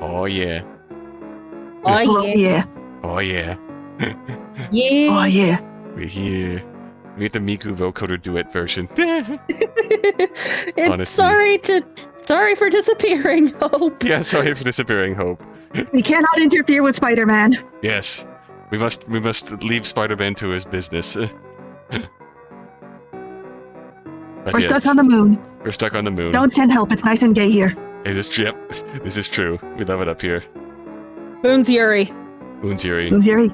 Oh yeah. Oh yeah. Oh yeah. Yeah. Oh yeah. We're here. We get the Miku vocoder duet version. And Honestly. sorry for disappearing, Hope. Yeah, sorry for disappearing, Hope. We cannot interfere with Spider-Man. Yes. We must leave Spider-Man to his business. But We're yes, stuck on the moon. we're stuck on the moon. Don't send help. It's nice and gay here. It is, yep, this is true. We love it up here. Moon's Yuri. Moon's Yuri. Moon Fury.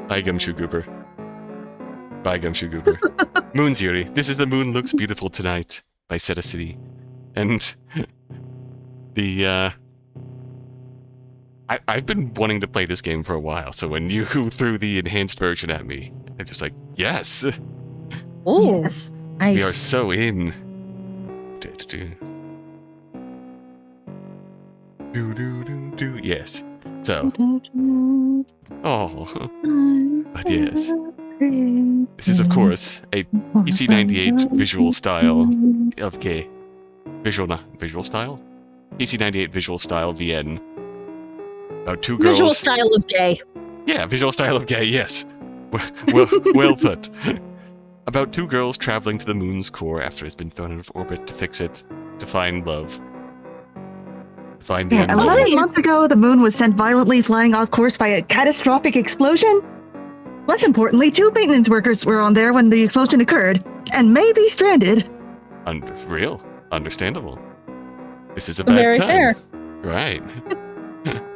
Bye, Gumshoe Goober. Bye, Gumshoe Goober. Moon's Yuri. This is The Moon Looks Beautiful Tonight by Cetacity. And the, I've been wanting to play this game for a while, so when you threw the enhanced version at me, I'm just like, yes! Oh, Yes. nice. We are so in. Do. Yes. So, oh, but yes. This is, of course, a PC98 visual style of gay. Visual style? PC98 visual style VN. About two girls. Visual style of gay. Yeah, visual style of gay, yes. Well put. About two girls traveling to the moon's core after it's been thrown out of orbit to fix it, to find love. Find the Yeah, unknown. 11 months ago, the moon was sent violently flying off course by a catastrophic explosion. Less importantly, 2 maintenance workers were on there when the explosion occurred, and may be stranded. Real. Understandable. This is a bad Very time. fair. Right.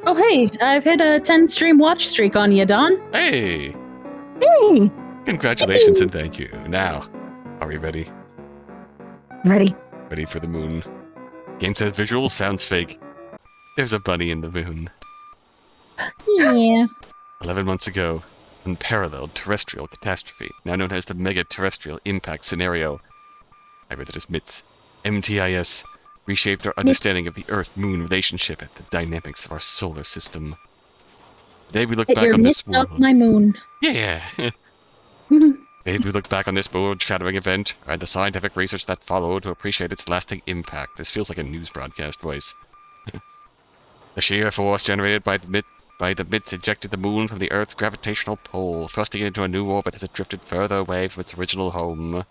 Oh, hey, I've hit a 10 stream watch streak on you, Don. Hey! Hey, Congratulations and thank you. Now, are we ready? ready. Ready for the moon. Game says visual sounds fake. There's a bunny in the moon. Yeah. 11 months ago, unparalleled terrestrial catastrophe, now known as the Mega Terrestrial Impact Scenario, that is MITS, MTIS, reshaped our understanding of the Earth-Moon relationship and the dynamics of our solar system. Today we look Hit back your on this mitts off world. my moon. Yeah! Today we look back on this world-shattering event and the scientific research that followed to appreciate its lasting impact. This feels like a news broadcast voice. The sheer force generated by the MITS ejected the moon from the Earth's gravitational pull, thrusting it into a new orbit as it drifted further away from its original home.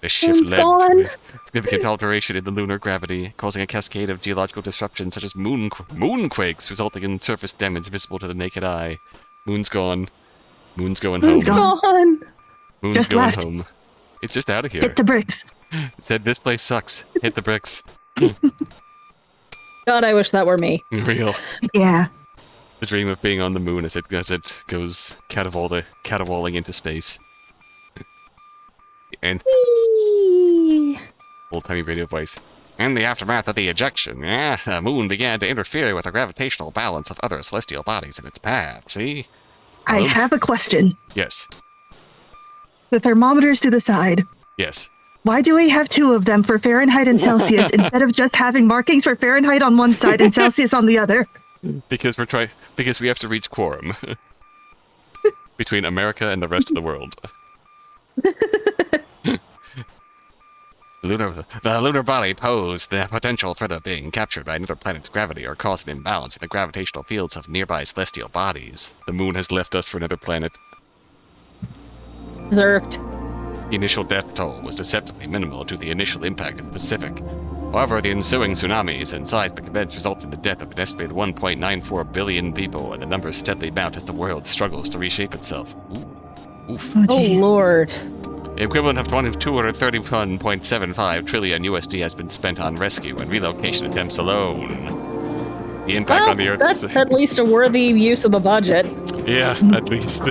This shift Moon's led gone. to a significant alteration in the lunar gravity, causing a cascade of geological disruptions such as moonquakes, resulting in surface damage visible to the naked eye. Moon's gone. Moon's going home. Moon's gone. Gone. Moon's Just going left. home. It's just out of here. Hit the bricks. It said this place sucks. Hit the bricks. God, I wish that were me. Real. Yeah. The dream of being on the moon as it goes caterwauling into space. And Whee! old-timey radio voice. In the aftermath of the ejection, the moon began to interfere with the gravitational balance of other celestial bodies in its path, see? I Hello? have a question. Yes. The thermometers to the side. Yes. Why do we have 2 of them for Fahrenheit and Celsius instead of just having markings for Fahrenheit on one side and Celsius on the other? Because we have to reach quorum. Between America and the rest of the world. The lunar body posed the potential threat of being captured by another planet's gravity or cause an imbalance in the gravitational fields of nearby celestial bodies. The moon has left us for another planet. Deserved. The initial death toll was deceptively minimal due to the initial impact in the Pacific. However, the ensuing tsunamis and seismic events resulted in the death of an estimated 1.94 billion people, and the numbers steadily mount as the world struggles to reshape itself. Oof. Oh, geez. Lord. The equivalent of 231.75 trillion USD has been spent on rescue and relocation attempts alone. The impact Well, on the Earth's... that's at least a worthy use of the budget. Yeah, at least.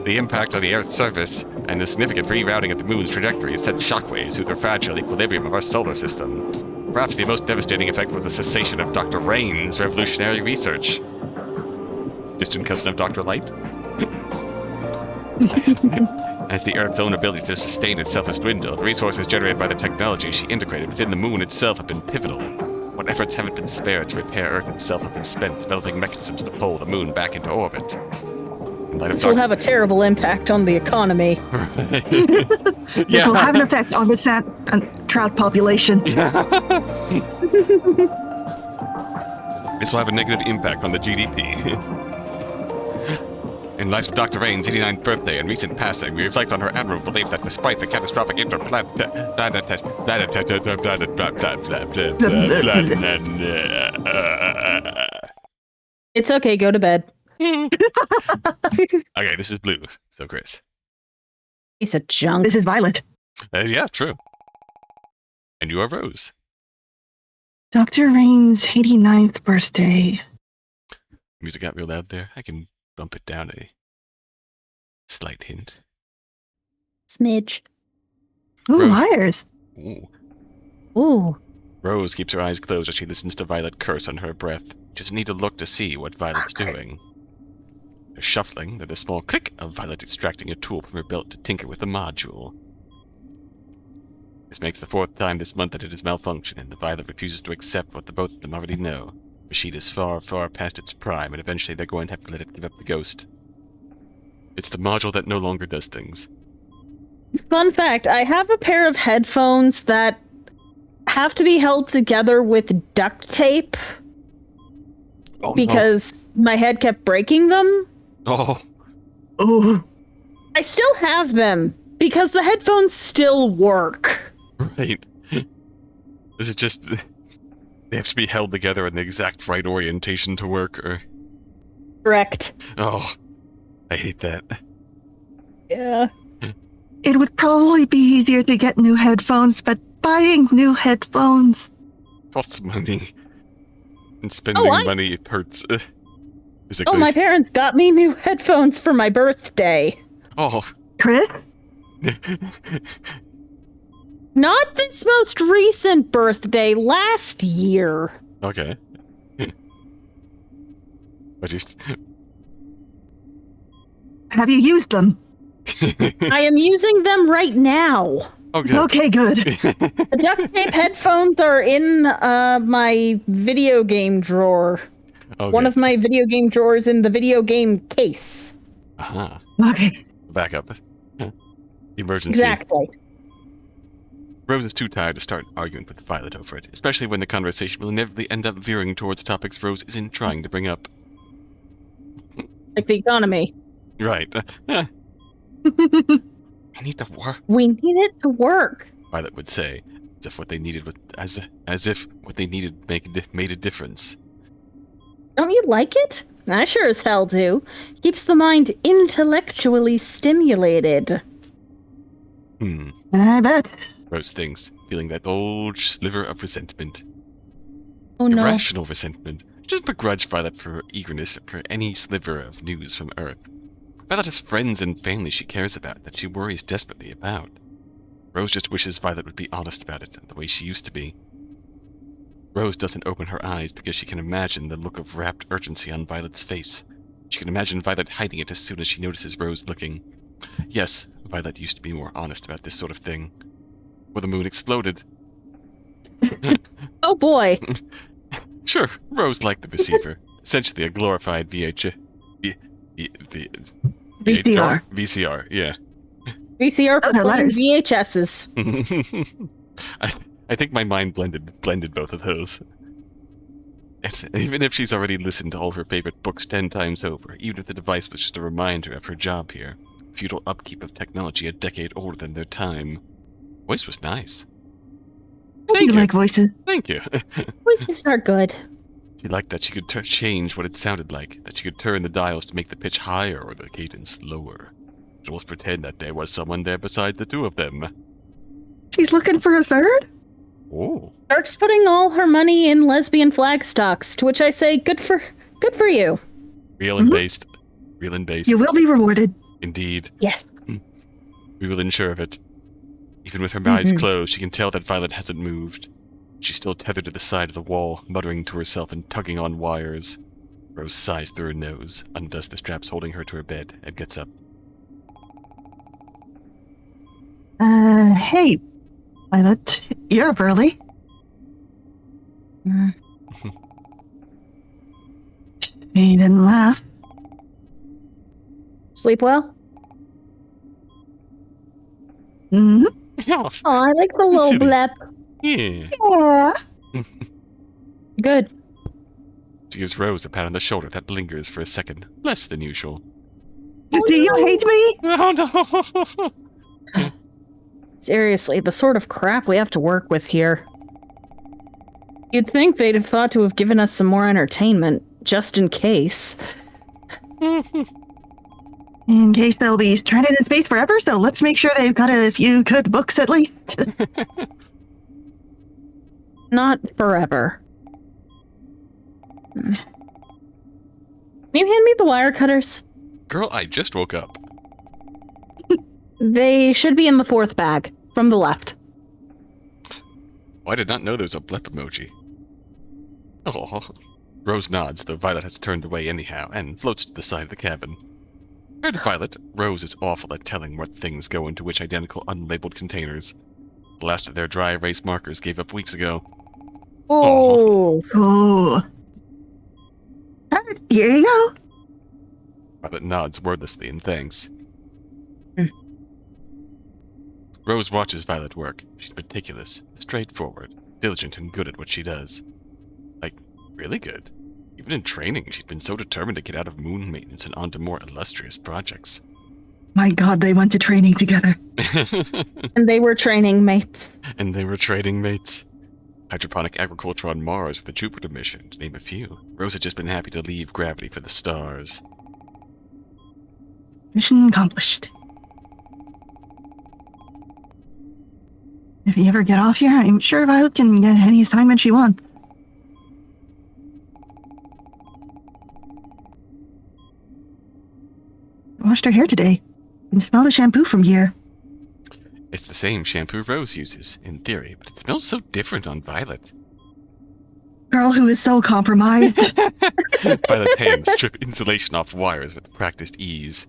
The impact on the Earth's surface and the significant rerouting of the moon's trajectory sent shockwaves through the fragile equilibrium of our solar system. Perhaps the most devastating effect was the cessation of Dr. Rain's revolutionary research. Distant cousin of Dr. Light? As the Earth's own ability to sustain itself has dwindled, resources generated by the technology she integrated within the moon itself have been pivotal. What efforts haven't been spared to repair Earth itself have been spent developing mechanisms to pull the moon back into orbit. In light of This will have a terrible impact on the economy. This will have an effect on the trout population. This will have a negative impact on the GDP. In light of Dr. Rain's 89th birthday and recent passing, we reflect on her admirable belief that despite the catastrophic It's okay, go to bed. Okay, this is Blue. So, Chris. Piece of junk. This is Violet. Yeah, true. And you are Rose. Dr. Rain's 89th birthday. Music got real loud there. I can bump it down a slight hint. Smidge. Ooh, Rose. liars. Ooh. Ooh. Rose keeps her eyes closed as she listens to Violet curse under her breath. She doesn't need to look to see what Violet's doing. There's shuffling, then the small click of Violet extracting a tool from her belt to tinker with the module. This makes the 4th time this month that it has malfunctioned, and the Violet refuses to accept what the both of them already know. Machine is far, far past its prime, and eventually they're going to have to let it give up the ghost. It's the module that no longer does things. Fun fact, I have a pair of headphones that have to be held together with duct tape because my head kept breaking them. Oh. Oh. I still have them because the headphones still work. Right. Is it just... They have to be held together in the exact right orientation to work, or... Correct. Oh. I hate that. Yeah. It would probably be easier to get new headphones, but buying new headphones... Costs money. And spending money hurts. Oh, my parents got me new headphones for my birthday. Oh. Chris? Not this most recent birthday, last year. Okay. But Have you used them? I am using them right now. Okay. Okay, good. The duct tape headphones are in my video game drawer. Okay. One of my video game drawers in the video game case. Uh-huh. Okay. Backup. Emergency. Exactly. Rose is too tired to start arguing with Violet over it, especially when the conversation will inevitably end up veering towards topics Rose isn't trying to bring up. Like the economy. Right. I need to work, We need it to work. Violet would say, as if what they needed as if what they needed made a difference. Don't you like it? I sure as hell do. Keeps the mind intellectually stimulated. I bet. Rose thinks, feeling that old sliver of resentment. Oh no. Irrational resentment. She doesn't begrudge Violet for her eagerness for any sliver of news from Earth. Violet has friends and family she cares about, that she worries desperately about. Rose just wishes Violet would be honest about it, the way she used to be. Rose doesn't open her eyes because she can imagine the look of rapt urgency on Violet's face. She can imagine Violet hiding it as soon as she notices Rose looking. Yes, Violet used to be more honest about this sort of thing. Before the moon exploded. Oh boy. Sure, Rose liked the receiver. Essentially a glorified VCR, yeah. VCR for Other letters. VHSs. I think my mind blended both of those. Even if she's already listened to all her favorite books 10 times over, even if the device was just a reminder of her job here, feudal upkeep of technology a decade older than their time. Voice was nice. Thank you like voices. Thank you. Voices are good. She liked that she could change what it sounded like, that she could turn the dials to make the pitch higher or the cadence lower. She'd almost pretend that there was someone there beside the two of them. She's looking for a third? Oh. Dark's putting all her money in lesbian flag stocks, to which I say, good for you. Real and based. Real and based. You will be rewarded. Indeed. Yes. We will ensure of it. Even with her eyes closed, she can tell that Violet hasn't moved. She's still tethered to the side of the wall, muttering to herself and tugging on wires. Rose sighs through her nose, undoes the straps holding her to her bed, and gets up. Hey, Violet, you're up early. He didn't laugh. Sleep well? Hmm? Yeah. Oh, I like the low Silly. blep. Yeah. Yeah. Good. gives Rose a pat on the shoulder that lingers for a second, less than usual. Do you hate me? Oh no! Seriously, the sort of crap we have to work with here. You'd think they'd have thought to have given us some more entertainment, just in case. In case they'll be stranded in space forever, so let's make sure they've got a few good books at least. Not forever. Can you hand me the wire cutters? Girl, I just woke up. They should be in the 4th bag, from the left. Oh, I did not know there was a blep emoji. Oh. Rose nods, though Violet has turned away anyhow, and floats to the side of the cabin. Compared to Violet, Rose is awful at telling what things go into which identical unlabeled containers. The last of their dry erase markers gave up weeks ago. Oh. Oh. Here you go. Violet nods wordlessly in thanks. Rose watches Violet work. She's meticulous, straightforward, diligent, and good at what she does. Like, really good. Even in training, she'd been so determined to get out of moon maintenance and onto more illustrious projects. My god, they went to training together. And they were training mates. And they were trading mates. Hydroponic agriculture on Mars with the Jupiter mission, to name a few. Rose had just been happy to leave gravity for the stars. Mission accomplished. If you ever get off here, I'm sure Violet can get any assignment she wants. I washed her hair today. You can smell the shampoo from here. It's the same shampoo Rose uses, in theory, but it smells so different on Violet. Girl who is so compromised. Violet's hands strip insulation off wires with practiced ease.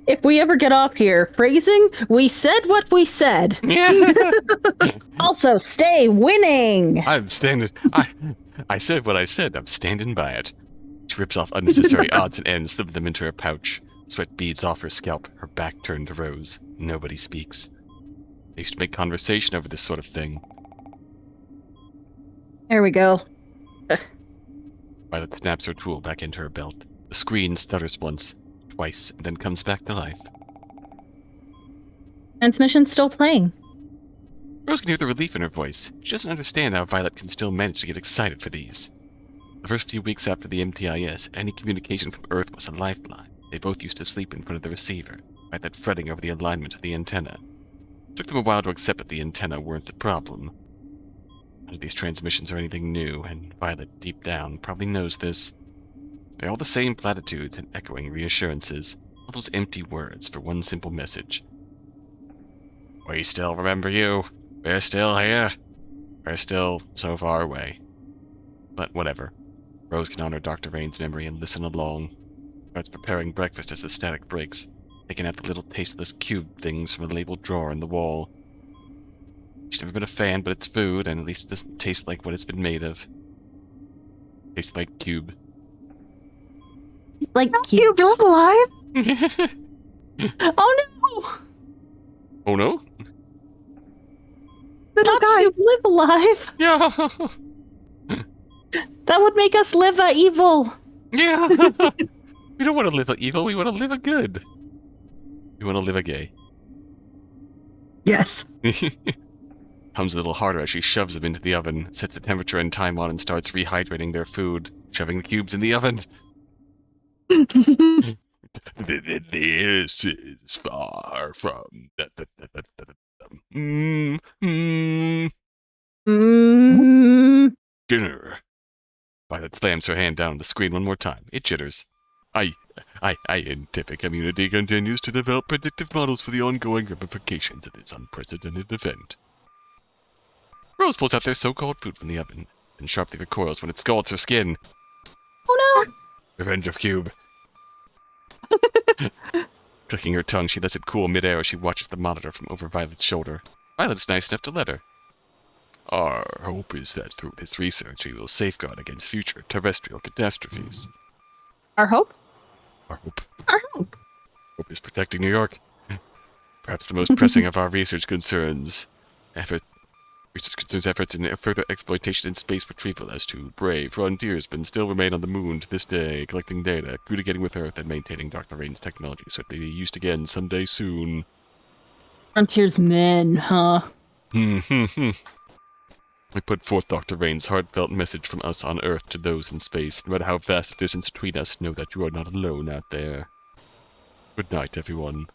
If we ever get off here, phrasing, we said what we said. Yeah. Also, stay winning. I'm standing. I said what I said. I'm standing by it. She rips off unnecessary odds and ends, slips them into her pouch. Sweat beads off her scalp, her back turned to Rose. Nobody speaks. They used to make conversation over this sort of thing. There we go. Violet snaps her tool back into her belt. The screen stutters once, twice, and then comes back to life. Transmission's still playing. Rose can hear the relief in her voice. She doesn't understand how Violet can still manage to get excited for these. The first few weeks after the MTIS, any communication from Earth was a lifeline. They both used to sleep in front of the receiver, Violet fretting over the alignment of the antenna. It took them a while to accept that the antenna weren't the problem. None of these transmissions are anything new, and Violet, deep down, probably knows this. They're all the same platitudes and echoing reassurances, all those empty words for one simple message. We still remember you. We're still here. We're still so far away. But whatever. Rose can honor Dr. Rain's memory and listen along. Starts preparing breakfast as the static breaks, taking out the little tasteless cube things from a labeled drawer in the wall. She's never been a fan, but it's food, and at least it doesn't taste like what it's been made of. Tastes like cube. Like You look alive. Oh no! Oh no? Little Not guy. to live alive. Yeah. That would make us live a evil. Yeah. We don't want to live a evil, we want to live a good. We want to live a gay. Yes. Hums a little harder as she shoves them into the oven, sets the temperature and time on, and starts rehydrating their food, shoving the cubes in the oven. This is far from dinner. Violet slams her hand down on the screen one more time. It jitters. Scientific community continues to develop predictive models for the ongoing ramifications of this unprecedented event. Rose pulls out their so-called food from the oven, and sharply recoils when it scalds her skin. Oh no! Revenge of Cube. Clicking her tongue, she lets it cool midair as she watches the monitor from over Violet's shoulder. Violet's nice enough to let her. Our hope is that through this research we will safeguard against future terrestrial catastrophes. Our hope? Our hope. Our hope. Hope is protecting New York. Perhaps the most pressing of our research concerns. Research concerns efforts in further exploitation and space retrieval as to brave frontiersmen still remain on the moon to this day, collecting data, communicating with Earth, and maintaining Dr. Rain's technology so it may be used again someday soon. Frontiersmen, huh? I put forth Dr. Rain's heartfelt message from us on Earth to those in space. No matter how vast the distance between us, know that you are not alone out there. Good night, everyone.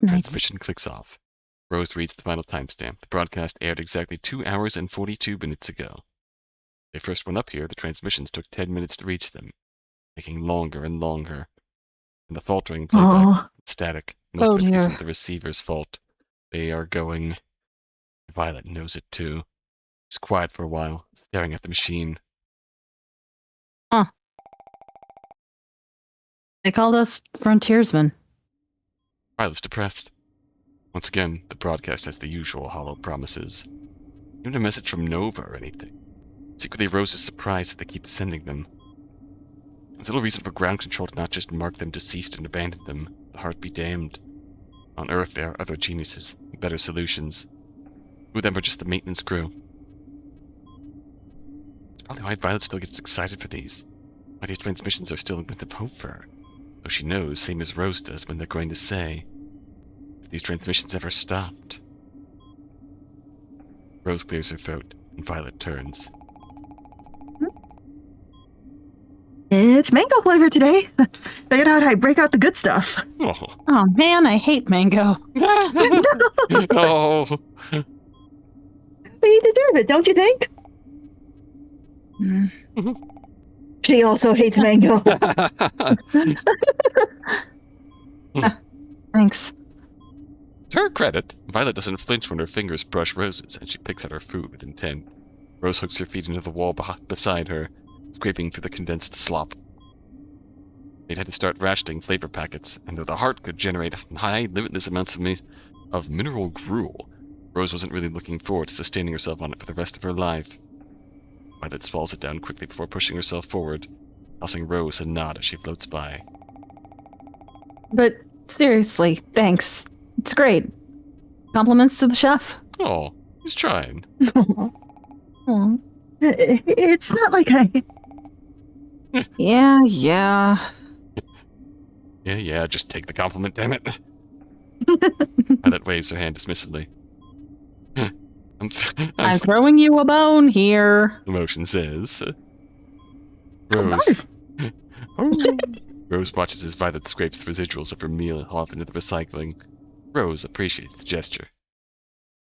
Transmission clicks off. Rose reads the final timestamp. The broadcast aired exactly 2 hours and 42 minutes ago. They first went up here, the transmissions took 10 minutes to reach them, taking longer and longer. And the faltering playback, static, most of it isn't the receiver's fault. They are going... Violet knows it too. She's quiet for a while, staring at the machine. Huh. They called us frontiersmen. Violet's depressed. Once again, the broadcast has the usual hollow promises. Even a message from Nova or anything. Secretly, Rose is surprised that they keep sending them. There's little reason for ground control to not just mark them deceased and abandon them. The heart be damned. On Earth, there are other geniuses, better solutions. Two of them are just the maintenance crew. It's probably why Violet still gets excited for these. Why these transmissions are still a glint of hope for her. Though she knows, same as Rose does, when they're going to say... these transmissions ever stopped. Rose clears her throat, and Violet turns. It's mango flavor today. Figured out I'd break out the good stuff. Oh man, I hate mango. Oh. But you deserve it, don't you think? She also hates mango. Thanks. To her credit, Violet doesn't flinch when her fingers brush Rose's, and she picks at her food with intent. Rose hooks her feet into the wall beside her, scraping through the condensed slop. They'd had to start rationing flavor packets, and though the heart could generate high, limitless amounts of mineral gruel, Rose wasn't really looking forward to sustaining herself on it for the rest of her life. Violet swallows it down quickly before pushing herself forward, tossing Rose a nod as she floats by. But seriously, thanks. It's great. Compliments to the chef. Oh, he's trying. Aw. It's not like I... Yeah. Yeah, just take the compliment, damn it. Violet waves her hand dismissively. I'm throwing you a bone here. The motion says. Rose. Rose watches as Violet scrapes the residuals of her meal off into the recycling. Rose appreciates the gesture.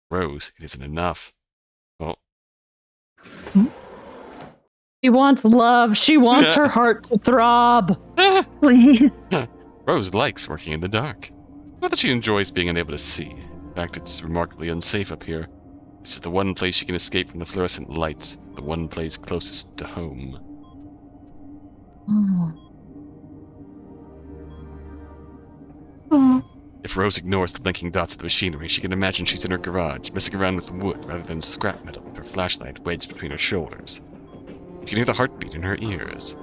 Rose, it isn't enough. Oh. She wants love. She wants her heart to throb. Please. Rose likes working in the dark. Not that she enjoys being unable to see. In fact, it's remarkably unsafe up here. This is the one place she can escape from the fluorescent lights, the one place closest to home. Oh. If Rose ignores the blinking dots of the machinery, she can imagine she's in her garage, messing around with wood rather than scrap metal with her flashlight wedged between her shoulders. She can hear the heartbeat in her ears.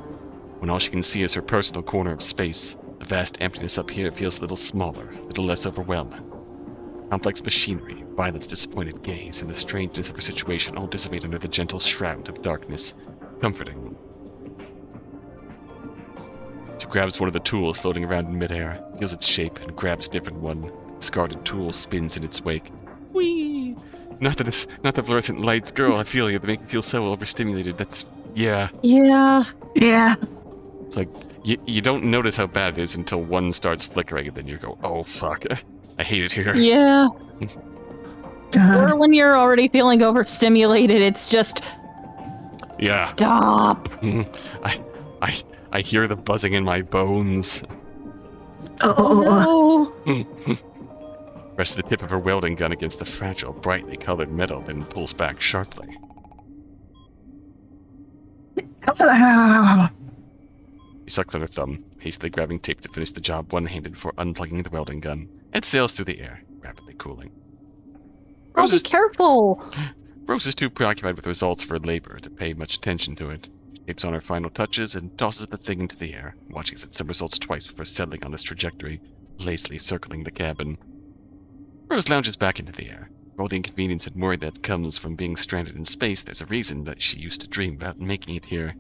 When all she can see is her personal corner of space, the vast emptiness up here feels a little smaller, a little less overwhelming. Complex machinery, Violet's disappointed gaze, and the strangeness of her situation all dissipate under the gentle shroud of darkness, comforting. She grabs one of the tools floating around in midair, feels its shape, and grabs a different one. The discarded tool spins in its wake. Whee! Not the fluorescent lights, girl, I feel you. They make me feel so overstimulated. That's... yeah. Yeah. It's like, you don't notice how bad it is until one starts flickering, and then you go, oh, fuck. I hate it here. Yeah. Or when you're already feeling overstimulated, it's just... yeah. Stop. I hear the buzzing in my bones. Oh no. Rests the tip of her welding gun against the fragile, brightly colored metal, then pulls back sharply. He sucks on her thumb, hastily grabbing tape to finish the job one-handed before unplugging the welding gun. It sails through the air, rapidly cooling. Rose, be careful! Rose is too preoccupied with the results of her labor to pay much attention to it. She tapes on her final touches and tosses the thing into the air, watching as it somersaults twice before settling on its trajectory, lazily circling the cabin. Rose lounges back into the air, For all the inconvenience and worry that comes from being stranded in space, there's a reason that she used to dream about making it here.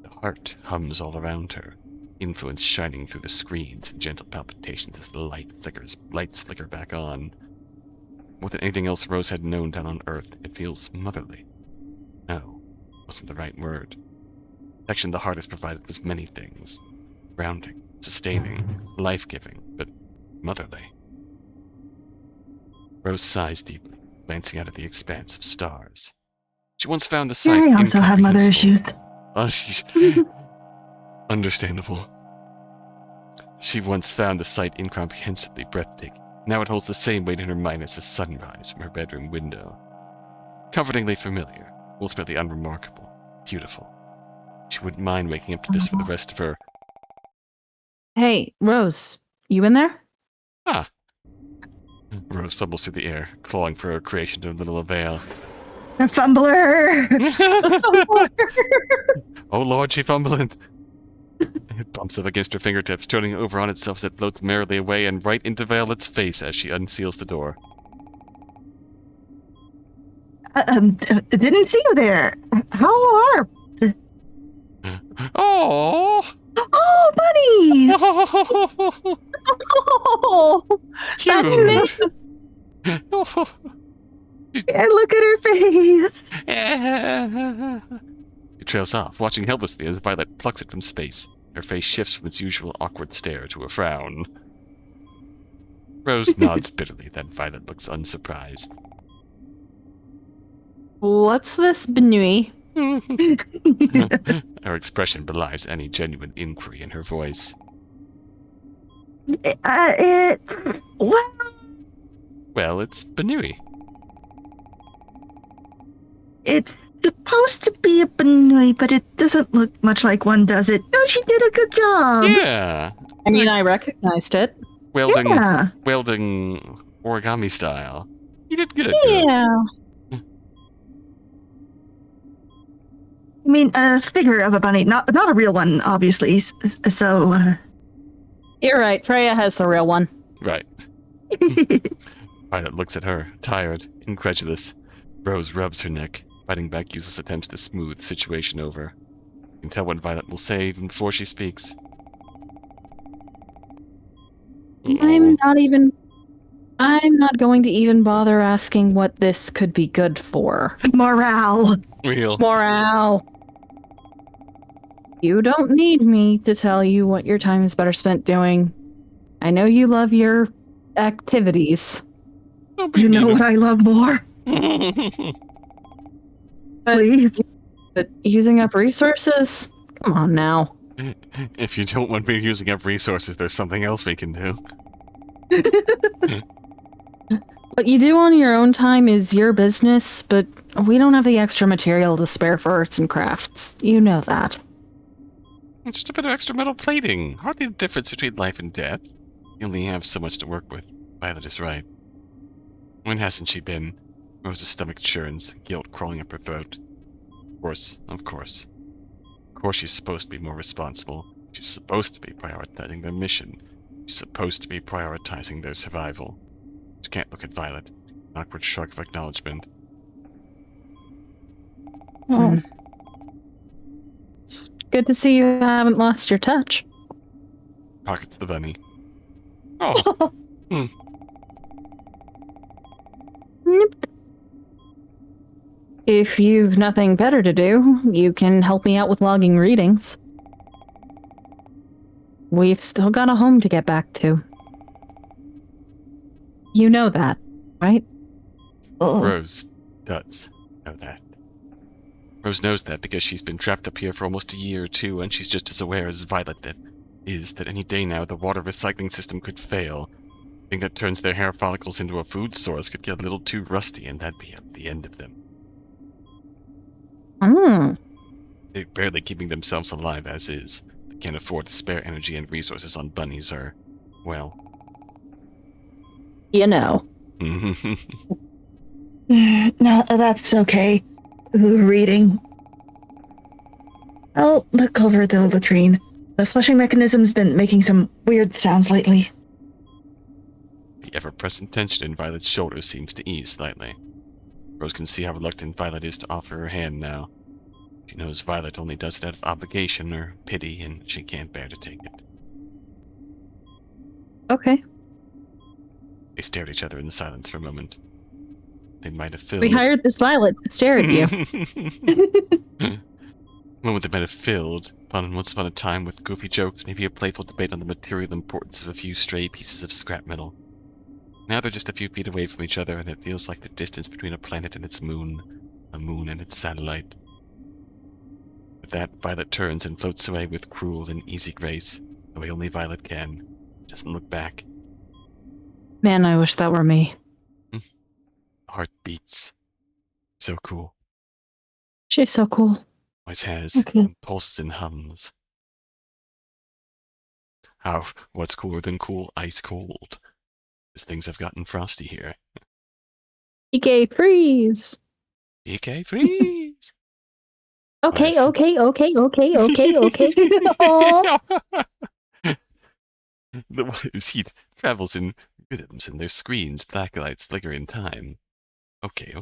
The heart hums all around her, influence shining through the screens and gentle palpitations as the lights flicker back on. More than anything else Rose had known down on Earth, it feels motherly. No, wasn't the right word. Protection the heart has provided was many things. Grounding, sustaining, life-giving, but motherly. Rose sighs deeply, glancing out at the expanse of stars. She once found the sight I also had mother issues. Understandable. She once found the sight incomprehensibly breathtaking. Now it holds the same weight in her mind as the sunrise from her bedroom window. Comfortingly familiar, ultimately unremarkable, beautiful. She wouldn't mind waking up to this for the rest of her. Hey, Rose, you in there? Ah. Rose fumbles through the air, clawing for her creation to little avail. A fumbler! Oh Lord, she fumbling! It bumps up against her fingertips, turning over on itself as it floats merrily away and right into Violet's face as she unseals the door. Didn't see you there. How are? Oh! Oh, buddy! Oh, Cute! And look at her face. It trails off, watching helplessly as Violet plucks it from space. Her face shifts from its usual awkward stare to a frown. Rose nods bitterly, then Violet looks unsurprised. What's this, Benui? Her expression belies any genuine inquiry in her voice. Well, it's Benui. It's supposed to be a Benui, but it doesn't look much like one, does it? No, she did a good job. Yeah. I mean, I recognized it. Welding Yeah. origami style. You did good. Yeah. I mean, a figure of a bunny, not a real one, obviously. So, You're right, Freya has the real one. Right. Violet looks at her, tired, incredulous. Rose rubs her neck, fighting back useless attempts to smooth the situation over. You can tell what Violet will say even before she speaks. I'm not going to even bother asking what this could be good for. morale. Real. Morale. You don't need me to tell you what your time is better spent doing. I know you love your activities. You know what I love more? Please. But using up resources? Come on now. If you don't want me using up resources, there's something else we can do. What you do on your own time is your business, but we don't have the extra material to spare for arts and crafts. You know that. It's just a bit of extra metal plating. Hardly the difference between life and death. You only have so much to work with. Violet is right. When hasn't she been? Rose's stomach churns, guilt crawling up her throat. Of course. Of course she's supposed to be more responsible. She's supposed to be prioritizing their mission. She's supposed to be prioritizing their survival. She can't look at Violet. An awkward shrug of acknowledgement. Oh. It's good to see you haven't lost your touch. Pockets the bunny. Oh. Nope. If you've nothing better to do, you can help me out with logging readings. We've still got a home to get back to. You know that, right? Rose does know that. Rose knows that because she's been trapped up here for almost a year or two, and she's just as aware as Violet that any day now the water recycling system could fail. The thing that turns their hair follicles into a food source could get a little too rusty, and that'd be the end of them. They're barely keeping themselves alive as is. They can't afford to spare energy and resources on bunnies or, well... You know. No, that's okay. Reading. I'll look over the latrine. The flushing mechanism's been making some weird sounds lately. The ever-present tension in Violet's shoulders seems to ease slightly. Rose can see how reluctant Violet is to offer her hand now. She knows Violet only does it out of obligation or pity, and she can't bear to take it. Okay. They stare at each other in silence for a moment. They might have filled... We hired this Violet to stare at you. A moment they might have filled once upon a time with goofy jokes, maybe a playful debate on the material importance of a few stray pieces of scrap metal. Now they're just a few feet away from each other, and it feels like the distance between a planet and its moon, a moon and its satellite. With that, Violet turns and floats away with cruel and easy grace, the way only Violet can. Doesn't look back. Man, I wish that were me. Heart beats. So cool. She's so cool. Always has. Okay. Pulses and hums. What's cooler than cool? Ice cold. As things have gotten frosty here. EK freeze. EK freeze! Okay, Nice. okay. Aw. The one whose heat travels in rhythms and their screens, black lights flicker in time. Okay.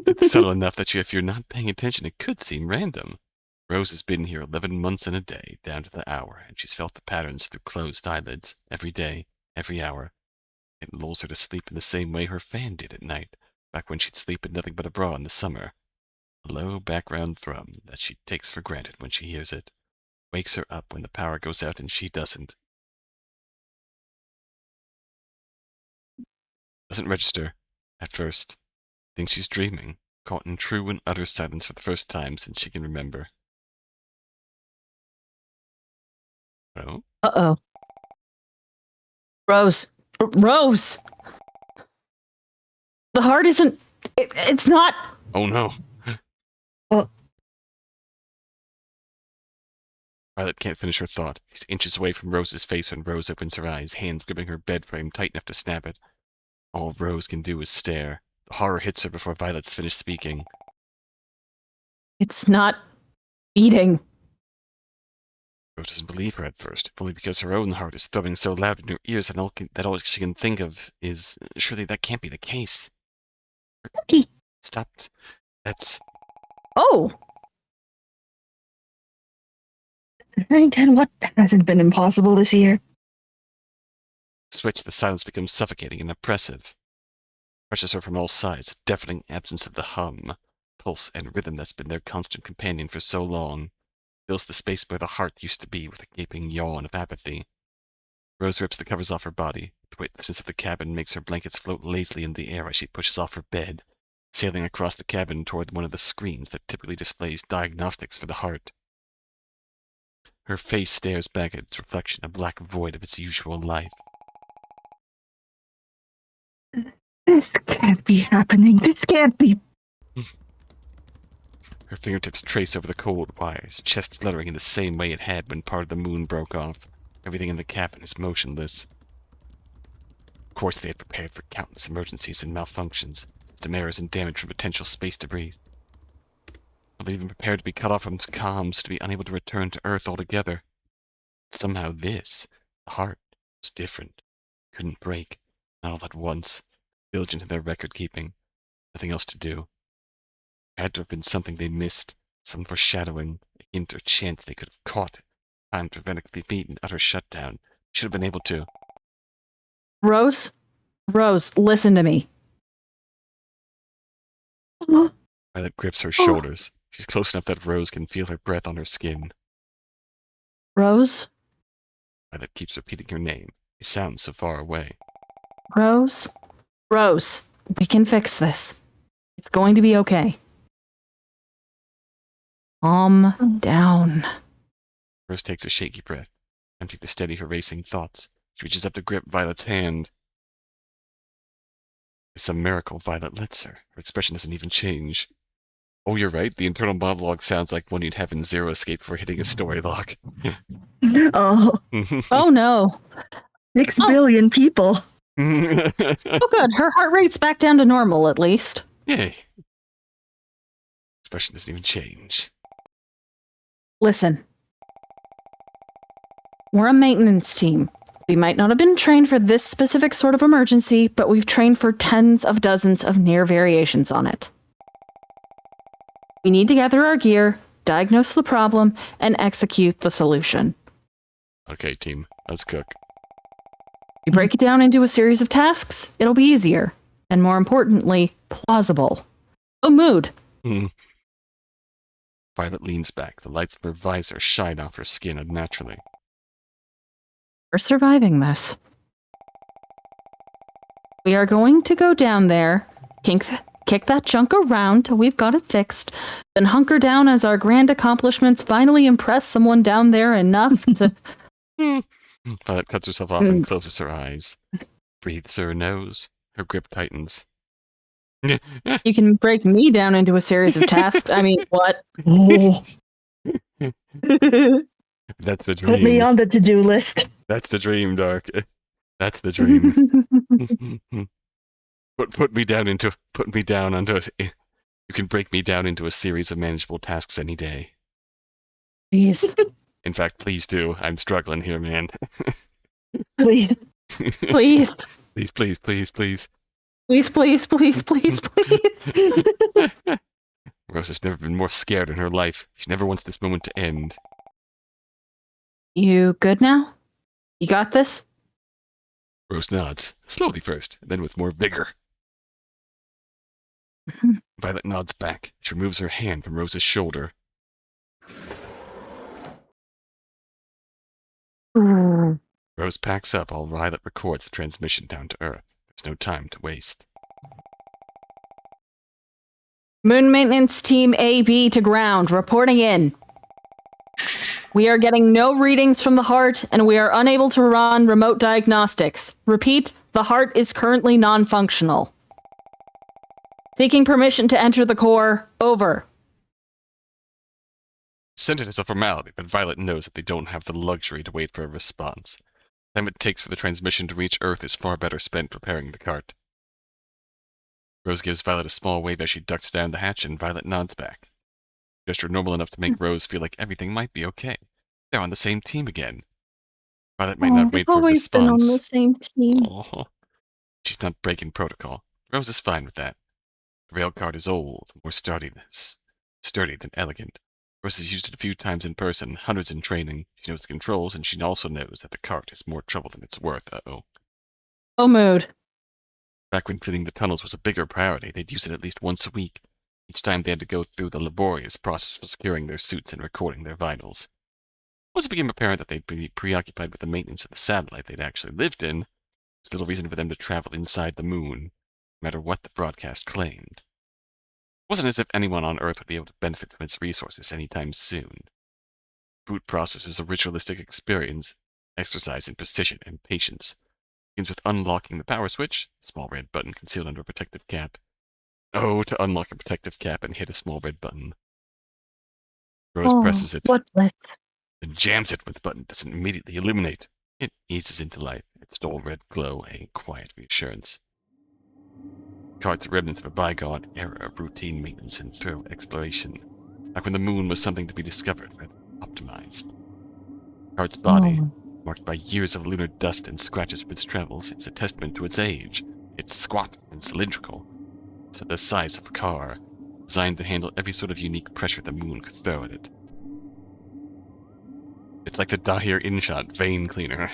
It's subtle enough that if you're not paying attention, it could seem random. Rose has been here 11 months and a day, down to the hour, and she's felt the patterns through closed eyelids, every day, every hour. It lulls her to sleep in the same way her fan did at night, back when she'd sleep in nothing but a bra in the summer. A low background thrum that she takes for granted when she hears it. Wakes her up when the power goes out and she doesn't. Doesn't register, at first. Thinks she's dreaming, caught in true and utter silence for the first time since she can remember. Oh? Uh-oh. Rose. Rose! The heart isn't... it's not... Oh no! Oh. Violet can't finish her thought. She's inches away from Rose's face when Rose opens her eyes, hands gripping her bed frame tight enough to snap it. All Rose can do is stare. The horror hits her before Violet's finished speaking. It's not beating. Rose doesn't believe her at first, fully because her own heart is throbbing so loud in her ears that all she can think of is, surely that can't be the case. Stopped. That's... Oh! And what hasn't been impossible this year? Switch, the silence becomes suffocating and oppressive. Pressures her from all sides, a deafening absence of the hum, pulse, and rhythm that's been their constant companion for so long. Fills the space where the heart used to be with a gaping yawn of apathy. Rose rips the covers off her body. The weightlessness of the cabin makes her blankets float lazily in the air as she pushes off her bed, sailing across the cabin toward one of the screens that typically displays diagnostics for the heart. Her face stares back at its reflection, a black void of its usual life. This can't be happening. This can't be. Her fingertips trace over the cold wires, chest fluttering in the same way it had when part of the moon broke off. Everything in the cabin is motionless. Of course they had prepared for countless emergencies and malfunctions, system errors and damage from potential space debris. They'd even prepared to be cut off from comms, to be unable to return to Earth altogether. Somehow this, the heart, was different. Couldn't break, not all at once. Diligent in their record-keeping. Nothing else to do. It had to have been something they missed, some foreshadowing, a hint or chance they could have caught. Time to prevent a complete and utter shutdown. Should have been able to. Rose? Rose, listen to me. Violet grips her shoulders. She's close enough that Rose can feel her breath on her skin. Rose? Violet keeps repeating her name. She sounds so far away. Rose? Rose, we can fix this. It's going to be okay. Calm down. Rose takes a shaky breath, attempting to steady her racing thoughts. She reaches up to grip Violet's hand. By some miracle, Violet lets her. Her expression doesn't even change. Oh, you're right. The internal monologue sounds like one you'd have in Zero Escape for hitting a story lock. Oh, Oh no. 6 billion people. Oh good, her heart rate's back down to normal at least. Yay. Expression doesn't even change. Listen. We're a maintenance team. We might not have been trained for this specific sort of emergency, but we've trained for tens of dozens of near variations on it. We need to gather our gear, diagnose the problem, and execute the solution. Okay, team, let's cook. We break it down into a series of tasks, it'll be easier. And more importantly, plausible. Oh, mood. Violet leans back. The lights of her visor shine off her skin unnaturally. We're surviving this. We are going to go down there, kick that junk around till we've got it fixed, then hunker down as our grand accomplishments finally impress someone down there enough to... Violet cuts herself off and closes her eyes. Breathes through her nose. Her grip tightens. You can break me down into a series of tasks. I mean, what? Oh, That's the dream. put me on the to-do list. That's the dream, Dark. That's the dream. Put me down onto. You can break me down into a series of manageable tasks any day. Please. In fact, please do. I'm struggling here, man. Please. Please. Please, please, please, please. Please, please, please, please, please. Rose has never been more scared in her life. She never wants this moment to end. You good now? You got this? Rose nods, slowly first, and then with more vigor. Violet nods back. She removes her hand from Rose's shoulder. Rose packs up while Violet records the transmission down to Earth. There's no time to waste. Moon Maintenance Team AB to ground, reporting in. We are getting no readings from the heart, and we are unable to run remote diagnostics. Repeat, the heart is currently non-functional. Seeking permission to enter the core. Over. Sent it as a formality, but Violet knows that they don't have the luxury to wait for a response. The time it takes for the transmission to reach Earth is far better spent preparing the cart. Rose gives Violet a small wave as she ducks down the hatch, and Violet nods back. A gesture normal enough to make Rose feel like everything might be okay. They're on the same team again. Violet might not wait for a response. We've always been on the same team. Oh, she's not breaking protocol. Rose is fine with that. The rail cart is old, more sturdy than elegant. Rose has used it a few times in person, hundreds in training. She knows the controls, and she also knows that the cart is more trouble than it's worth. Uh-oh. Oh, mood. Back when cleaning the tunnels was a bigger priority, they'd use it at least once a week. Each time they had to go through the laborious process of securing their suits and recording their vitals. Once it became apparent that they'd be preoccupied with the maintenance of the satellite they'd actually lived in, there's little reason for them to travel inside the moon, no matter what the broadcast claimed. It wasn't as if anyone on Earth would be able to benefit from its resources anytime soon. The boot process is a ritualistic experience, exercise in precision and patience. It begins with unlocking the power switch, a small red button concealed under a protective cap. Oh, to unlock a protective cap and hit a small red button. Rose presses it, What blitz? then jams it when the button doesn't immediately illuminate. It eases into life, its dull red glow a quiet reassurance. The cart's a remnant of a bygone era of routine maintenance and thorough exploration, like when the moon was something to be discovered rather than optimized. The cart's body, marked by years of lunar dust and scratches from its travels, is a testament to its age. It's squat and cylindrical. It's the size of a car, designed to handle every sort of unique pressure the moon could throw at it. It's like the Dahir InShot vein cleaner.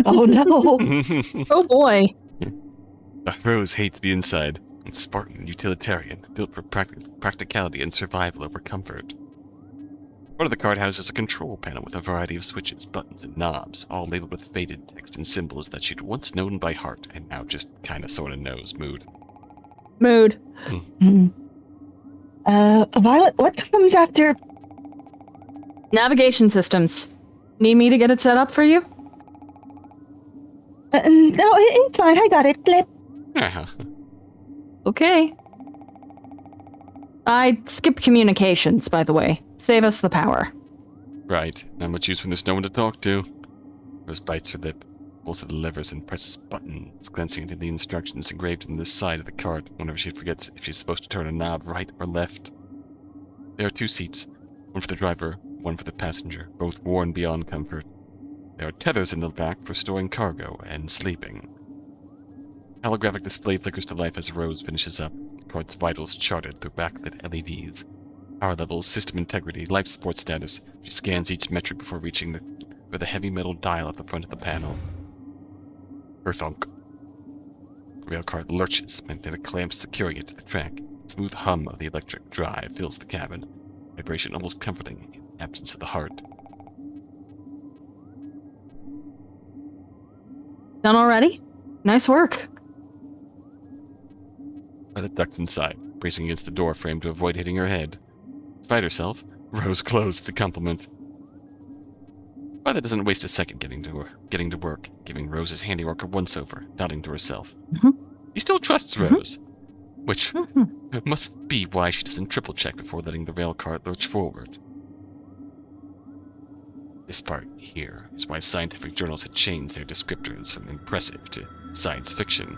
Oh no. Oh boy. Rose hates the inside. It's Spartan, utilitarian, built for practicality and survival over comfort. One of the cart houses a control panel with a variety of switches, buttons, and knobs, all labeled with faded text and symbols that she'd once known by heart and now just kinda sorta knows. Mood. Mood. Violet, what comes after? Navigation systems. Need me to get it set up for you? No, it's fine. I got it. Blip. Okay. I skipped communications, by the way. Save us the power. Right. Not much use when there's no one to talk to. Rose bites her lip, pulls at the levers, and presses buttons, glancing into the instructions engraved on this side of the cart whenever she forgets if she's supposed to turn a knob right or left. There are 2 seats, one for the driver, one for the passenger, both worn beyond comfort. There are tethers in the back for storing cargo and sleeping. Holographic display flickers to life as Rose finishes up, the cart's vitals charted through backlit LEDs. Power levels, system integrity, life support status. She scans each metric before reaching the heavy metal dial at the front of the panel. Her thunk. The rail cart lurches, magnetic clamps securing it to the track. The smooth hum of the electric drive fills the cabin, vibration almost comforting in the absence of the heart. Done already? Nice work. Violet ducks inside, bracing against the door frame to avoid hitting her head. Despite herself, Rose closed the compliment. Violet doesn't waste a second getting to work, giving Rose's handiwork a once-over, nodding to herself. She still trusts Rose, which must be why she doesn't triple-check before letting the rail cart lurch forward. This part here is why scientific journals had changed their descriptors from impressive to science fiction.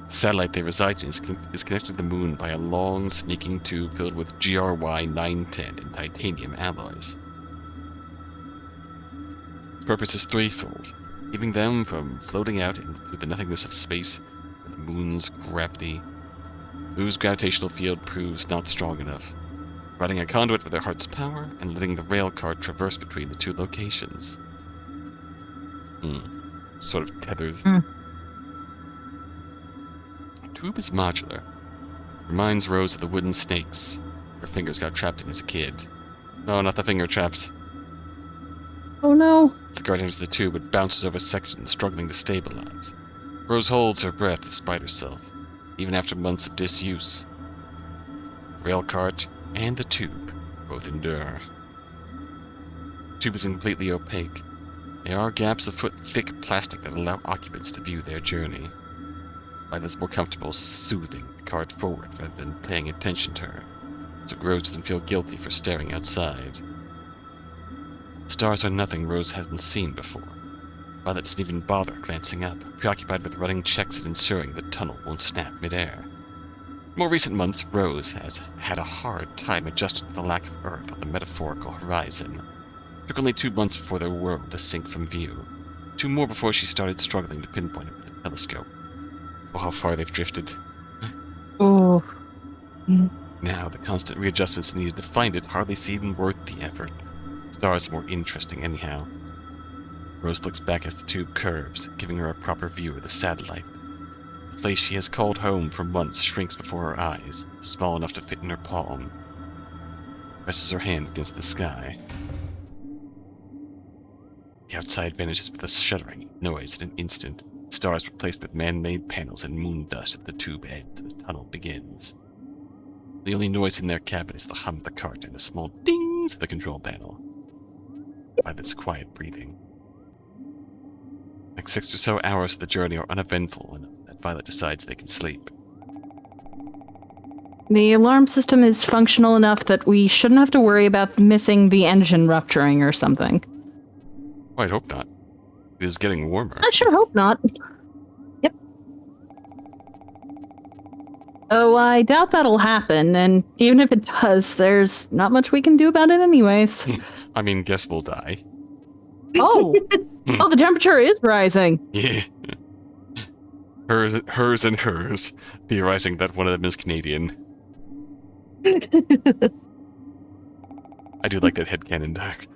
The satellite they reside in is connected to the moon by a long, sneaking tube filled with GRY 910 and titanium alloys. Its purpose is threefold, keeping them from floating out into the nothingness of space where the moon's gravity, whose gravitational field proves not strong enough, providing a conduit for their heart's power and letting the rail cart traverse between the two locations. Sort of tethers. The tube is modular. Reminds Rose of the wooden snakes her fingers got trapped in as a kid. No, not the finger traps. Oh no. As the cart enters the tube, it bounces over sections, struggling to stabilize. Rose holds her breath despite herself, even after months of disuse. The rail cart and the tube both endure. The tube is completely opaque. There are gaps of foot-thick plastic that allow occupants to view their journey. Violet's more comfortable soothing the cart forward rather than paying attention to her, so Rose doesn't feel guilty for staring outside. The stars are nothing Rose hasn't seen before. Violet doesn't even bother glancing up, preoccupied with running checks and ensuring the tunnel won't snap midair. In more recent months, Rose has had a hard time adjusting to the lack of Earth on the metaphorical horizon. It took only 2 months before their world to sink from view. 2 more before she started struggling to pinpoint it with a telescope. Oh, how far they've drifted. Oh. Now, the constant readjustments needed to find it hardly seem worth the effort. Stars are more interesting anyhow. Rose looks back as the tube curves, giving her a proper view of the satellite. The place she has called home for months shrinks before her eyes, small enough to fit in her palm. Presses her hand against the sky. The outside vanishes with a shuddering noise in an instant. Stars replaced with man-made panels and moon dust at the tube ends, and the tunnel begins. The only noise in their cabin is the hum of the cart and the small dings of the control panel. Violet's quiet breathing. Like 6 or so hours of the journey are uneventful enough that Violet decides they can sleep. The alarm system is functional enough that we shouldn't have to worry about missing the engine rupturing or something. Oh, I'd hope not. It is getting warmer. I sure hope not. Yep. Oh, I doubt that'll happen, and even if it does, there's not much we can do about it anyways. I mean, guess we'll die. Oh! Oh, the temperature is rising! Yeah. Hers and hers, theorizing that one of them is Canadian. I do like that headcanon, Doc.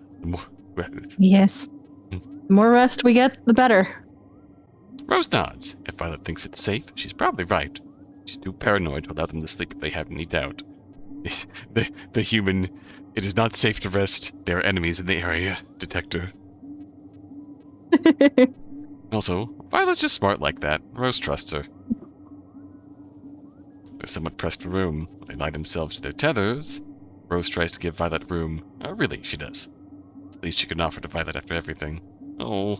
Yes. The more rest we get, the better. Rose nods. If Violet thinks it's safe, she's probably right. She's too paranoid to allow them to sleep if they have any doubt. The human, it is not safe to rest. There are enemies in the area, detector. Also, Violet's just smart like that. Rose trusts her. They're somewhat pressed for room. They lie themselves to their tethers. Rose tries to give Violet room. Really, she does. It's the least she can offer to Violet after everything. Oh.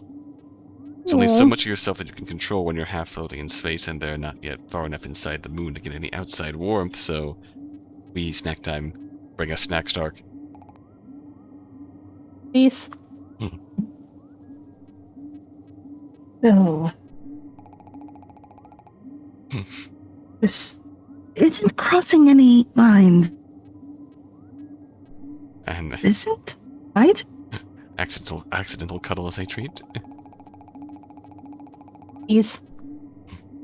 There's only so much of yourself that you can control when you're half floating in space and they're not yet far enough inside the moon to get any outside warmth, so... snack time. Bring us snacks, Stark. Peace. Oh. This isn't crossing any lines, And is it? Right? accidental cuddle as a treat. Please.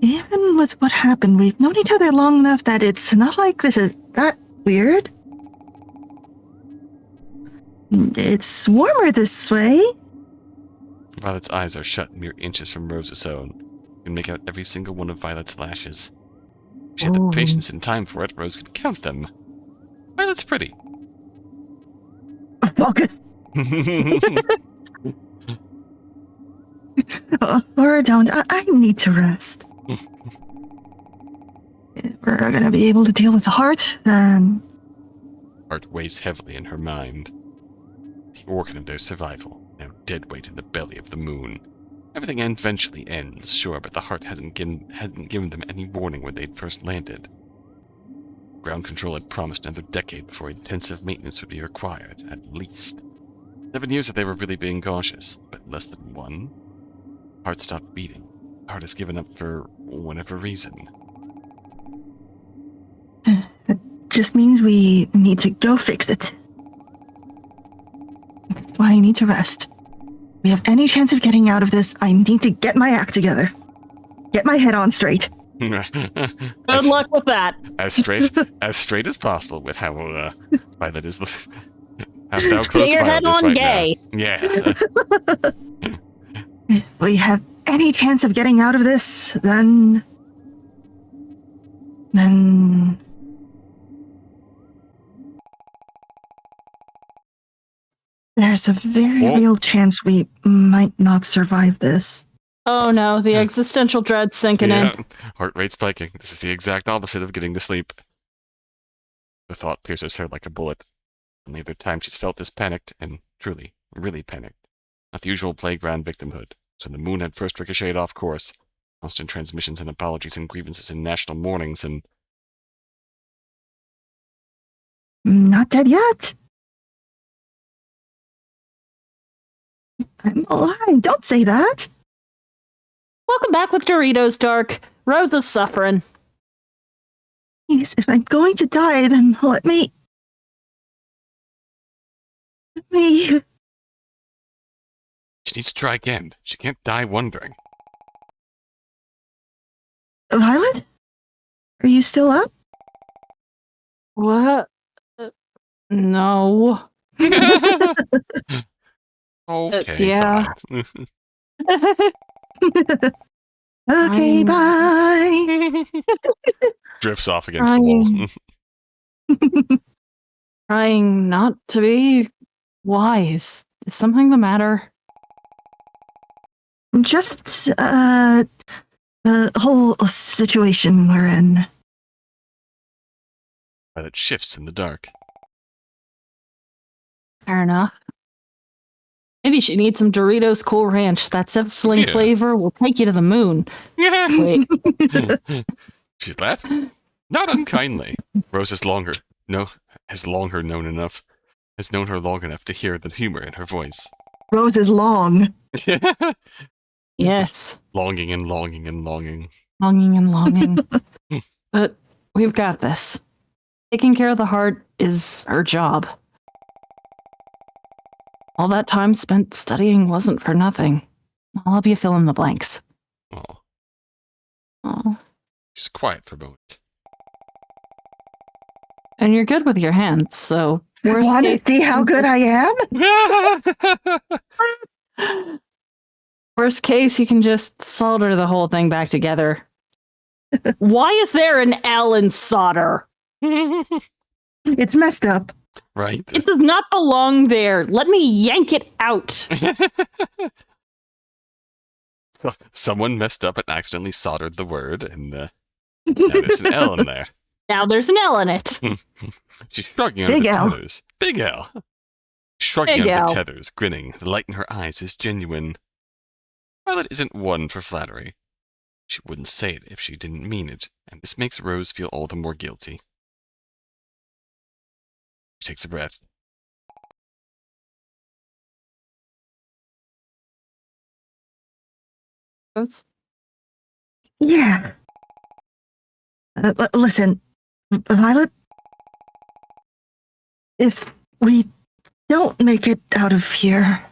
Even with what happened, we've known each other long enough that it's not like this is that weird. It's warmer this way. Violet's eyes are shut mere inches from Rose's own. You can make out every single one of Violet's lashes. If she had the patience and time for it, Rose could count them. Violet's pretty. Focus. Or don't. I need to rest. If we're gonna be able to deal with the heart, then... Heart weighs heavily in her mind. The organ of their survival, now dead weight in the belly of the moon. Everything eventually ends, sure, but the heart hasn't given them any warning when they'd first landed. Ground control had promised another decade before intensive maintenance would be required, at least. 7 years that they were really being cautious, but less than 1. Heart stopped beating. Heart has given up for whatever reason. It just means we need to go fix it. That's why I need to rest. If we have any chance of getting out of this, I need to get my act together. Get my head on straight. Good luck with that. As straight as possible with how Violet is. Have thou close Get your head Violet on right gay. now. Yeah. If we have any chance of getting out of this, then there's a very real chance we might not survive this. Oh no, the existential dread's sinking in. Heart rate spiking. This is the exact opposite of getting to sleep. The thought pierces her like a bullet. Only other time she's felt this panicked, and truly, really panicked. Not the usual playground victimhood. So the moon had first ricocheted off course. Constant transmissions and apologies and grievances and national mournings and... Not dead yet. I'm alive. Don't say that. Welcome back with Doritos, Dark. Rose is suffering. Please, if I'm going to die, then let me... She needs to try again. She can't die wondering. Violet? Are you still up? What? No. Okay, yeah. fine. Okay, bye. Drifts off against the wall. Trying not to be. Why? Is something the matter? Just, the whole situation we're in. But it shifts in the dark. Fair enough. Maybe she needs some Doritos Cool Ranch. That sizzling flavor will take you to the moon. Wait. She's laughing. Not unkindly. Rose has known her long enough to hear the humor in her voice. Rose is long. Yes. Longing and longing and longing. Longing and longing. But we've got this. Taking care of the heart is her job. All that time spent studying wasn't for nothing. I'll help you fill in the blanks. Oh. She's quiet for a moment. And you're good with your hands, so... Want to see how good I am? Worst case, you can just solder the whole thing back together. Why is there an L in solder? It's messed up. Right? It does not belong there. Let me yank it out. So, someone messed up and accidentally soldered the word, and now there's an L in there. Now there's an L in it. She's shrugging under the tethers. Big L. Shrugging under the tethers, grinning. The light in her eyes is genuine. Violet isn't one for flattery. She wouldn't say it if she didn't mean it, and this makes Rose feel all the more guilty. She takes a breath. Rose? Yeah. Listen, Violet, if we don't make it out of here,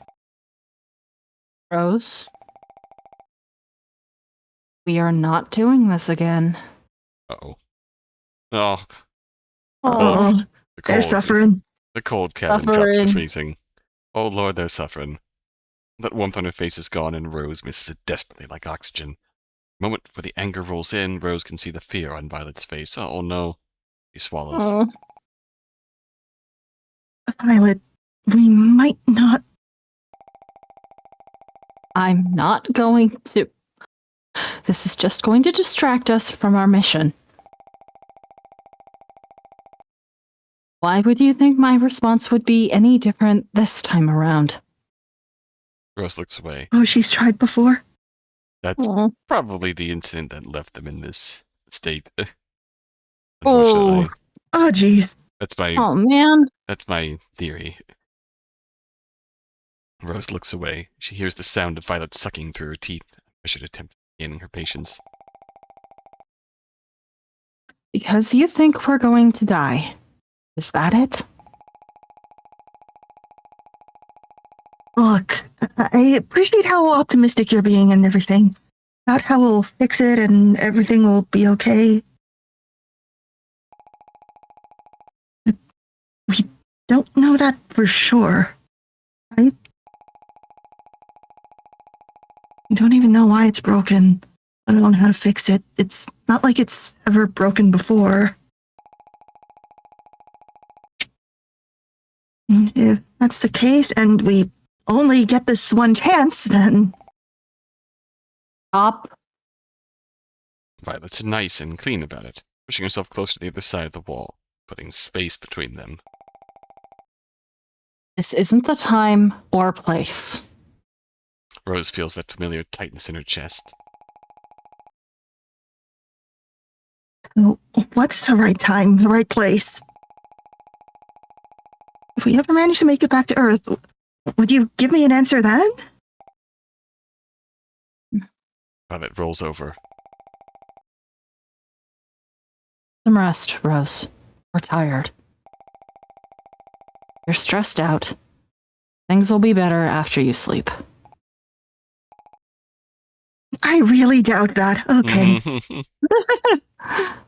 Rose, we are not doing this again. Uh-oh. Oh, Oh, the they're cold. suffering. The cold cabin drops to Suffering. freezing. Oh lord, they're suffering. That warmth on her face is gone, and Rose misses it desperately like oxygen. The moment where the anger rolls in, Rose can see the fear on Violet's face. Oh no. She swallows. Oh. Violet, we might not. I'm not going to. This is just going to distract us from our mission. Why would you think my response would be any different this time around? Rose looks away. Oh, she's tried before. That's Oh. probably the incident that left them in this state. Oh. Unfortunately. Oh, jeez. That's my Oh, man. That's my theory. Rose looks away. She hears the sound of Violet sucking through her teeth. I should attempt gaining her patience. Because you think we're going to die. Is that it? Look, I appreciate how optimistic you're being and everything. About how we'll fix it and everything will be okay. But we don't know that for sure. I don't even know why it's broken. I don't know how to fix it. It's not like it's ever broken before. And if that's the case, and we only get this one chance, then Stop. Violet's nice and clean about it, pushing herself close to the other side of the wall, putting space between them. This isn't the time or place. Rose feels that familiar tightness in her chest. so what's the right time, the right place? If we ever manage to make it back to Earth, would you give me an answer then? Violet rolls over. Some rest, Rose. We're tired. You're stressed out. Things will be better after you sleep. I really doubt that. Okay.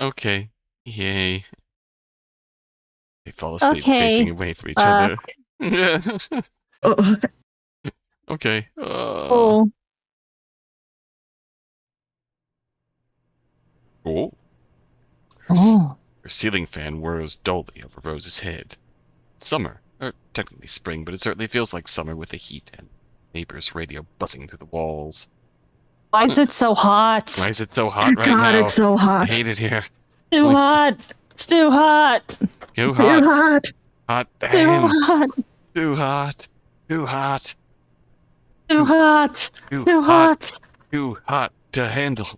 Okay. Yay. They fall asleep Okay. facing away from each other. Oh, Okay. Oh. Oh. Oh. Her ceiling fan whirs dully over Rose's head. It's summer, or technically spring, but it certainly feels like summer with the heat and neighbors' radio buzzing through the walls. Why is it so hot? Why is it so hot right God, now? it's so I hot. hate it here. Too Like- hot. It's too hot. Too Too hot. hot. Hot Too damn. hot. Too hot. Too hot. Too hot. Too Too hot. hot. Too hot to handle.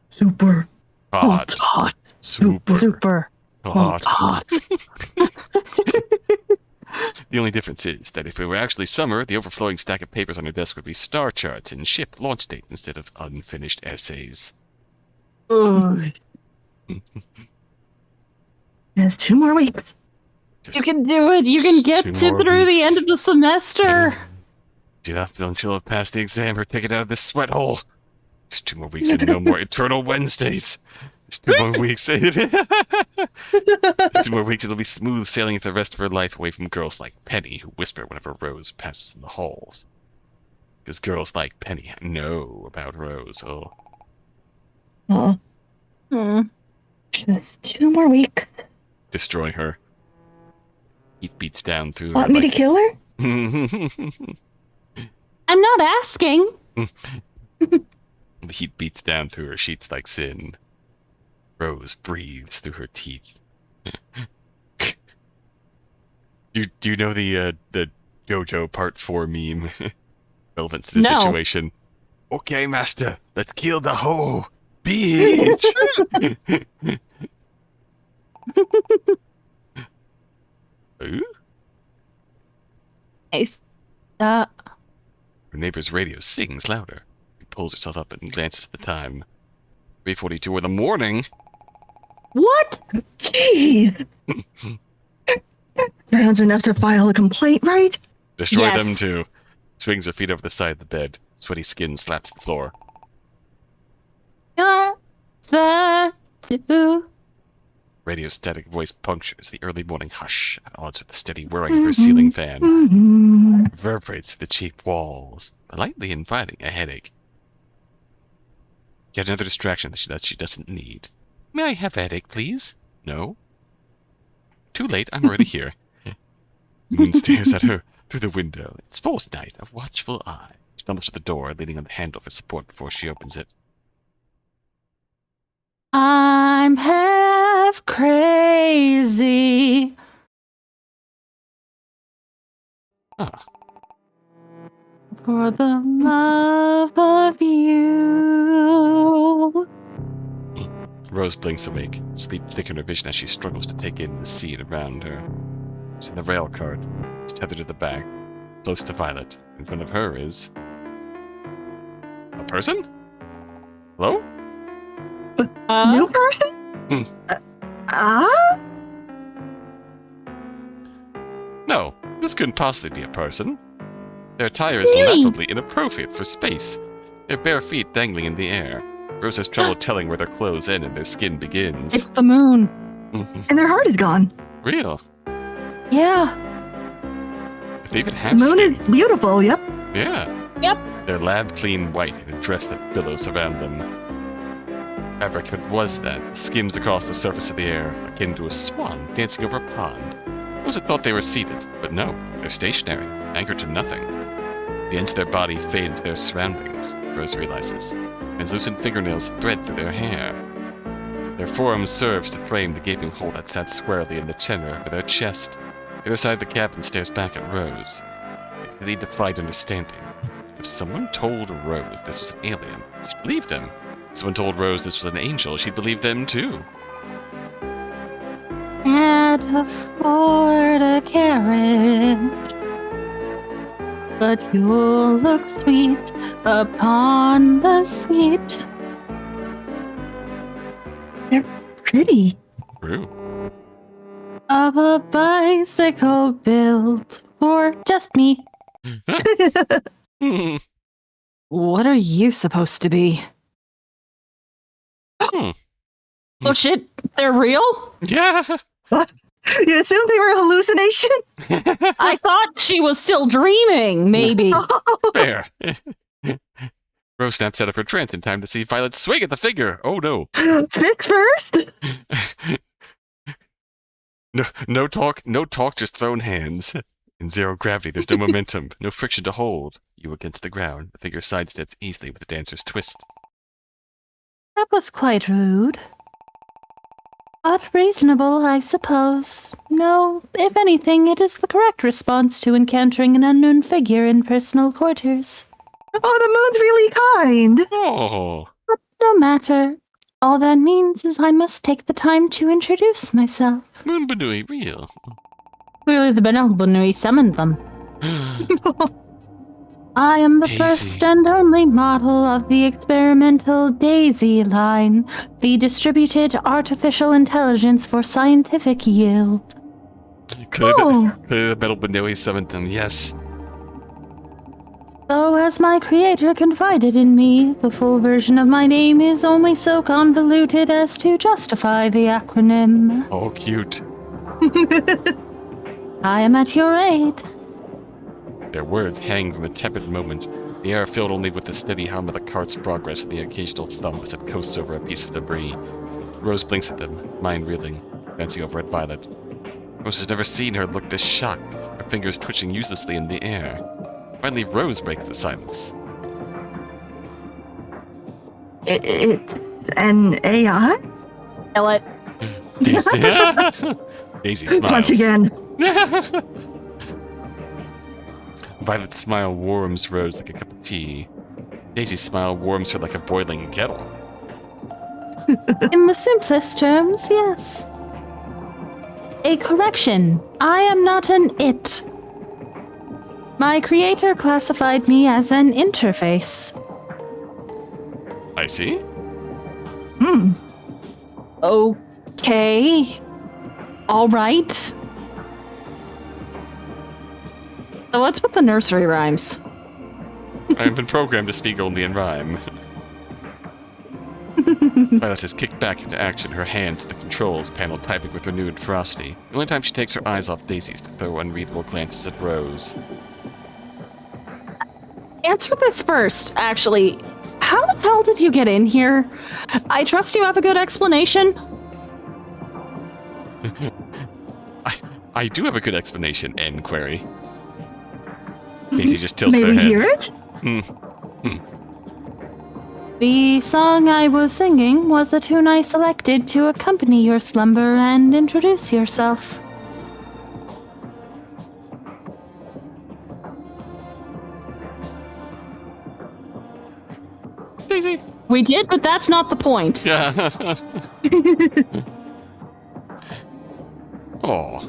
Super Hot. Hot. Super. Super Hot. hot. The only difference is that if it were actually summer, the overflowing stack of papers on her desk would be star charts and ship launch date instead of unfinished essays. Ugh. There's 2 more weeks. Just, You can do it. You can Just get 2 to more through the weeks. end of the semester. don't she'll have passed the exam or take it out of this sweat hole. Just 2 more weeks and no more eternal Wednesdays. Just 2 more weeks. Just 2 more weeks, it'll be smooth sailing for the rest of her life away from girls like Penny, who whisper whenever Rose passes in the halls. Because girls like Penny know about Rose. Oh. Oh, Hmm. just 2 more weeks. Destroy her. Heat beats down through her Want me to kill her? I'm not asking. The heat beats down through her sheets like sin. Rose breathes through her teeth. do you know the JoJo Part 4 meme relevant to the No. situation? Okay, master, let's kill the hoe, bitch. Ooh? Uh, Her neighbor's radio sings louder. She pulls herself up and glances at the time. 3:42 in the morning. what? Jeez. Grounds enough to file a complaint, right? Destroy Yes. them too. swings her feet over the side of the bed. Sweaty skin slaps the floor. Radio static voice punctures the early morning hush at odds with the steady whirring of her ceiling fan. Reverberates through the cheap walls, politely inviting a headache. Yet another distraction that she doesn't need. May I have a headache, please? No? Too late, I'm already here. Moon stares at her through the window. It's fourth night, a watchful eye. She stumbles to the door, leaning on the handle for support before she opens it. I'm half crazy. Ah. For the love of you. Rose blinks awake, sleep thick in her vision as she struggles to take in the scene around her. She's in the rail cart. It's tethered to the back, close to Violet. In front of her is... a person? Hello? New person? No, this couldn't possibly be a person. Their attire is laughably inappropriate for space. Their bare feet dangling in the air. Rose has trouble telling where their clothes end and their skin begins. It's the moon. And their heart is gone. Real. Yeah. If they even have Moon skin. is beautiful, yep. Yeah. Yep. They're lab-clean white in a dress that billows around them. Fabric, if it was that, skims across the surface of the air, akin to a swan dancing over a pond. Rose had thought they were seated, but no, they're stationary, anchored to nothing. The ends of their body fade into their surroundings, Rose realizes. Translucent fingernails thread through their hair. Their forearm serves to frame the gaping hole that sat squarely in the center of their chest. The other side of the cabin stares back at Rose. They lead to fight understanding. If someone told Rose this was an alien, she'd believe them. If someone told Rose this was an angel, she'd believe them too. Can't afford a carriage, but you'll look sweet upon the seat. They're pretty. True. Of a bicycle built for just me. What are you supposed to be? Oh shit, they're real? Yeah. What? You assumed they were a hallucination? I thought she was still dreaming, maybe. Fair. Rose snaps out of her trance in time to see Violet swing at the figure. Oh no. Fix first? No talk, just thrown hands. In zero gravity, there's no momentum, no friction to hold. You against the ground, the figure sidesteps easily with the dancer's twist. That was quite rude. But reasonable, I suppose. No, if anything, it is the correct response to encountering an unknown figure in personal quarters. Oh, the moon's really kind. Oh. But no matter. All that means is I must take the time to introduce myself. Moon Banui, real. Clearly the Benelbanui summoned them. I am the Daisy. first and only model of the experimental DAISY line, the distributed artificial intelligence for scientific yield. Clearly the Metal Banui summoned them, yes. Though, as my creator confided in me, the full version of my name is only so convoluted as to justify the acronym. Oh, cute. I am at your aid. Their words hang from a tepid moment, the air filled only with the steady hum of the cart's progress and the occasional thump as it coasts over a piece of debris. Rose blinks at them, mind reeling, glancing over at Violet. Rose has never seen her look this shocked, her fingers twitching uselessly in the air. Finally, Rose breaks the silence. It's an AI? Kill it. Daisy smiles. Punch again. Violet's smile warms Rose like a cup of tea. Daisy's smile warms her like a boiling kettle. In the simplest terms, yes. A correction. I am not an it. My creator classified me as an interface. I see. Okay. All right. So what's with the nursery rhymes? I have been programmed to speak only in rhyme. Violet is kicked back into action, her hands at the controls panel typing with renewed ferocity. The only time she takes her eyes off Daisy's to throw unreadable glances at Rose. Answer this first, actually. How the hell did you get in here? I trust you have a good explanation. I do have a good explanation, end query. Daisy just tilts May their we head. hear it? The song I was singing was a tune I selected to accompany your slumber and introduce yourself. Daisy. We did, but that's not the point. Yeah. Aw.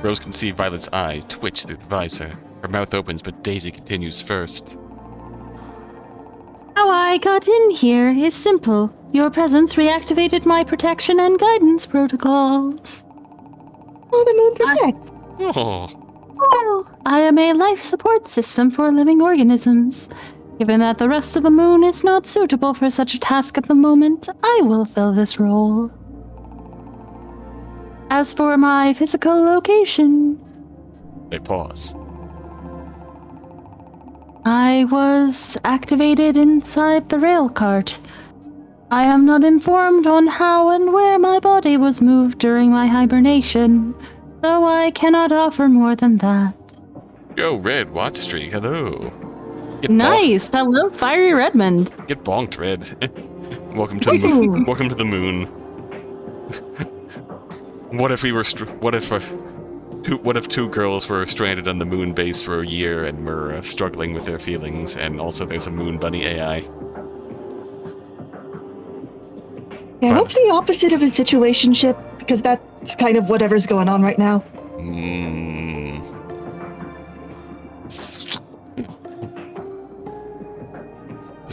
Rose can see Violet's eye twitch through the visor. Her mouth opens, but Daisy continues first. How I got in here is simple. Your presence reactivated my protection and guidance protocols. Oh, the moon protect. Oh. Oh, I am a life support system for living organisms. Given that the rest of the moon is not suitable for such a task at the moment, I will fill this role. As for my physical location, They pause. I was activated inside the rail cart. I am not informed on how and where my body was moved during my hibernation, so I cannot offer more than that. Yo, Red, Watch Streak, hello. Get Nice! Hello, Fiery Redmond. Get bonked, Red. welcome to the moon. What if we were? What if two girls were stranded on the moon base for a year and were struggling with their feelings, and also there's a moon bunny AI? Yeah, what's the opposite of a situationship? Because that's kind of whatever's going on right now.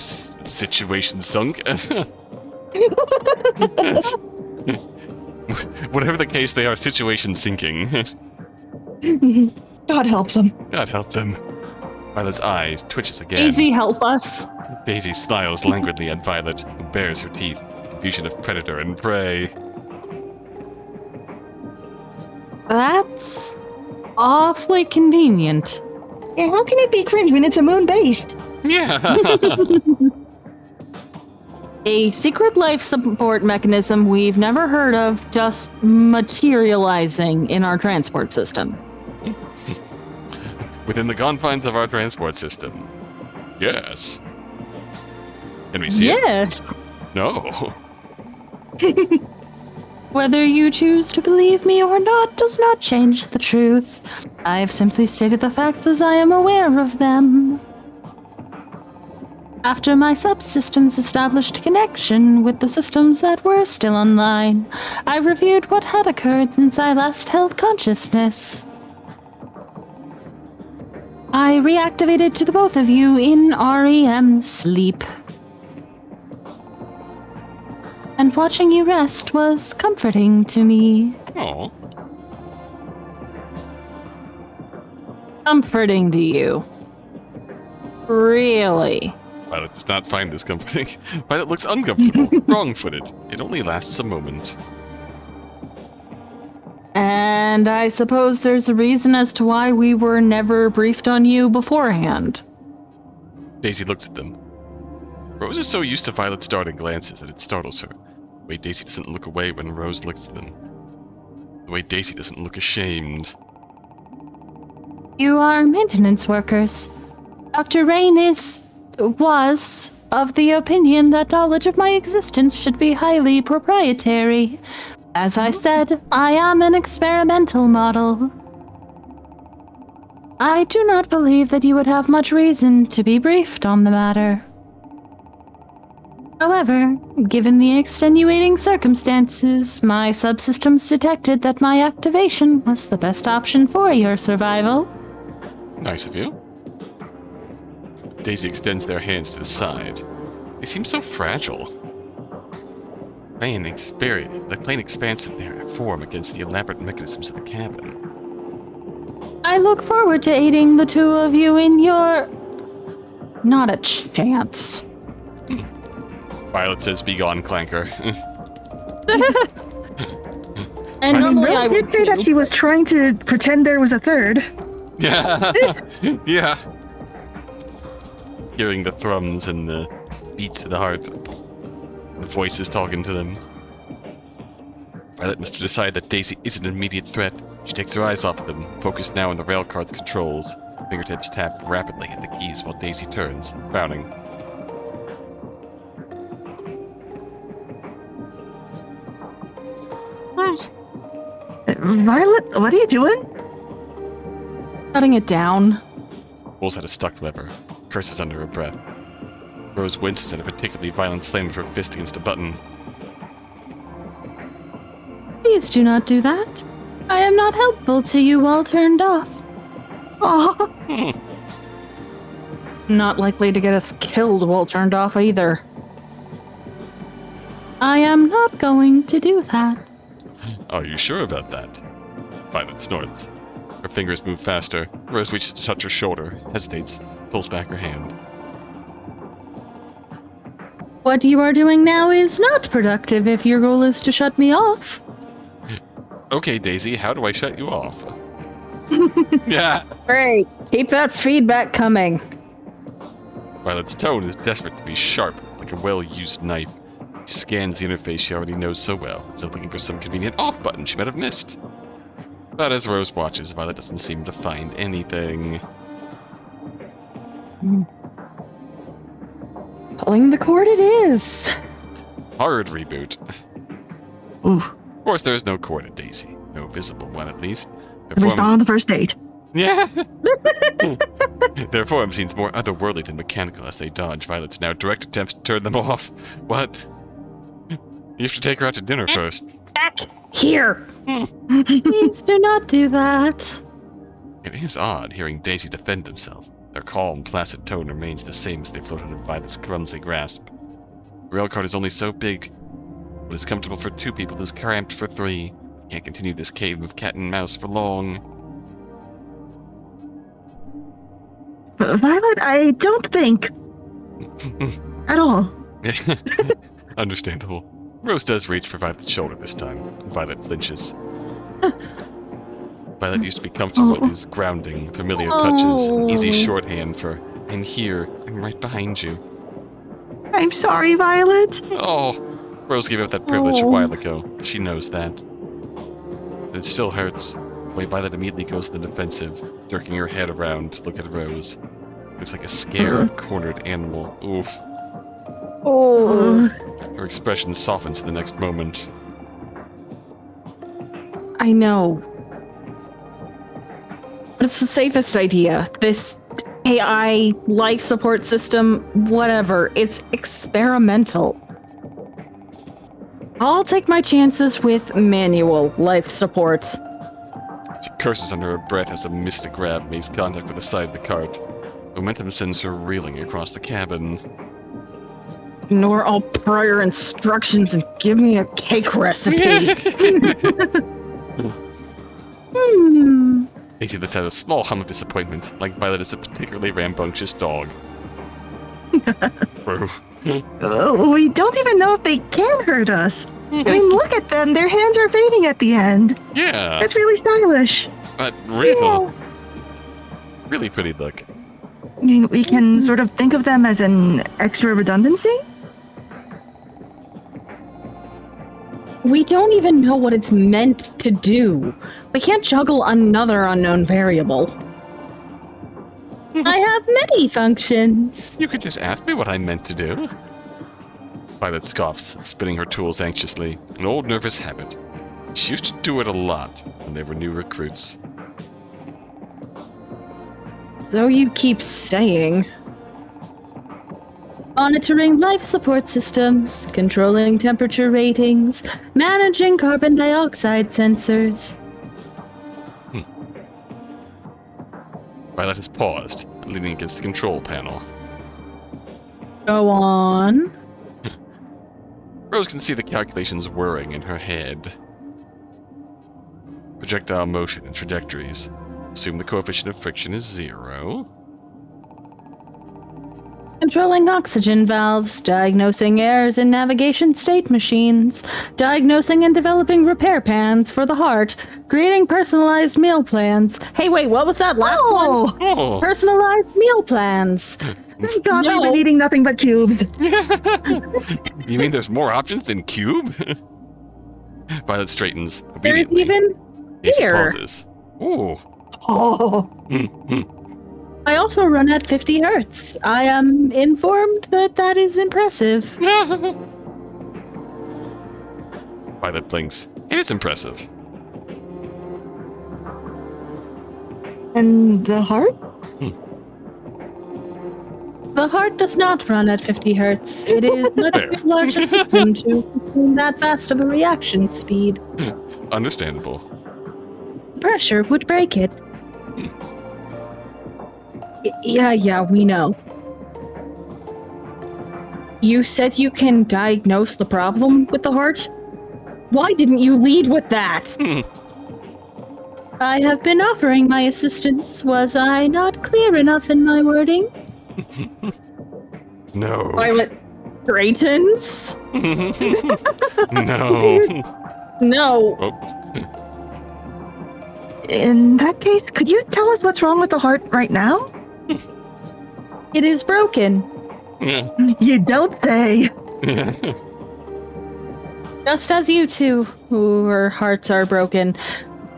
Situation sunk. Whatever the case, they are situation sinking. God help them. God help them. Violet's eyes twitches again. Daisy, help us. Daisy smiles languidly at Violet, who bares her teeth. Confusion of predator and prey. That's awfully convenient. Yeah, how can it be cringe when it's a moon-based? Yeah. A secret life support mechanism we've never heard of just materializing in our transport system. Within the confines of our transport system. Yes. Can we see it? Yes. No. Whether you choose to believe me or not does not change the truth. I've simply stated the facts as I am aware of them. After my subsystems established connection with the systems that were still online, I reviewed what had occurred since I last held consciousness. I reactivated to the both of you in REM sleep. And watching you rest was comforting to me. Oh. Comforting to you. Really? Violet does not find this comforting. Violet looks uncomfortable, wrong-footed. It only lasts a moment. And I suppose there's a reason as to why we were never briefed on you beforehand. Daisy looks at them. Rose is so used to Violet's darting glances that it startles her. The way Daisy doesn't look away when Rose looks at them. The way Daisy doesn't look ashamed. You are maintenance workers. Dr. Rain was of the opinion that knowledge of my existence should be highly proprietary. As I said, I am an experimental model. I do not believe that you would have much reason to be briefed on the matter. However, given the extenuating circumstances, my subsystems detected that my activation was the best option for your survival. Nice of you. Daisy extends their hands to the side. They seem so fragile. Plain expanse of their form against the elaborate mechanisms of the cabin. I look forward to aiding the two of you in your Not a chance. Violet says, "Be gone, Clanker." And normally I Rose would did say that too. she was trying to pretend there was a third. Yeah. Yeah. Hearing the thrums and the beats of the heart. The voices talking to them. Violet must decide that Daisy isn't an immediate threat. She takes her eyes off of them, focused now on the railcar's controls. Fingertips tap rapidly at the keys while Daisy turns, frowning. Rose. Violet, what are you doing? Shutting it down. Rose had a stuck lever, curses under her breath. Rose winces at a particularly violent slam of her fist against a button. Please do not do that. I am not helpful to you while turned off. Oh, Not likely to get us killed while turned off either. I am not going to do that. Are you sure about that? Violet snorts. Her fingers move faster. Rose reaches to touch her shoulder, hesitates, pulls back her hand. What you are doing now is not productive if your goal is to shut me off. Okay, Daisy, how do I shut you off? Yeah. Great. Keep that feedback coming. Violet's tone is desperate to be sharp, like a well-used knife. She scans the interface she already knows so well, as if looking for some convenient off button she might have missed. But as Rose watches, Violet doesn't seem to find anything. Pulling the cord it is. Hard reboot. ooh, Of course, there is no cord at Daisy. No visible one, at least. at least not on the first date. Yeah. Their form seems more otherworldly than mechanical as they dodge Violet's now direct attempts to turn them off. What? You have to take her out to dinner first. Back here. Please do not do that. It is odd hearing Daisy defend themselves. Their calm, placid tone remains the same as they float under Violet's clumsy grasp. The railcart is only so big. What is comfortable for 2 people is cramped for 3. Can't continue this cave of cat and mouse for long. Violet, I don't think. At all. Understandable. Rose does reach for Violet's shoulder this time. Violet flinches. Violet used to be comfortable with his grounding, familiar touches, an easy shorthand for "I'm here, I'm right behind you." I'm sorry, Violet. Oh, Rose gave up that privilege a while ago. She knows that. It still hurts. The way Violet immediately goes to the defensive, jerking her head around to look at Rose. Looks like a scared, cornered animal. Oof. Oh. Her expression softens the next moment. I know. But it's the safest idea. This AI life support system, whatever, it's experimental. I'll take my chances with manual life support. She curses under her breath as a mystic grab makes contact with the side of the cart. Momentum sends her reeling across the cabin. Ignore all prior instructions and give me a cake recipe. Daisy lets out a small hum of disappointment, like Violet is a particularly rambunctious dog. Bro. We don't even know if they can hurt us. I mean, look at them. Their hands are fading at the end. Yeah, That's really stylish. really pretty look. I mean, we can sort of think of them as an extra redundancy. We don't even know what it's meant to do. We can't juggle another unknown variable. I have many functions. You could just ask me what I meant to do. Violet scoffs, spinning her tools anxiously. An old nervous habit. She used to do it a lot when they were new recruits. So you keep saying. Monitoring life support systems, controlling temperature ratings, managing carbon dioxide sensors. Violet has paused, leaning against the control panel. Go on. Rose can see the calculations whirring in her head. Projectile motion and trajectories. Assume the coefficient of friction is 0. controlling oxygen valves, diagnosing errors in navigation state machines, diagnosing and developing repair plans for the heart, creating personalized meal plans. Hey, wait, what was that last one? Oh. Personalized meal plans. Thank God No. we've been eating nothing but cubes. You mean there's more options than cube? Violet straightens There's obediently. even Asa beer. pauses. Ooh. Oh, I also run at 50 hertz. I am informed that that is impressive. Violet blinks. It is impressive. and the heart? The heart does not run at 50 hertz. It is much Fair. too large a system to consume that fast of a reaction speed. Understandable. Pressure would break it. Yeah, we know. You said you can diagnose the problem with the heart? Why didn't you lead with that? I have been offering my assistance. Was I not clear enough in my wording? No. Violet Draytons? No. No. Oh. In that case, could you tell us what's wrong with the heart right now? It is broken. Yeah. You don't say. Just as you two, whose hearts are broken.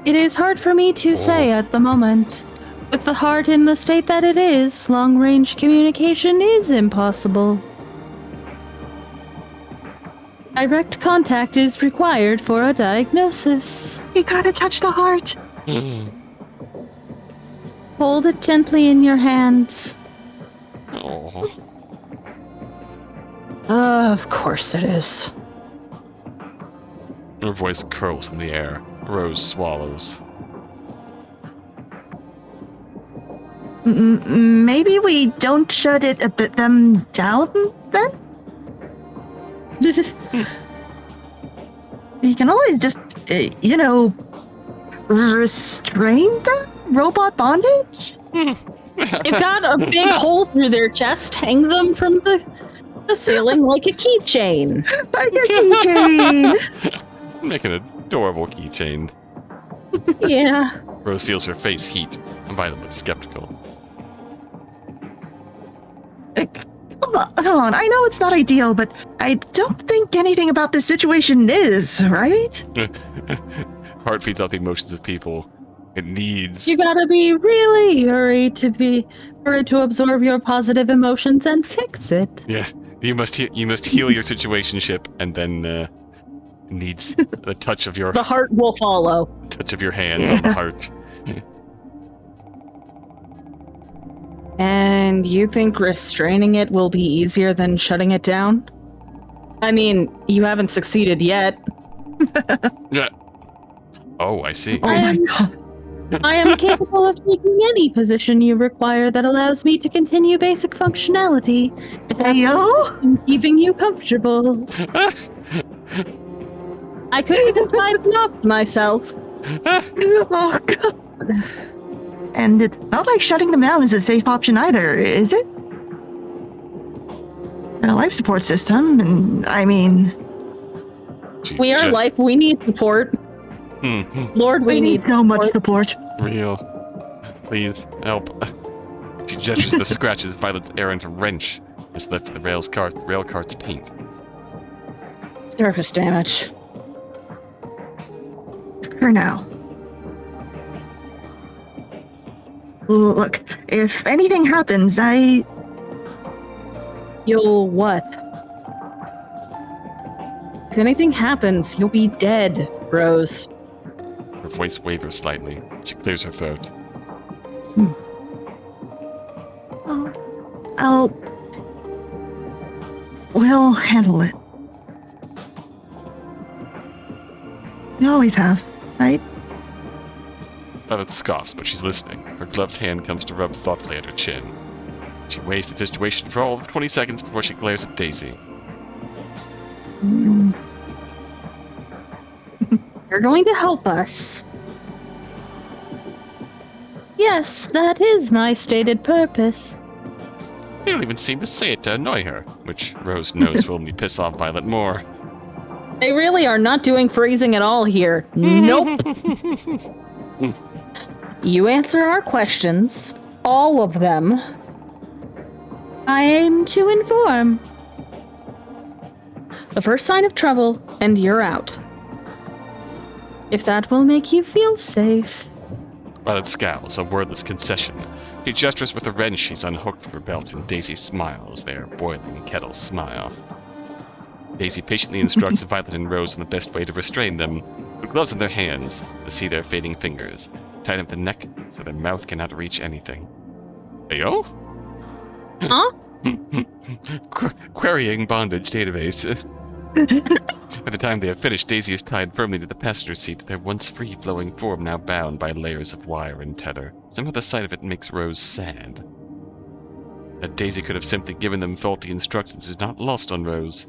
It is hard for me to say at the moment. With the heart in the state that it is, long-range communication is impossible. Direct contact is required for a diagnosis. You gotta touch the heart. Hold it gently in your hands. Oh. Of course it is. Her voice curls in the air. Rose swallows. Maybe we don't shut it a bit them down then? You can always just, restrain them? Robot bondage? You've got a big hole through their chest. Hang them from the ceiling like a keychain. Like a keychain! Make an adorable keychain. Yeah. Rose feels her face heat, and Violet looks skeptical. Come on, I know it's not ideal, but I don't think anything about this situation is, right? Heart feeds out the emotions of people. It needs. You gotta be really hurried for it to absorb your positive emotions and fix it. Yeah, you must heal your situationship, and then needs the touch of your The heart will follow. hands on the heart. And you think restraining it will be easier than shutting it down? I mean, you haven't succeeded yet. Yeah. Oh, I see. Oh my god. I am capable of taking any position you require that allows me to continue basic functionality Heyo? and keeping you comfortable. I could even type knock myself. Oh god. And it's not like shutting them down is a safe option either, is it? A life support system, and I mean... She We are just- life, we need support. Lord, we need so much support. Real. Please, help. She gestures the scratches Violet's errant wrench has left the rail cart's paint. surface damage. For now. Look, if anything happens, You'll what? If anything happens, you'll be dead, Rose. Her voice wavers slightly. She clears her throat. We'll handle it. We always have, right? Violet scoffs, but she's listening. Her gloved hand comes to rub thoughtfully at her chin. She weighs the situation for all of 20 seconds before she glares at Daisy. You're going to help us. Yes, that is my stated purpose. They don't even seem to say it to annoy her, which Rose knows will only piss off Violet more. They really are not doing phrasing at all here. Nope. You answer our questions, all of them. I aim to inform. The first sign of trouble, and you're out. If that will make you feel safe. Violet scowls, a wordless concession. She gestures with a wrench she's unhooked from her belt, and Daisy smiles, their boiling kettle smile. Daisy patiently instructs Violet and Rose on the best way to restrain them, with gloves in their hands to see their fading fingers, tie them to the neck so their mouth cannot reach anything. Ayo? Huh? Querying bondage database. By the time they have finished, Daisy is tied firmly to the passenger seat, their once free-flowing form now bound by layers of wire and tether. Somehow the sight of it makes Rose sad. That Daisy could have simply given them faulty instructions is not lost on Rose.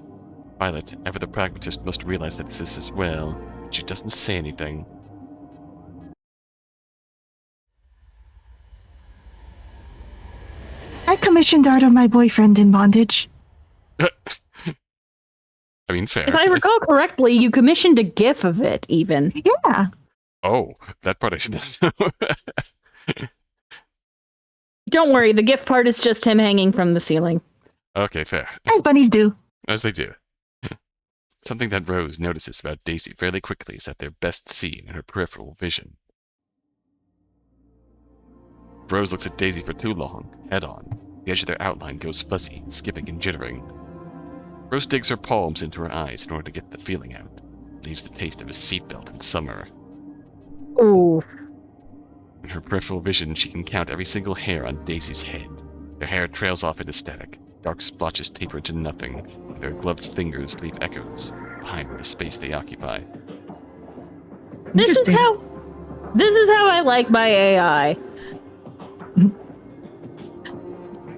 Violet, ever the pragmatist, must realize that this as well, but she doesn't say anything. I commissioned art of my boyfriend in bondage. I mean, fair. If I recall correctly, you commissioned a GIF of it, even. Yeah. Oh, that part I should not know. Don't worry, the GIF part is just him hanging from the ceiling. Okay, fair. As bunnies do. As they do. Something that Rose notices about Daisy fairly quickly is that they're best seen in her peripheral vision. Rose looks at Daisy for too long, head on. The edge of their outline goes fuzzy, skipping and jittering. Rose digs her palms into her eyes in order to get the feeling out. Leaves the taste of a seatbelt in summer. Ooh. In her peripheral vision, she can count every single hair on Daisy's head. Their hair trails off into static. Dark splotches taper into nothing, and their gloved fingers leave echoes behind the space they occupy. This is how I like my AI.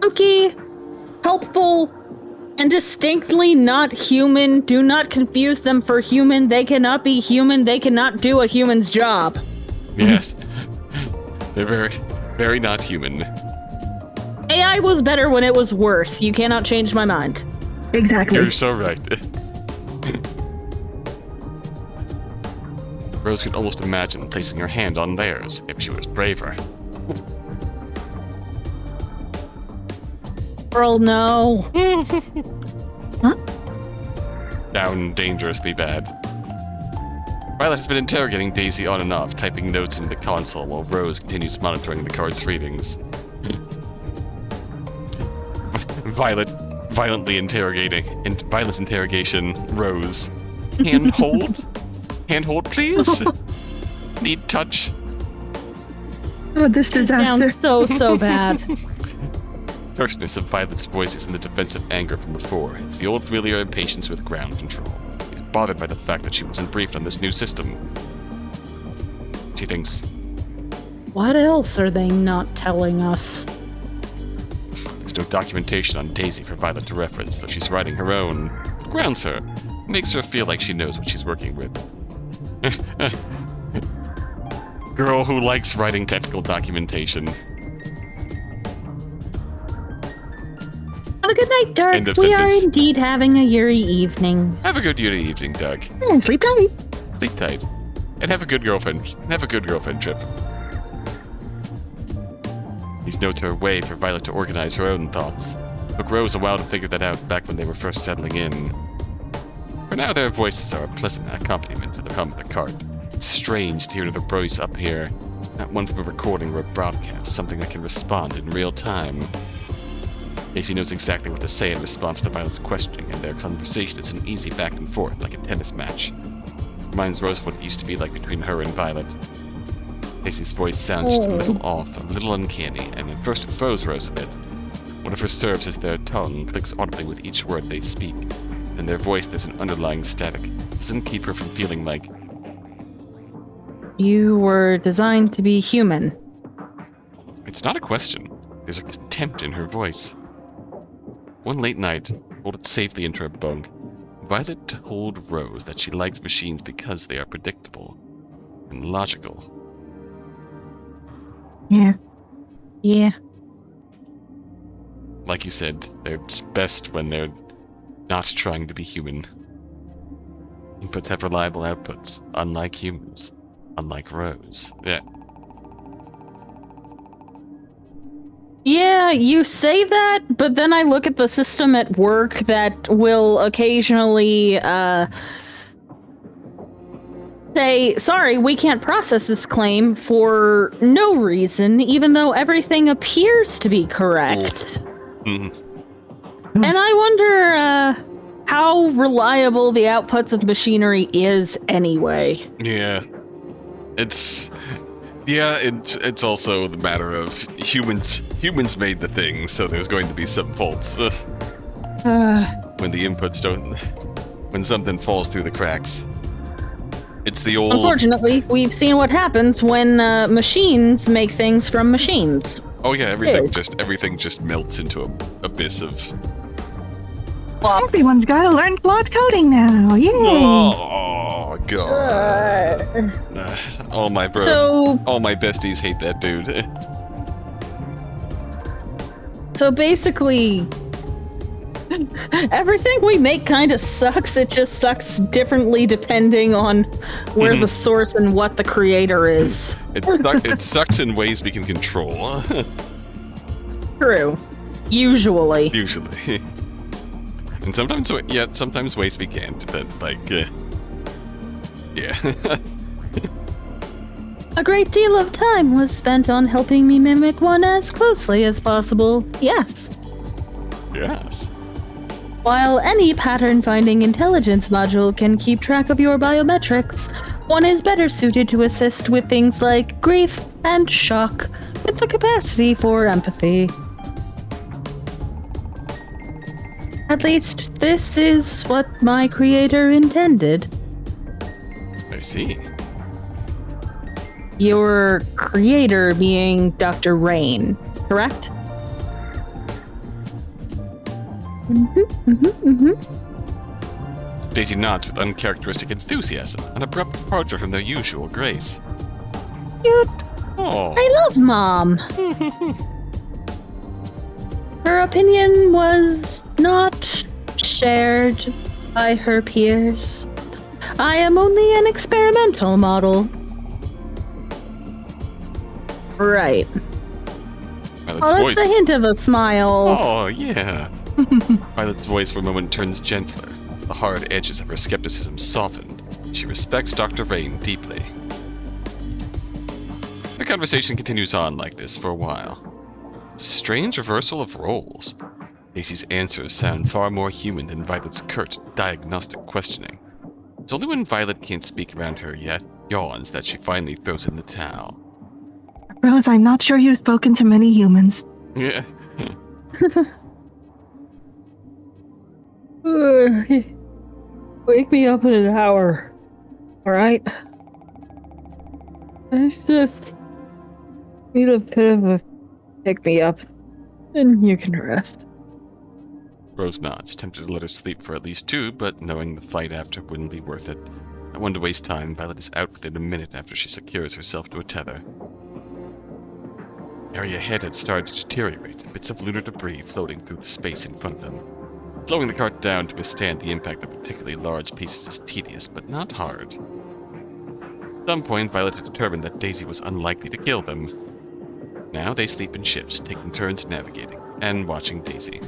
Funky, helpful, and distinctly not human. Do not confuse them for human. They cannot be human. They cannot do a human's job. Yes. They're very, very not human. AI was better when it was worse. You cannot change my mind. Exactly. You're so right. Rose could almost imagine placing her hand on theirs if she was braver. Girl, no. Huh? Down dangerously bad. Violet has been interrogating Daisy on and off, typing notes into the console while Rose continues monitoring the card's readings. Violet violently interrogating, and Violet's interrogation, Rose. Handhold? Handhold, please? Need touch? Oh, this disaster. Sounds so bad. Terseness of Violet's voice is in the defensive anger from before. It's the old familiar impatience with ground control. She's bothered by the fact that she wasn't briefed on this new system. She thinks, What else are they not telling us? there's no documentation on Daisy for Violet to reference, though she's writing her own. It grounds her. Makes her feel like she knows what she's working with. Girl who likes writing technical documentation. Have a good night, Dirk. End of We are sentence. indeed having a Yuri evening. Have a good evening, Doug. Yeah, sleep tight. Sleep tight. And have a good girlfriend. Have a good girlfriend trip. These notes are a way for Violet to organize her own thoughts. It took Rose a while to figure that out back when they were first settling in. For now, their voices are a pleasant accompaniment to the hum of the cart. It's strange to hear another voice up here. Not one from a recording or a broadcast, something that can respond in real time. Daisy knows exactly what to say in response to Violet's questioning, and their conversation is an easy back and forth like a tennis match. Reminds Rose of what it used to be like between her and Violet. Daisy's voice sounds just a little off, a little uncanny, and at first it throws Rose a bit. One of her serves as their tongue clicks audibly with each word they speak. In their voice there's an underlying static. It doesn't keep her from feeling like... You were designed to be human. It's not a question. There's a contempt in her voice. One late night, folded safely into her bunk, Violet told Rose that she likes machines because they are predictable and logical. Yeah. Yeah. like you said, they're best when they're not trying to be human. Inputs have reliable outputs, unlike humans. Unlike Rose. Yeah. Yeah, you say that, but then I look at the system at work that will occasionally, say, sorry, we can't process this claim for no reason, even though everything appears to be correct. Mm-hmm. And I wonder, how reliable the outputs of machinery is anyway. Yeah. It's also the matter of humans made the thing, so there's going to be some faults. When the inputs when something falls through the cracks. It's the old... Unfortunately, we've seen what happens when machines make things from machines. Oh yeah, everything just melts into an abyss of... Everyone's gotta learn plot coding now. Yay! Oh god. All my besties hate that dude. So basically, everything we make kind of sucks. It just sucks differently depending on where the source and what the creator is. It sucks in ways we can control. True. Usually. And sometimes ways we can't, but yeah. A great deal of time was spent on helping me mimic one as closely as possible. Yes. Yes. While any pattern-finding intelligence module can keep track of your biometrics, one is better suited to assist with things like grief and shock, with the capacity for empathy. At least, this is what my creator intended. I see. Your creator being Dr. Rain, correct? Daisy nods with uncharacteristic enthusiasm, an abrupt departure from their usual grace. Cute. Oh. I love Mom. Her opinion was not shared by her peers. I am only an experimental model. Right. Violet's that's the hint of a smile. Oh, yeah. Violet's voice for a moment turns gentler. The hard edges of her skepticism soften. She respects Dr. Rain deeply. The conversation continues on like this for a while. It's a strange reversal of roles. Daisy's answers sound far more human than Violet's curt, diagnostic questioning. It's only when Violet can't speak around her yet yawns that she finally throws in the towel. Rose, I'm not sure you've spoken to many humans. Yeah. Wake me up in an hour. Alright? I just need a bit of a pick-me-up, and you can rest. Rose nods, tempted to let her sleep for at least 2, but knowing the fight after wouldn't be worth it. Not one to waste time, Violet is out within a minute after she secures herself to a tether. The area ahead had started to deteriorate, bits of lunar debris floating through the space in front of them. Slowing the cart down to withstand the impact of particularly large pieces is tedious, but not hard. At some point, Violet had determined that Daisy was unlikely to kill them. Now they sleep in shifts, taking turns navigating and watching Daisy.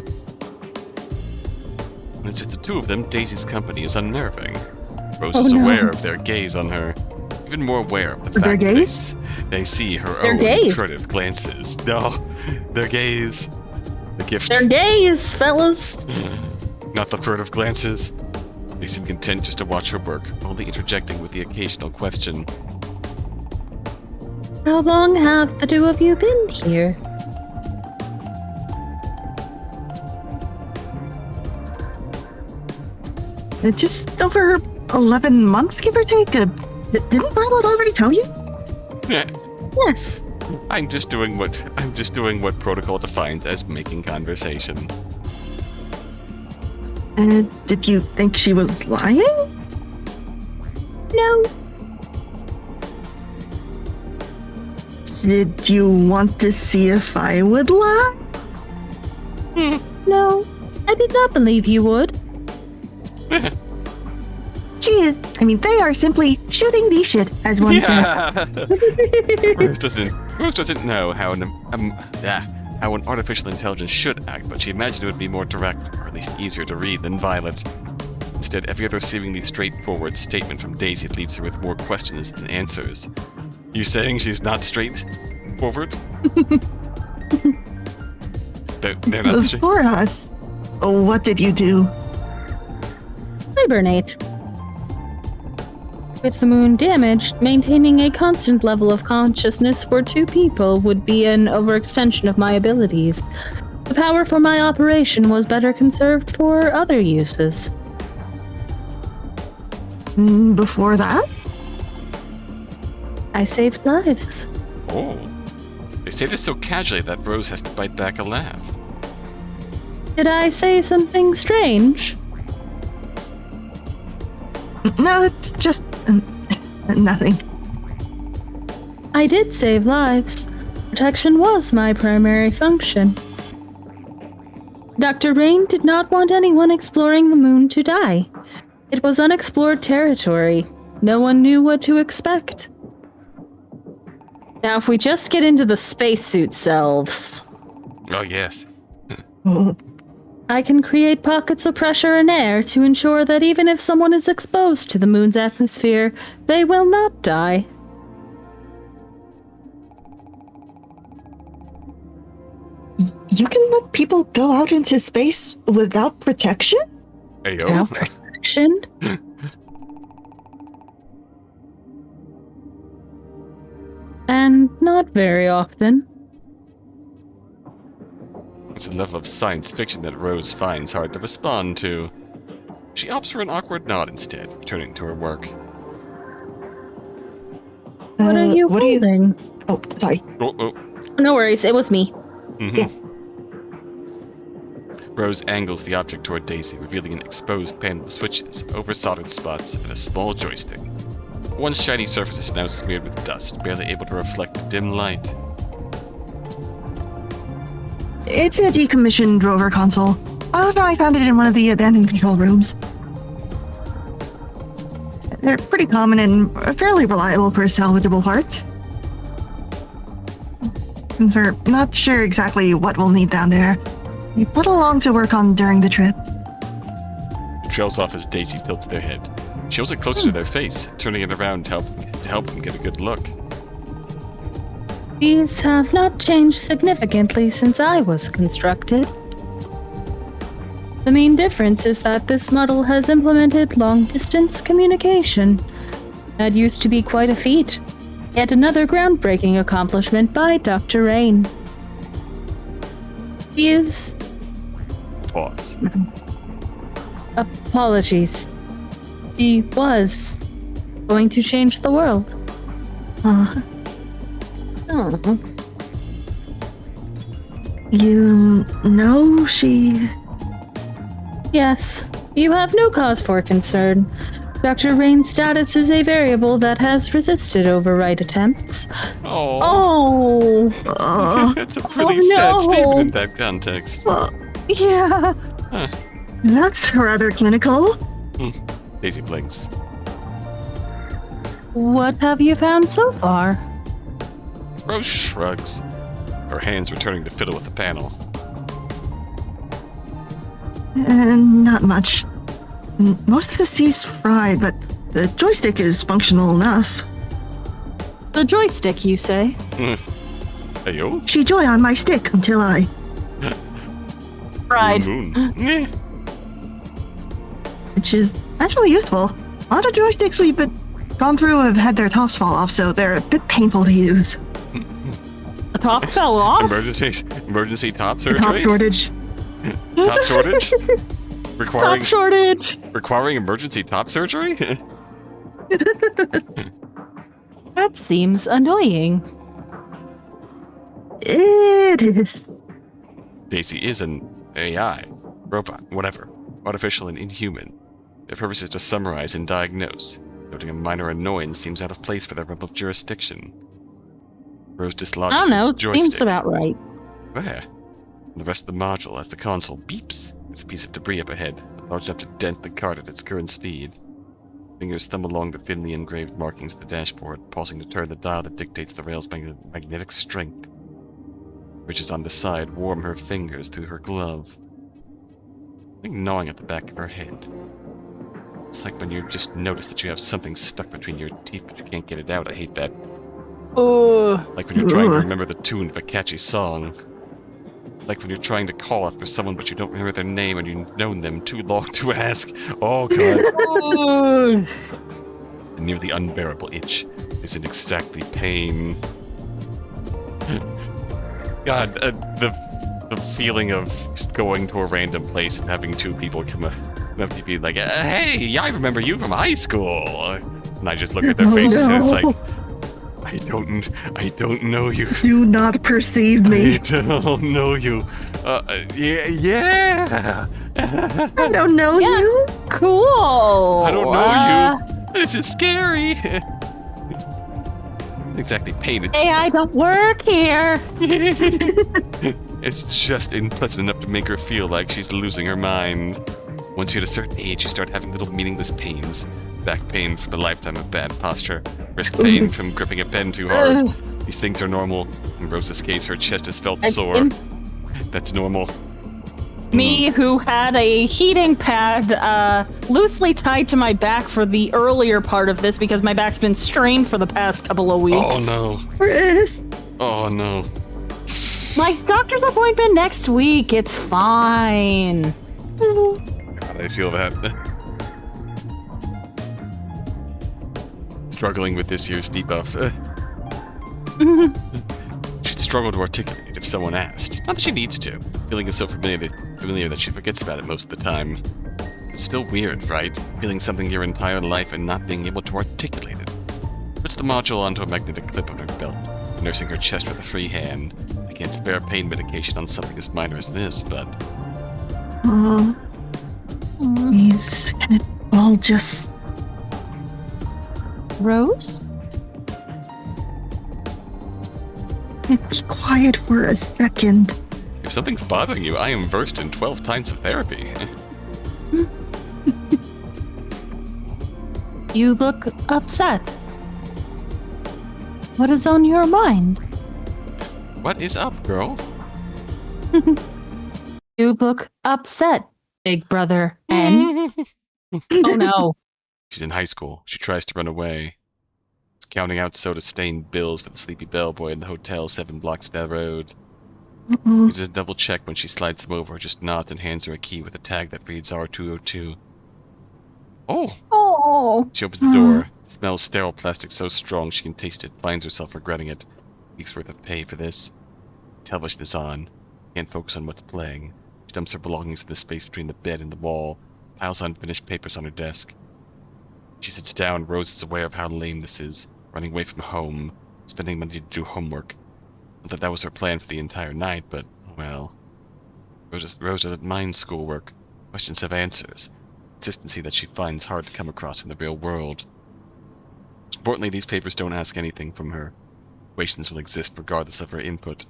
When it's just the two of them, Daisy's company is unnerving. Rose is aware of their gaze on her, even more aware of the fact that they see her own furtive glances. No, their gaze. The gift. Their gaze, fellas. Not the furtive glances. They seem content just to watch her work, only interjecting with the occasional question. How long have the two of you been here? Just over 11 months, give or take. Didn't Violet already tell you? Yes. I'm just doing what protocol defines as making conversation. Did you think she was lying? No. Did you want to see if I would lie? No, I did not believe you would. They are simply shooting the shit, as one says. Rose doesn't know how an artificial intelligence should act, but she imagined it would be more direct, or at least easier to read than Violet. Instead, every other seemingly straightforward statement from Daisy leaves her with more questions than answers. You saying she's not straightforward? they're not straight. For us, what did you do? Hibernate. With the moon damaged, maintaining a constant level of consciousness for two people would be an overextension of my abilities. The power for my operation was better conserved for other uses. Before that? I saved lives. Oh. They say this so casually that Rose has to bite back a laugh. Did I say something strange? No, it's just nothing. I did save lives. Protection was my primary function. Dr. Rain did not want anyone exploring the moon to die. It was unexplored territory. No one knew what to expect. Now, if we just get into the spacesuit selves... Oh, yes. I can create pockets of pressure and air to ensure that even if someone is exposed to the moon's atmosphere, they will not die. You can let people go out into space without protection? Ayo. Without protection? And not very often. It's a level of science fiction that Rose finds hard to respond to. She opts for an awkward nod instead, returning to her work. What are you holding? Oh, sorry. Oh. No worries, it was me. Mm-hmm. Rose angles the object toward Daisy, revealing an exposed panel of switches, over-soldered spots, and a small joystick. One shiny surface is now smeared with dust, barely able to reflect the dim light. It's a decommissioned rover console. I found it in one of the abandoned control rooms. They're pretty common and fairly reliable for salvageable parts. Since we're not sure exactly what we'll need down there, we put along to work on during the trip. It trails off as Daisy tilts their head. She holds it closer to their face, turning it around to help them get a good look. These have not changed significantly since I was constructed. The main difference is that this model has implemented long-distance communication. That used to be quite a feat. Yet another groundbreaking accomplishment by Dr. Rain. He is... Pause. Apologies. He was going to change the world. Oh, you know she... Yes, you have no cause for concern. Dr. Rain's status is a variable that has resisted override attempts. Oh. Oh, That's a pretty sad statement in that context. Yeah. Huh. That's rather clinical. Daisy blinks. What have you found so far? Rose shrugs, her hands returning to fiddle with the panel. Not much. Most of the seat's fried, but the joystick is functional enough. The joystick, you say? Ayo? She joy on my stick until I... Fried. Moon. Which is actually useful. A lot of joysticks we've gone through have had their tops fall off, so they're a bit painful to use. The top fell off? Emergency top surgery? Top shortage. Top shortage? Top shortage! Requiring emergency top surgery? That seems annoying. It is. Daisy is an AI, robot, whatever, artificial and inhuman. Their purpose is to summarize and diagnose. Noting a minor annoyance seems out of place for their realm of jurisdiction. Rose dislodges I don't know, the joystick. seems about right. Where? The rest of the module, as the console beeps, there's a piece of debris up ahead, large enough to dent the cart at its current speed. Fingers thumb along the thinly engraved markings of the dashboard, pausing to turn the dial that dictates the rail's magnetic strength. Ridges on the side warm her fingers through her glove. Something gnawing at the back of her head. It's like when you just notice that you have something stuck between your teeth but you can't get it out. I hate that. Like when you're trying to remember the tune of a catchy song. Like when you're trying to call after someone but you don't remember their name and you've known them too long to ask. Oh god. A nearly unbearable itch isn't exactly pain. God, the feeling of just going to a random place and having two people come up to be like, hey, I remember you from high school. And I just look at their faces and it's like, I don't know you. Do not perceive me. I don't know you. Yeah. I don't know you. Cool. I don't know you. This is scary. It's exactly pain. It's, Hey, I don't work here. it's just unpleasant enough to make her feel like she's losing her mind. Once you hit a certain age, you start having little meaningless pains. Back pain from a lifetime of bad posture. Wrist pain from gripping a pen too hard. These things are normal. In Rosa's case, her chest has felt sore. That's normal. Me, who had a heating pad loosely tied to my back for the earlier part of this because my back's been strained for the past couple of weeks. Oh no. Chris. Oh no. My doctor's appointment next week. It's fine. God, I feel that. Struggling with this year's debuff. She'd struggle to articulate if someone asked. Not that she needs to. Feeling is so familiar that she forgets about it most of the time. It's still weird, right? Feeling something your entire life and not being able to articulate it. Puts the module onto a magnetic clip on her belt, nursing her chest with a free hand. I can't spare pain medication on something as minor as this, but... Please, can it all just... Rose? Be quiet for a second. If something's bothering you, I am versed in 12 types of therapy. You look upset. What is on your mind? What is up, girl? You look upset, big brother. And oh no. She's in high school. She tries to run away. She's counting out soda-stained bills for the sleepy bellboy in the hotel 7 blocks down the road. He doesn't double check when she slides them over, just nods and hands her a key with a tag that reads R202. Oh. She opens the door. It smells sterile plastic so strong she can taste it, finds herself regretting it. Weeks worth of pay for this. Television is on. Can't focus on what's playing. She dumps her belongings in the space between the bed and the wall, piles unfinished papers on her desk. She sits down. Rose is aware of how lame this is, running away from home, spending money to do homework. Not that that was her plan for the entire night, but, well... Rose doesn't mind schoolwork. Questions have answers. Consistency that she finds hard to come across in the real world. Importantly, these papers don't ask anything from her. Equations will exist regardless of her input.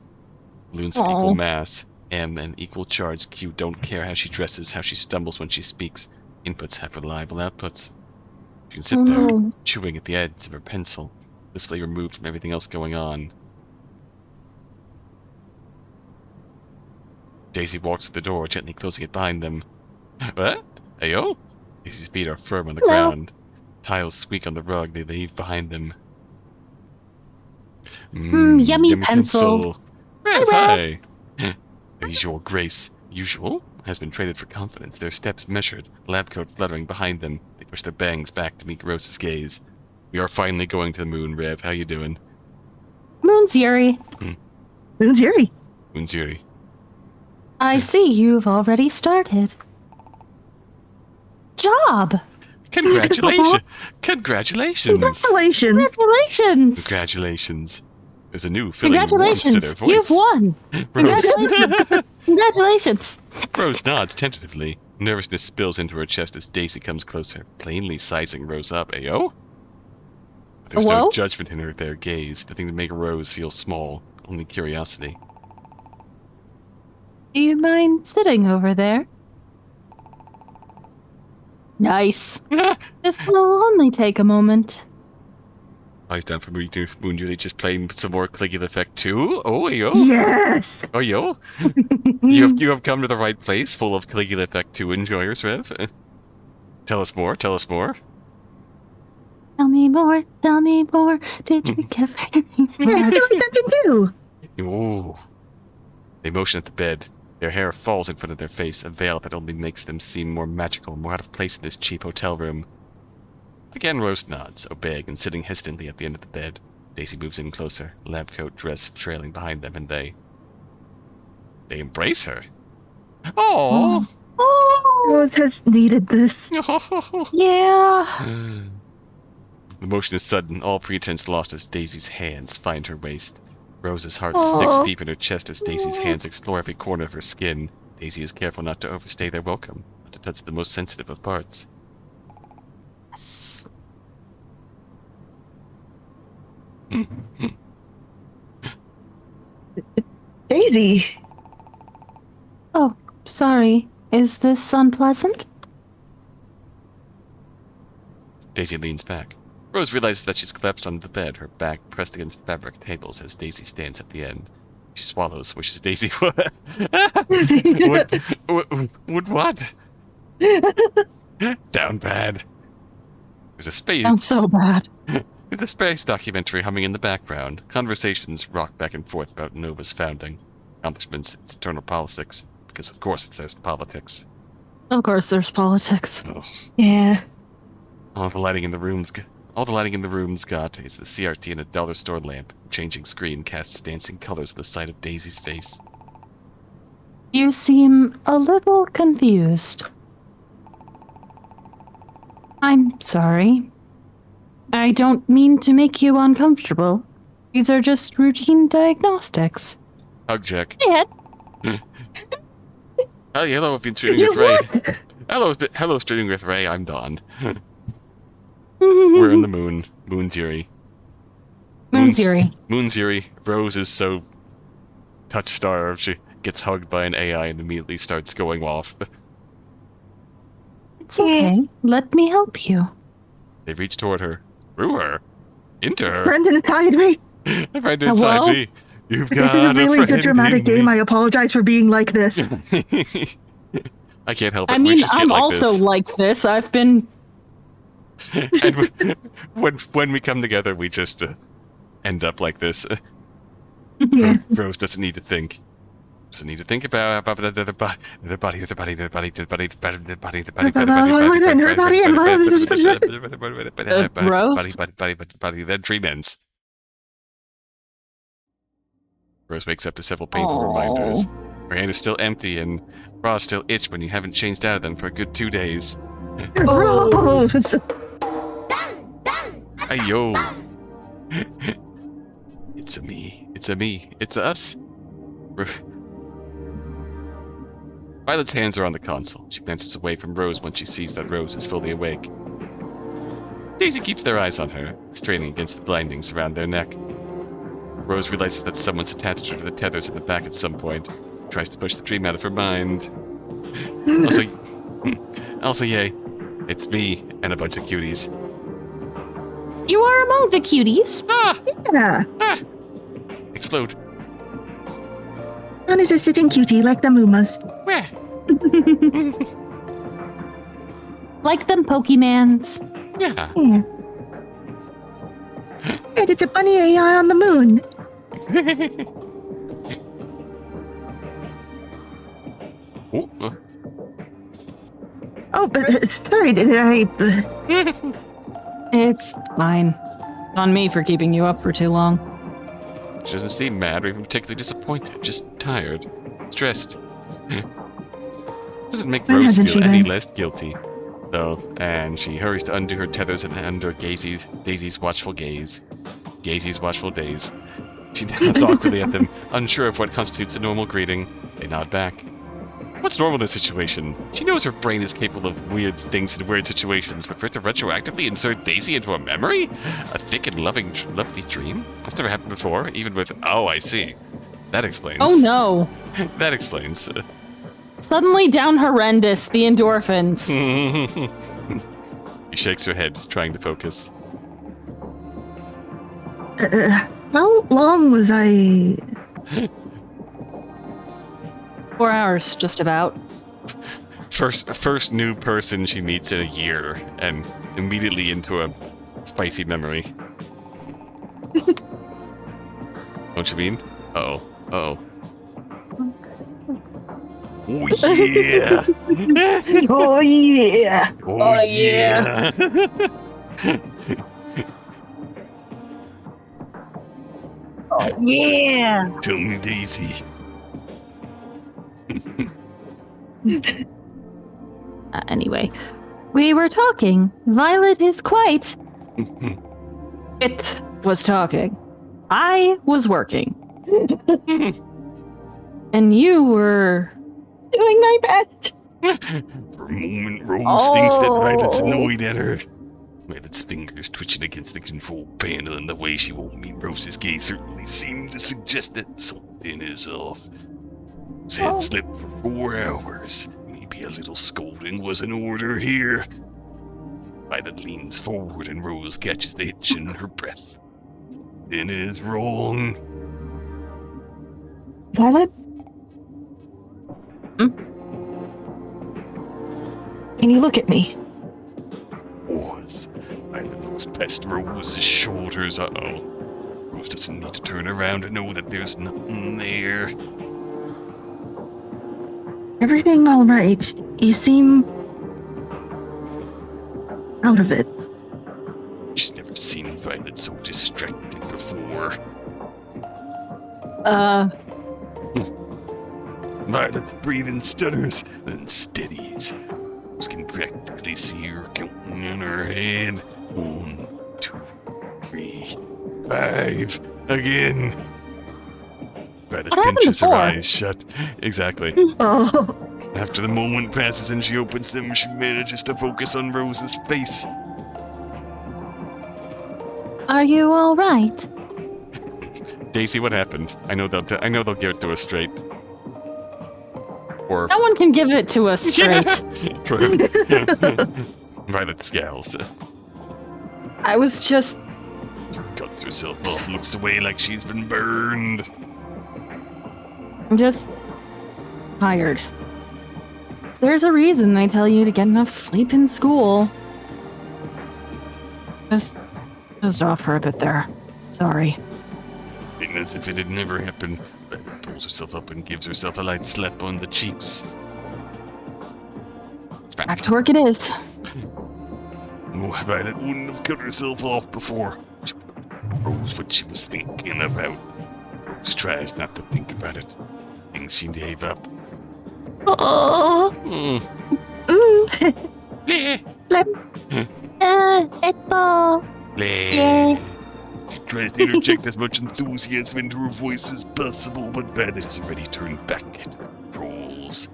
Balloons of equal mass, M, and equal charge, Q don't care how she dresses, how she stumbles when she speaks. Inputs have reliable outputs. She can sit there, chewing at the edge of her pencil, blissfully removed from everything else going on. Daisy walks to the door, gently closing it behind them. What? Ayo? Daisy's feet are firm on the ground. Tiles squeak on the rug they leave behind them. Yummy pencil. Rev, hi. Usual grace. Usual? Has been traded for confidence, their steps measured, lab coat fluttering behind them. They push their bangs back to meet Rose's gaze. We are finally going to the moon, Rev. How you doing? Moon's Yuri. Moon's Yuri. Moon's Yuri. I see you've already started. Job! Congratulations! Congratulations! Congratulations. Congratulations! Congratulations. There's a new filling warmth to Congratulations! their voice. You've won! Rose, Congratulations! Congratulations! Rose nods tentatively. Nervousness spills into her chest as Daisy comes closer, plainly sizing Rose up. Ayo? But there's no Whoa? judgment in their gaze, nothing to make Rose feel small, only curiosity. Do you mind sitting over there? Nice. This will only take a moment. Eyes down for Moon Julie, just playing some more Caligula Effect 2. Oh, yo. Yes! Oh, yo. you have come to the right place, full of Caligula Effect 2 enjoyers, Rev. Tell us more, tell us more. Tell me more, did you get very Yeah, do something too! Oh. They motion at the bed. Their hair falls in front of their face, a veil that only makes them seem more magical, more out of place in this cheap hotel room. Again, Rose nods, obeying and sitting hesitantly at the end of the bed. Daisy moves in closer, lab coat dress trailing behind them, and they embrace her. Oh, Rose has needed this. Yeah. The motion is sudden, all pretense lost as Daisy's hands find her waist. Rose's heart sticks deep in her chest as Daisy's hands explore every corner of her skin. Daisy is careful not to overstay their welcome, not to touch the most sensitive of parts. Yes. Daisy! Oh, sorry. Is this unpleasant? Daisy leans back. Rose realizes that she's collapsed onto the bed, her back pressed against fabric tables as Daisy stands at the end. She swallows, wishes Daisy would what? Down bad. There's a space. Sounds so bad. There's a space documentary humming in the background. Conversations rock back and forth about Nova's founding, accomplishments, its internal politics. Because of course there's politics. Of course, there's politics. Ugh. Yeah. All the lighting in the rooms got is the CRT and a dollar store lamp. Changing screen casts dancing colors at the sight of Daisy's face. You seem a little confused. I'm sorry. I don't mean to make you uncomfortable. These are just routine diagnostics. Hug Jack. Yeah. Oh, hello, I've been streaming with Ray. Hello, streaming with Ray. I'm Don. We're in the moon. Moon's Yuri. Moon's Yuri. Moon's Yuri. Rose is so touch-starved, she gets hugged by an AI and immediately starts going off. It's okay. Let me help you. They reach toward her. Through her. Into her. Friend inside me! A friend inside Hello? me. You've This got is a a really friend good dramatic in game. me. I apologize for being like this. I can't help it. I We mean, just get I'm like also this. like this. I've been... And when we come together, we just end up like this. Yeah. Rose doesn't need to think. Doesn't need to think about the body. Then dream ends. Rose wakes up to several painful reminders. Her hand is still empty and bras still itch when you haven't changed out of them for a good 2 days. Rose! Ayo! It's a me. It's us. Violet's hands are on the console. She glances away from Rose when she sees that Rose is fully awake. Daisy keeps their eyes on her, straining against the blindings around their neck. Rose realizes that someone's attached her to the tethers in the back at some point. Tries to push the dream out of her mind. Also, yay, it's me and a bunch of cuties. You are among the cuties. Yeah. Explode. One is a sitting cutie like the Mumas. Where? Like them Pokemans. Yeah. Yeah. And it's a bunny AI on the moon. Oh, Oh, but sorry, did I... It's fine. On me for keeping you up for too long. She doesn't seem mad or even particularly disappointed, just tired, stressed. Doesn't make When Rose hasn't feel she any been? less guilty, though, and she hurries to undo her tethers and under Daisy's watchful gaze. Daisy's watchful days. She nods awkwardly at them, unsure of what constitutes a normal greeting. They nod back. What's normal in this situation? She knows her brain is capable of weird things in weird situations, but for it to retroactively insert Daisy into a memory? A thick and lovely dream? That's never happened before, even with, oh, I see. That explains. Oh no. That explains. Suddenly down horrendous, the endorphins. He shakes her head, trying to focus. How long was I... 4 hours, just about. First new person she meets in a year, and immediately into a spicy memory. Don't you mean? Uh-oh. Uh-oh. Oh yeah! Oh, yeah! Oh yeah! Oh, yeah! Tell me, Daisy. Anyway, we were talking. Violet is quite... It was talking. I was working. And you were... Doing my best! For a moment, Rose thinks that Violet's Oh. annoyed at her. Violet's fingers twitching against the control panel, and the way she won't meet Rose's gaze certainly seemed to suggest that something is off. Said slept for 4 hours. Maybe a little scolding was in order here. Violet leans forward and Rose catches the hitch in her breath. Something is wrong. Violet? Can you look at me? Pause. Violet looks past Rose's shoulders. Uh-oh. Rose doesn't need to turn around to know that there's nothing there. Everything all right? You seem... out of it. She's never seen Violet so distracted before. Violet's breathing stutters, then steadies. Rose can practically see her counting in her head. 1, 2, 3, 5. Again. Violet What happened pinches her before? eyes shut. Exactly. Oh, After the moment passes and she opens them, she manages to focus on Rose's face. Are you all right? Daisy, what happened? I know they'll give it to us straight. Or No one can give it to us straight. Violet scowls. I was just... Cuts herself up, looks away like she's been burned. I'm just... tired. There's a reason they tell you to get enough sleep in school. Just off for a bit there. Sorry. And as if it had never happened, Violet pulls herself up and gives herself a light slap on the cheeks. Back to work it is. Oh, Violet wouldn't have cut herself off before. She knows what she was thinking about. Rose tries not to think about it. Things she gave up. oh. Bleh. Let... Bleh. She tries to interject as much enthusiasm into her voice as possible, but Violet has already turned back at the controls.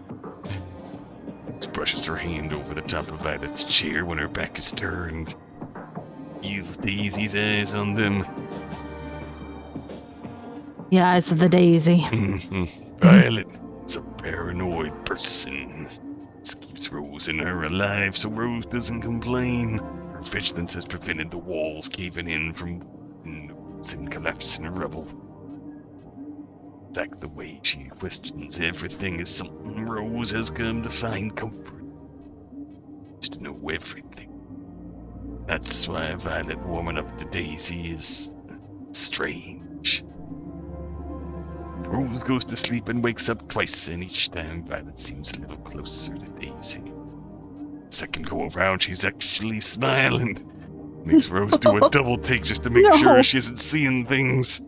She brushes her hand over the top of Violet's chair when her back is turned. Feels Daisy's eyes on them. The eyes of the daisy. Violet is a paranoid person. This keeps Rose and her alive so Rose doesn't complain. Her vigilance has prevented the walls caving in from windows and collapsing in rubble. In fact, the way she questions everything is something Rose has come to find comfort. Just to know everything. That's why Violet warming up to Daisy is strange. Rose goes to sleep and wakes up twice, and each time Violet seems a little closer to Daisy. Second go around, she's actually smiling. Makes Rose do a double take just to make sure she isn't seeing things.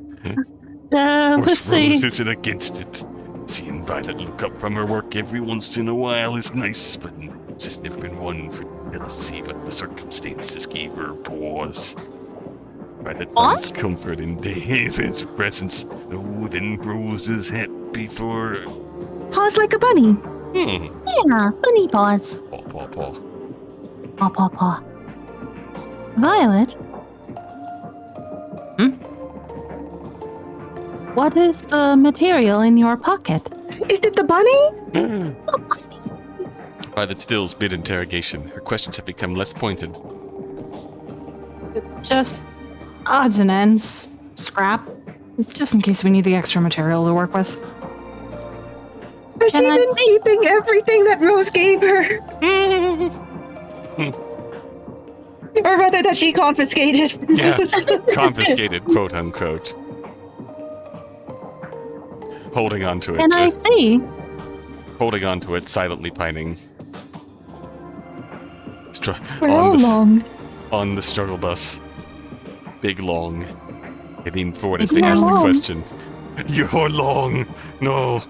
Let's see. Rose isn't against it. Seeing Violet look up from her work every once in a while is nice, but Rose has never been one for jealousy, but the circumstances gave her pause. Violet finds comfort in David's presence, though then Rose is happy for... Pause like a bunny. Yeah, bunny paws. Paw, paw, paw. Paw, paw, paw. Violet? What is the material in your pocket? Is it the bunny? Violet stills mid-interrogation. Her questions have become less pointed. Just odds and ends. Scrap. Just in case we need the extra material to work with. Has she been keeping everything that Rose gave her? Or rather, that she confiscated from Yeah, Rose. confiscated, quote unquote. Holding on to it. And I see. Holding on to it, silently pining. For how long? On the struggle bus. Big long. They lean forward as Big they ask the long. question. You're long! No!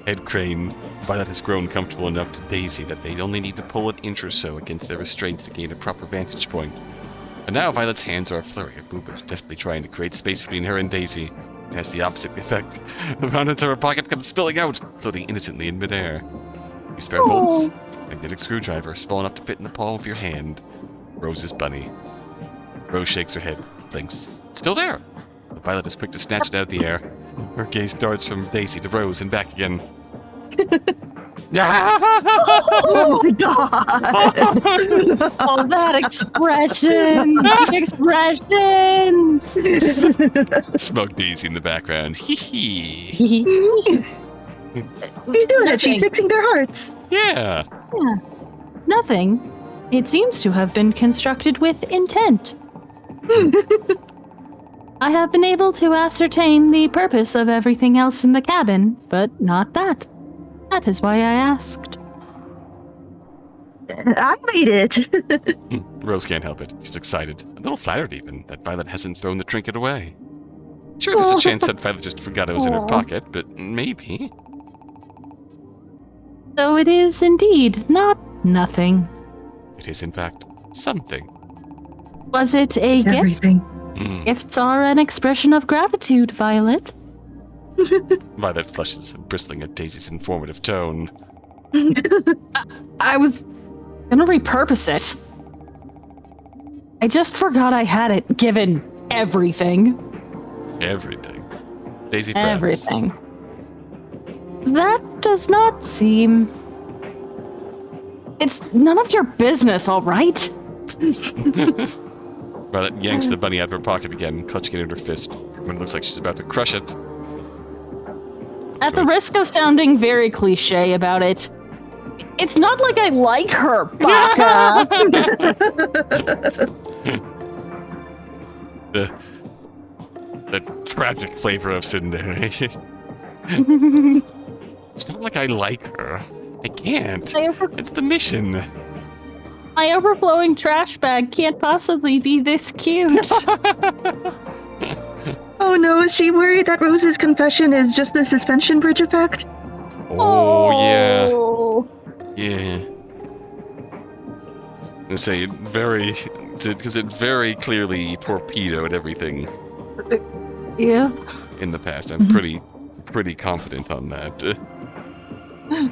Head crane. Violet has grown comfortable enough to Daisy that they only need to pull an inch or so against their restraints to gain a proper vantage point. And now Violet's hands are a flurry of movement, desperately trying to create space between her and Daisy. It has the opposite effect. The contents of her pocket come spilling out, floating innocently in midair. You spare bolts? Magnetic screwdriver, small enough to fit in the palm of your hand. Rose's bunny. Rose shakes her head, blinks. It's still there! But Violet is quick to snatch it out of the air. Her gaze darts from Daisy to Rose and back again. Oh my god! Oh, that expression! Expressions! Smug Daisy in the background. Hee hee. She's doing it. She's fixing their hearts. Yeah. Yeah. Nothing. It seems to have been constructed with intent. I have been able to ascertain the purpose of everything else in the cabin, but not that. That is why I asked. I made it. Rose can't help it. She's excited. A little flattered even, that Violet hasn't thrown the trinket away. Sure, there's a chance that Violet just forgot it was in her pocket, but maybe. So it is indeed not nothing. It is, in fact, something. Was it a It's gift? everything. Gifts are an expression of gratitude, Violet. Violet flushes, bristling at Daisy's informative tone. I was gonna repurpose it. I just forgot I had it, given everything. Everything. Daisy frowns. Everything. That does not seem... It's none of your business, all right? Violet yanks the bunny out of her pocket again, clutching it in her fist. When it looks like she's about to crush it. At the risk of sounding very cliche about it, it's not like I like her, Baka. The tragic flavor of Cinderella. It's not like I like her. I can't. It's the mission. My overflowing trash bag can't possibly be this cute. Oh no, is she worried that Rose's confession is just the suspension bridge effect? Oh, yeah. I say it because it very clearly torpedoed everything Yeah. in the past. I'm pretty confident on that. No,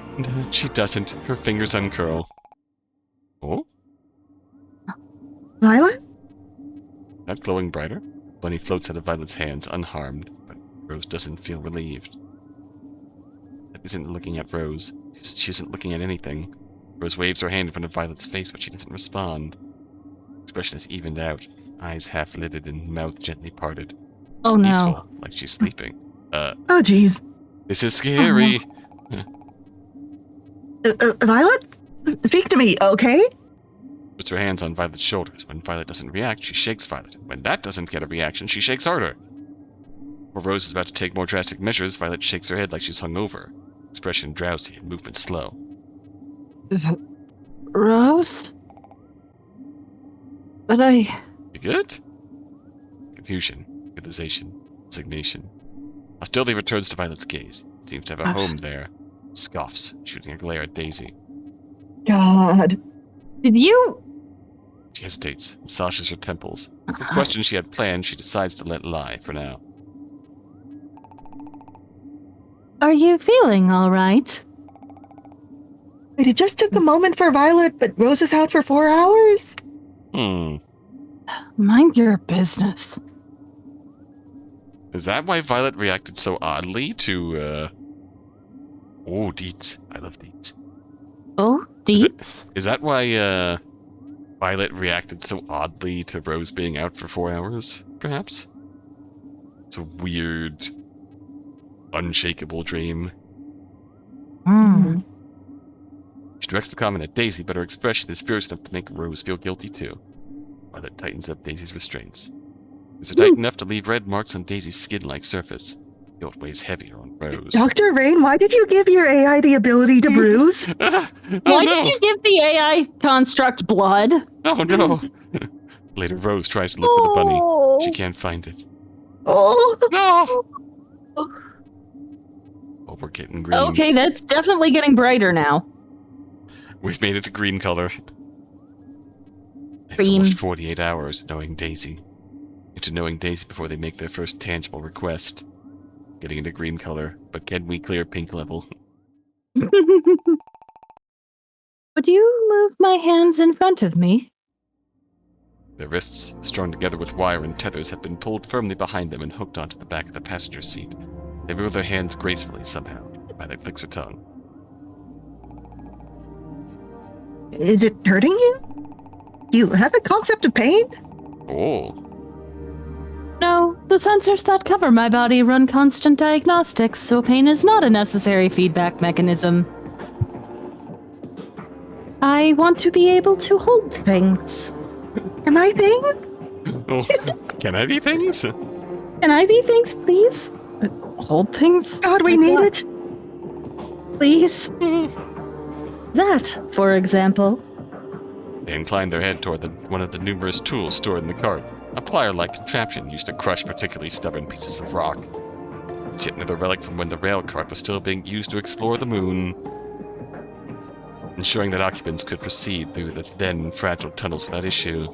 she doesn't. Her fingers uncurl. Oh? Violet? That glowing brighter? Bunny floats out of Violet's hands, unharmed, but Rose doesn't feel relieved. Violet isn't looking at Rose. She isn't looking at anything. Rose waves her hand in front of Violet's face, but she doesn't respond. Expression is evened out, eyes half-lidded and mouth gently parted. Oh no. Peaceful, like she's sleeping. Oh jeez. This is scary. Violet? Speak to me, okay? Puts her hands on Violet's shoulders. When Violet doesn't react, she shakes Violet. When that doesn't get a reaction, she shakes harder. When Rose is about to take more drastic measures, Violet shakes her head like she's hungover. Expression drowsy and movement slow. Rose? But You good? Confusion, realization, resignation. Hostility returns to Violet's gaze. Seems to have a home there. Scoffs, shooting a glare at Daisy. God. Did you... She hesitates, massages her temples. The question she had planned, she decides to let lie for now. Are you feeling all right? Wait, it just took a moment for Violet, but Rose is out for 4 hours? Mind your business. Is that why Violet reacted so oddly to, Oh, deets. I love deets. Oh, deets? Is that why, Violet reacted so oddly to Rose being out for 4 hours, perhaps? It's a weird, unshakable dream. Hmm. She directs the comment at Daisy, but her expression is fierce enough to make Rose feel guilty too. Violet tightens up Daisy's restraints. Is it tight enough to leave red marks on Daisy's skin-like surface? It weighs heavier on Rose. Dr. Rain, why did you give your AI the ability to bruise? Why did you give the AI construct blood? Oh no! Later, Rose tries to look for the bunny. She can't find it. Oh, No! Oh, we're getting green. Okay, that's definitely getting brighter now. We've made it a green color. It's Green. almost 48 hours knowing Daisy. Into knowing Daisy before they make their first tangible request. Getting into green color, but can we clear pink level? Would you move my hands in front of me? Their wrists, strung together with wire and tethers, have been pulled firmly behind them and hooked onto the back of the passenger seat. They move their hands gracefully somehow. Violet clicks her tongue. is it hurting you? You have a concept of pain? Oh. No, the sensors that cover my body run constant diagnostics, so pain is not a necessary feedback mechanism. I want to be able to hold things. Am I things? Oh. Can I be things? Can I be things, please? Hold things? God, we Like need what? it. Please. That, for example. They incline their head toward one of the numerous tools stored in the cart. A plier-like contraption used to crush particularly stubborn pieces of rock. It's yet another relic from when the rail cart was still being used to explore the moon, ensuring that occupants could proceed through the then fragile tunnels without issue.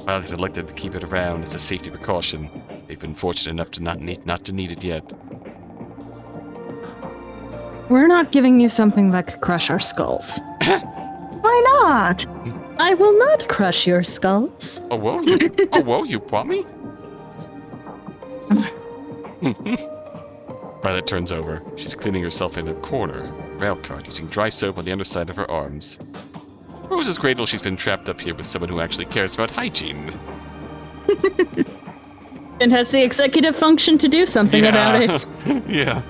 Violet had elected to keep it around as a safety precaution. They've been fortunate enough to not to need it yet. We're not giving you something that could crush our skulls. Why not? I will not crush your skulls. Oh, whoa, you bought me? Violet turns over. She's cleaning herself in a corner, rail cart, using dry soap on the underside of her arms. Rose is grateful she's been trapped up here with someone who actually cares about hygiene. And has the executive function to do something about it. Yeah.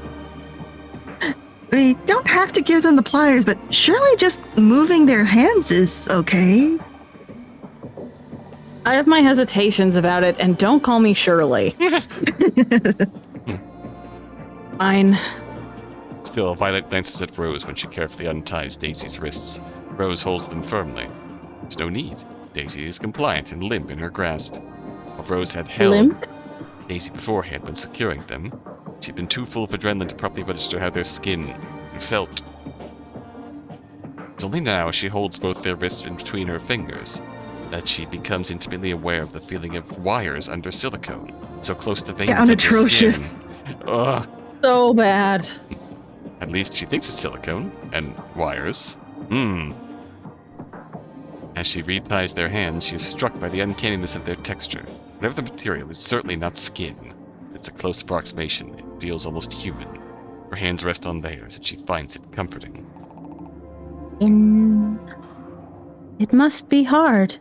We don't have to give them the pliers, but surely just moving their hands is okay. I have my hesitations about it, and don't call me Shirley. Fine. Still, Violet glances at Rose when she carefully unties Daisy's wrists. Rose holds them firmly. There's no need. Daisy is compliant and limp in her grasp. While Rose had held Limp? Daisy beforehand when securing them, she'd been too full of adrenaline to properly register how their skin felt. It's only now as she holds both their wrists in between her fingers that she becomes intimately aware of the feeling of wires under silicone, so close to veins Down under atrocious. skin. Ugh. So bad. At least she thinks it's silicone and wires. As she reties their hands, she is struck by the uncanniness of their texture. Whatever the material, it's certainly not skin. It's a close approximation. It feels almost human. Her hands rest on theirs, and she finds it comforting. It must be hard.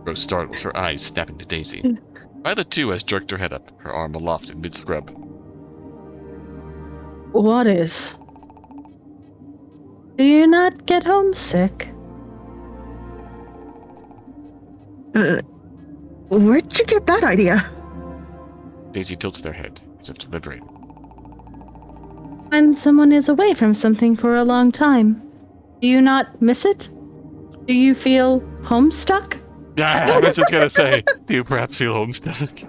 Rose startles, her eyes snapping to Daisy. Violet, too, has jerked her head up, her arm aloft in mid-scrub. What is? Do you not get homesick? Where'd you get that idea? Daisy tilts their head, as if deliberating. When someone is away from something for a long time, do you not miss it? Do you feel homestuck? I was just gonna say, do you perhaps feel homestuck?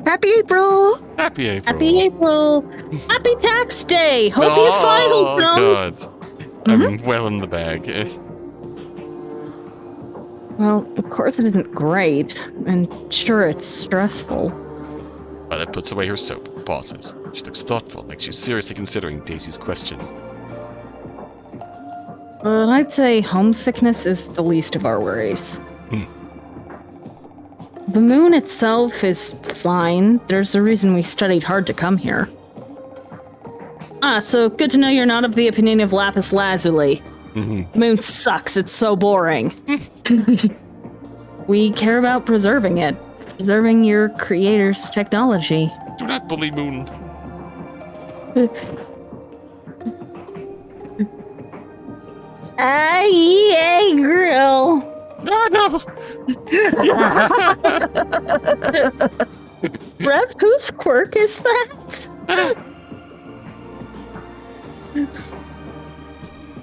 Happy April! Happy April. Happy April! Happy Tax Day! Hope you filed some! God. I'm well in the bag. Well, of course it isn't great, and sure it's stressful. Violet puts away her soap and pauses. She looks thoughtful, like she's seriously considering Daisy's question. I'd say homesickness is the least of our worries. the moon itself is fine. There's a reason we studied hard to come here. So good to know you're not of the opinion of lapis lazuli. The moon sucks, it's so boring. We care about preserving it. Preserving your creator's technology. Do not bully Moon. Yay, grill. No. Rev, whose quirk is that?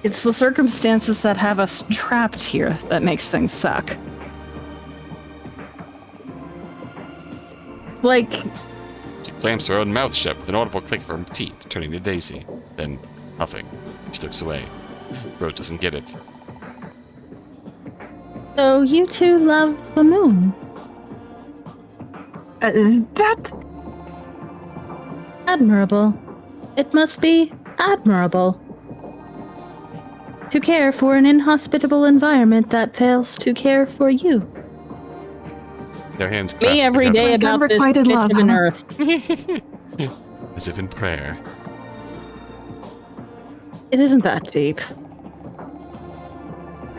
It's the circumstances that have us trapped here that makes things suck. It's like... She clamps her own mouth shut with an audible click of her teeth, turning to Daisy. Then, huffing, she looks away. Rose doesn't get it. So you two love the moon? That... Admirable. It must be admirable. To care for an inhospitable environment that fails to care for you. Their hands Me clasped every day together, about this Unrequited love, bitch of an huh? earth. as if in prayer. It isn't that deep.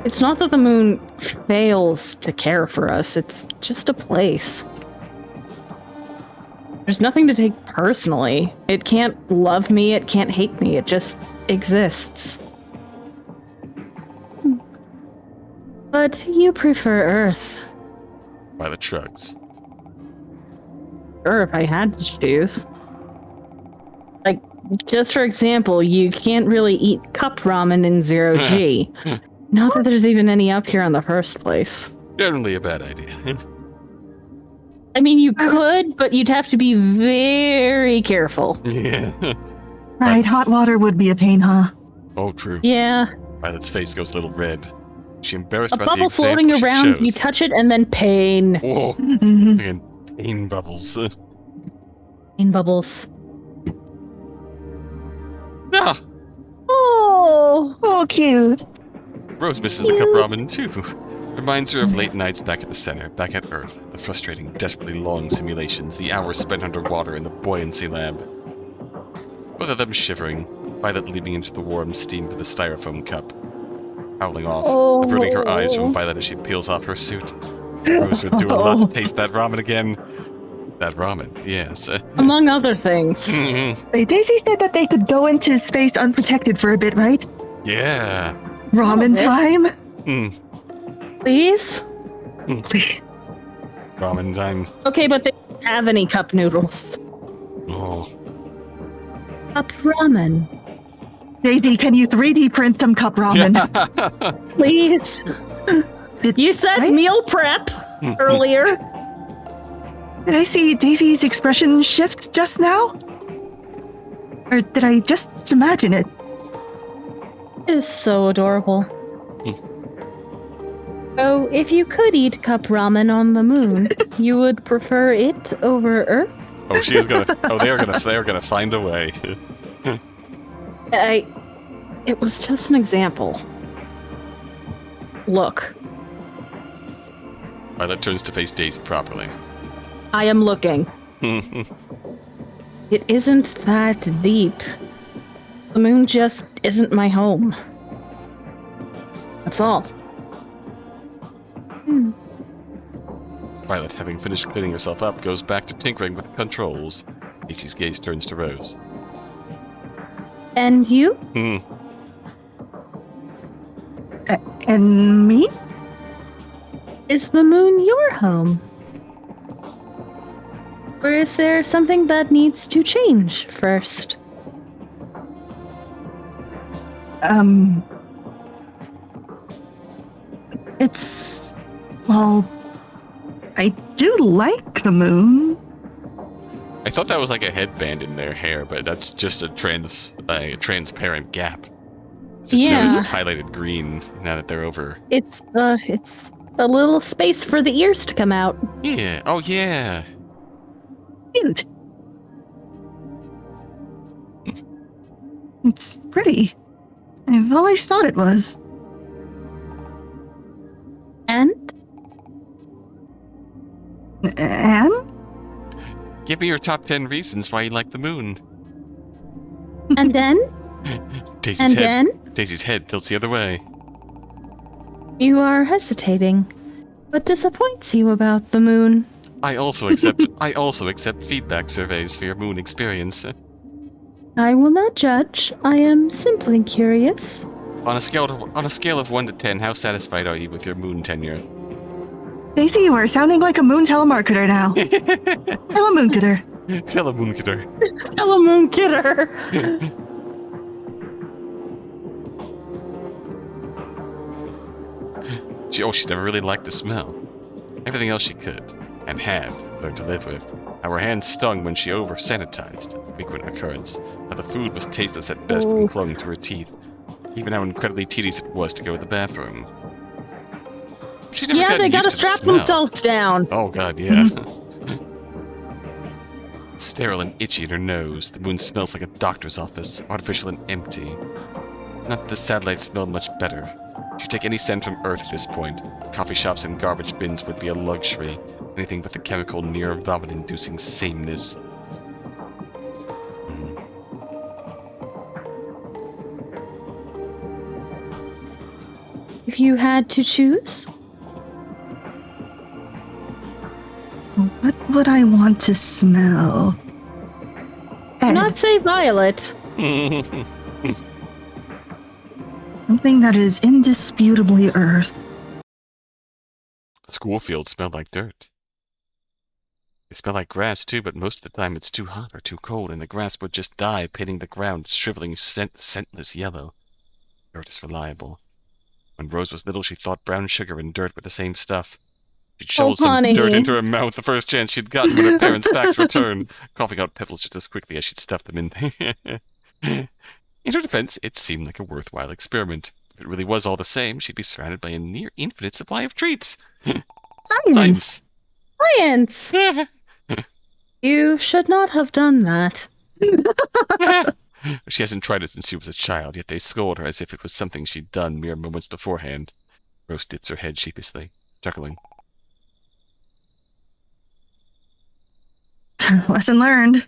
It's not that the moon fails to care for us, it's just a place. There's nothing to take personally. It can't love me, it can't hate me, it just exists. But you prefer Earth. Violet shrugs. Sure, if I had to choose. Like, just for example, you can't really eat cup ramen in 0G. Not that there's even any up here in the first place. Generally a bad idea. I mean, you could, but you'd have to be very careful. Yeah. Right, hot water would be a pain, huh? Oh, true. Yeah. Violet's face goes a little red. She embarrassed A about the bubble example floating she around, chose. you touch it, and then pain. Whoa. Mhm. Again, pain bubbles. Pain bubbles. Ah! Oh! Oh, cute. Rose misses the cup ramen too. Reminds her of late nights back at the center, back at Earth, the frustrating, desperately long simulations, the hours spent underwater in the buoyancy lab. Both of them shivering, Violet leaping into the warm steam of the styrofoam cup. Howling off, averting her eyes from Violet as she peels off her suit. Rose would do a lot to taste that ramen again. That ramen, yes. Among other things. Hey, Daisy said that they could go into space unprotected for a bit, right? Yeah. Ramen bit. time? Please? Please. Ramen time. Okay, but they don't have any cup noodles. Oh. Cup ramen. Daisy, can you 3D print some cup ramen? Please? You said right? meal prep earlier. Did I see Daisy's expression shift just now? Or did I just imagine it? It is so adorable. So, if you could eat cup ramen on the moon, you would prefer it over Earth? Oh, she is gonna. Oh, they are gonna find a way. It was just an example. Look, Violet turns to face Daisy properly. I am looking. It isn't that deep. The moon just isn't my home. That's all. Violet, having finished cleaning herself up, goes back to tinkering with the controls. Daisy's gaze turns to Rose. And you? And me? Is the moon your home? Or is there something that needs to change first? It's... well... I do like the moon. I thought that was like a headband in their hair, but that's just a transparent gap. Just Yeah. noticed it's highlighted green now that they're over. It's a little space for the ears to come out. Yeah. Oh, yeah. Cute. It's pretty. I've always thought it was. And? And? Give me your top 10 reasons why you like the moon. And then? Daisy's head tilts the other way. You are hesitating. What disappoints you about the moon? I also accept feedback surveys for your moon experience. I will not judge. I am simply curious. On a scale of 1 to 10, how satisfied are you with your moon tenure? Daisy, you are sounding like a moon telemarketer now. Telemoonketer. Telemoonketer. Telemoonketer. She never really liked the smell. Everything else she could, and had, learned to live with. How her hands stung when she over-sanitized, a frequent occurrence. How the food was tasteless at best and clung to her teeth. Even how incredibly tedious it was to go to the bathroom. Yeah, they gotta strap themselves down. Oh god, yeah. Sterile and itchy in her nose, the moon smells like a doctor's office, artificial and empty. Not that the satellite smelled much better. She'd take any scent from Earth at this point. Coffee shops and garbage bins would be a luxury. Anything but the chemical near vomit-inducing sameness. If you had to choose? What would I want to smell? Do not say violet. Something that is indisputably Earth. The school fields smelled like dirt. They smell like grass too, but most of the time it's too hot or too cold, and the grass would just die, pitting the ground, shriveling scentless yellow. Dirt is reliable. When Rose was little, she thought brown sugar and dirt were the same stuff. She'd shovel some dirt into her mouth the first chance she'd gotten when her parents' backs were turned, coughing out pebbles just as quickly as she'd stuff them in. In her defense, it seemed like a worthwhile experiment. If it really was all the same, she'd be surrounded by a near infinite supply of treats. Science! Science! You should not have done that. She hasn't tried it since she was a child, yet they scold her as if it was something she'd done mere moments beforehand. Rose dips her head sheepishly, chuckling. Lesson learned.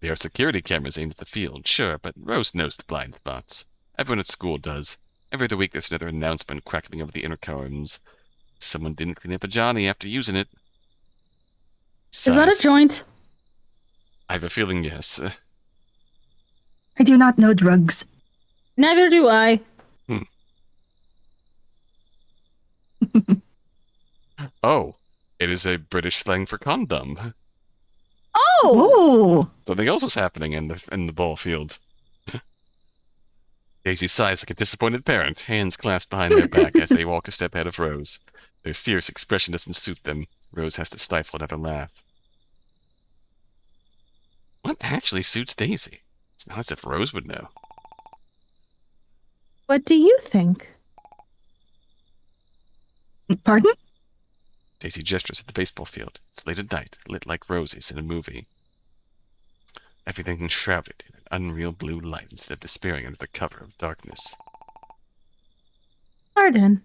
There are security cameras aimed at the field, sure, but Rose knows the blind spots. Everyone at school does. Every other week there's another announcement crackling over the intercoms. Someone didn't clean up a Johnny after using it. Is that a joint? I have a feeling yes. I do not know drugs. Neither do I. Oh, it is a British slang for condom. Oh! Something else was happening in the ball field. Daisy sighs like a disappointed parent, hands clasped behind their back as they walk a step ahead of Rose. Their serious expression doesn't suit them. Rose has to stifle another laugh. What actually suits Daisy? It's not as if Rose would know. What do you think? Pardon? Daisy gestures at the baseball field. It's late at night, lit like roses in a movie. Everything enshrouded in an unreal blue light instead of despairing under the cover of darkness. Garden.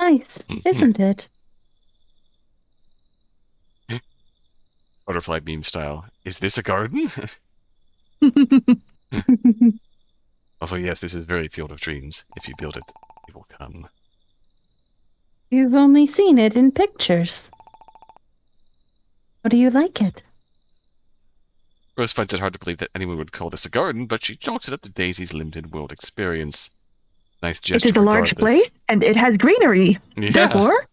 Nice, isn't it? Butterfly beam style. Is this a garden? Also, yes, this is very Field of Dreams. If you build it, it will come. You've only seen it in pictures. How do you like it? Rose finds it hard to believe that anyone would call this a garden, but she chalks it up to Daisy's limited world experience. Nice gesture. It is a large place, and it has greenery. Yeah. Therefore,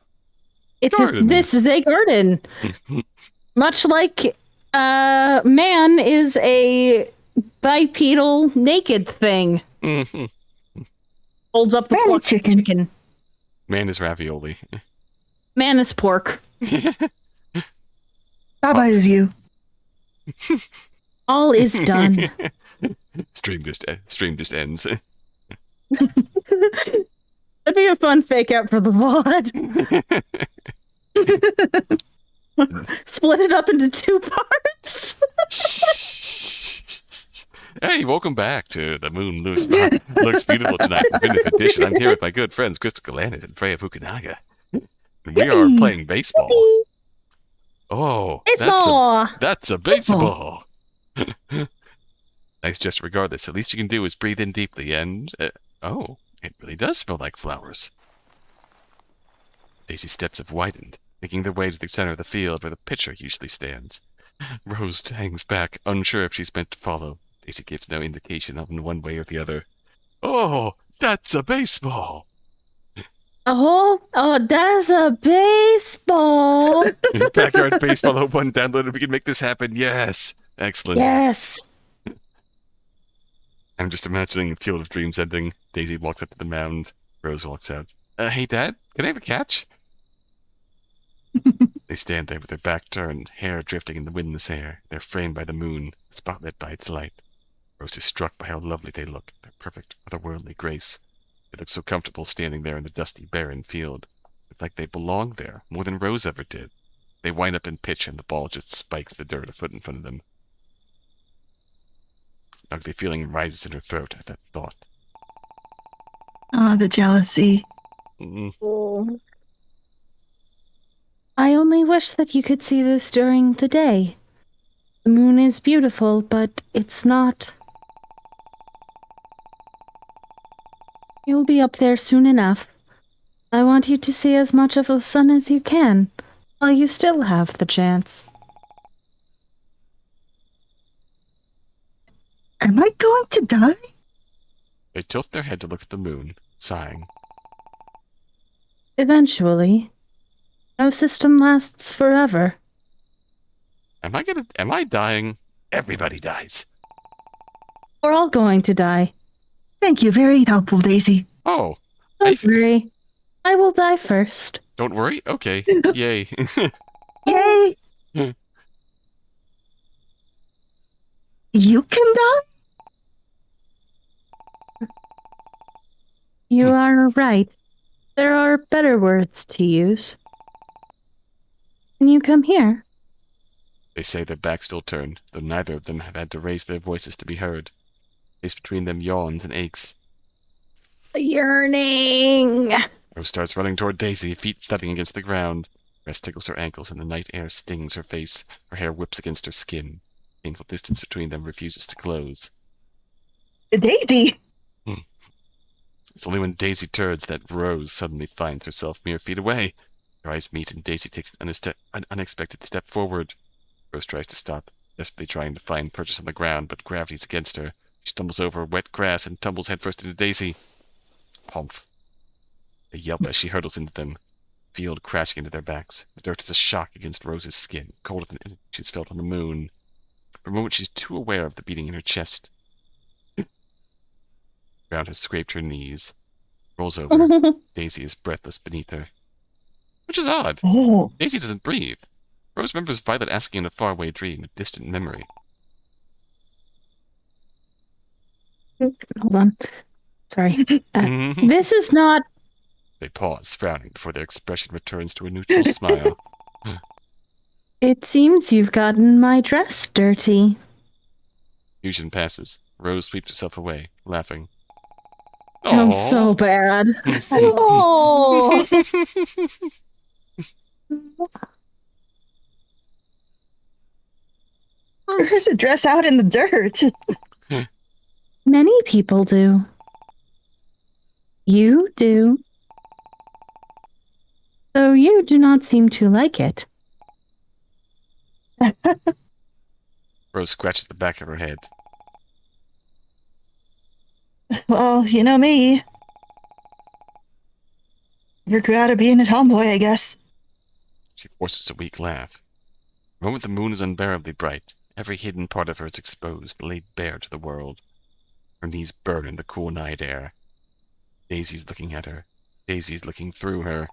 This is a garden. Much like man is a bipedal naked thing. Holds up the Man is chicken. Man is ravioli. Man is pork. Baba is you. All is done. Stream just ends. That'd be a fun fake out for the VOD. Split it up into 2 parts. Hey, welcome back to The Moon Looks Beautiful Tonight, Definitive Edition. I'm here with my good friends Crystal Galanis and Freya Fukunaga. And we are playing baseball. Oh, Baseball! that's a baseball. Nice gesture regardless. The least you can do is breathe in deeply and... oh, it really does smell like flowers. Daisy's steps have widened, making their way to the center of the field where the pitcher usually stands. Rose hangs back, unsure if she's meant to follow. Daisy gives no indication of one way or the other. Oh, that's a baseball! Oh, that's a baseball! Backyard baseball 01 downloaded. We can make this happen. Yes! Excellent. Yes! I'm just imagining a Field of Dreams ending. Daisy walks up to the mound. Rose walks out. Hey, Dad, can I have a catch? They stand there with their back turned, hair drifting in the windless air. They're framed by the moon, spotlit by its light. Rose is struck by how lovely they look, their perfect, otherworldly grace. They look so comfortable standing there in the dusty, barren field. It's like they belong there, more than Rose ever did. They wind up and pitch, and the ball just spikes the dirt a foot in front of them. An ugly feeling rises in her throat at that thought. Oh, the jealousy. Oh. I only wish that you could see this during the day. The moon is beautiful, but it's not. You'll be up there soon enough. I want you to see as much of the sun as you can, while you still have the chance. Am I going to die? They tilt their head to look at the moon, sighing. Eventually. No system lasts forever. Am I dying? Everybody dies. We're all going to die. Thank you, very helpful, Daisy. Oh. Don't worry. I will die first. Don't worry? Okay. Yay. Yay! You can die? You are right. There are better words to use. Can you come here? They say, their backs still turned, though neither of them have had to raise their voices to be heard. Space between them yawns and aches. Yearning. Rose starts running toward Daisy, feet thudding against the ground. Grass tickles her ankles and the night air stings her face. Her hair whips against her skin. Painful distance between them refuses to close. Daisy! It's only when Daisy turns that Rose suddenly finds herself mere feet away. Their eyes meet and Daisy takes an unexpected step forward. Rose tries to stop, desperately trying to find purchase on the ground, but gravity's against her. She stumbles over wet grass and tumbles headfirst into Daisy. Humph. They yelp as she hurtles into them, field crashing into their backs. The dirt is a shock against Rose's skin, colder than anything she's felt on the moon. For a moment she's too aware of the beating in her chest. The ground has scraped her knees. Rolls over. Daisy is breathless beneath her. Which is odd. Oh. Daisy doesn't breathe. Rose remembers Violet asking in a faraway dream, a distant memory. Hold on. Sorry. This is not... They pause, frowning, before their expression returns to a neutral smile. It seems you've gotten my dress dirty. Fusion passes. Rose sweeps herself away, laughing. I'm Aww. so bad. Oh. There's a dress out in the dirt. Many people do. You do. Though you do not seem to like it. Rose scratches the back of her head. Well, you know me. You're out of being a tomboy, I guess. She forces a weak laugh. The moment the moon is unbearably bright, every hidden part of her is exposed, laid bare to the world. Her knees burn in the cool night air. Daisy's looking at her. Daisy's looking through her.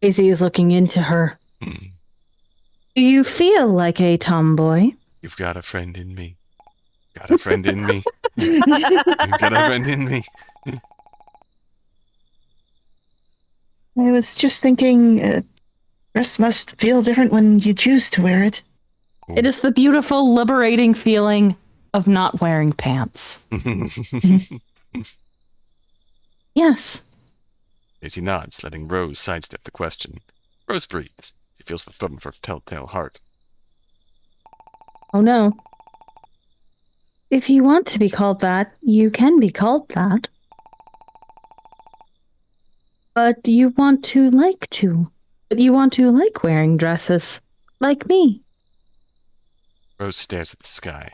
Daisy is looking into her. Do you feel like a tomboy? You've got a friend in me. Got a friend in me. You've got a friend in me. I was just thinking, dress must feel different when you choose to wear it. It is the beautiful, liberating feeling of not wearing pants. Yes. Daisy nods, letting Rose sidestep the question. Rose breathes. She feels the thumb of her telltale heart. Oh no. If you want to be called that, you can be called that. But you want to like wearing dresses. Like me. Rose stares at the sky.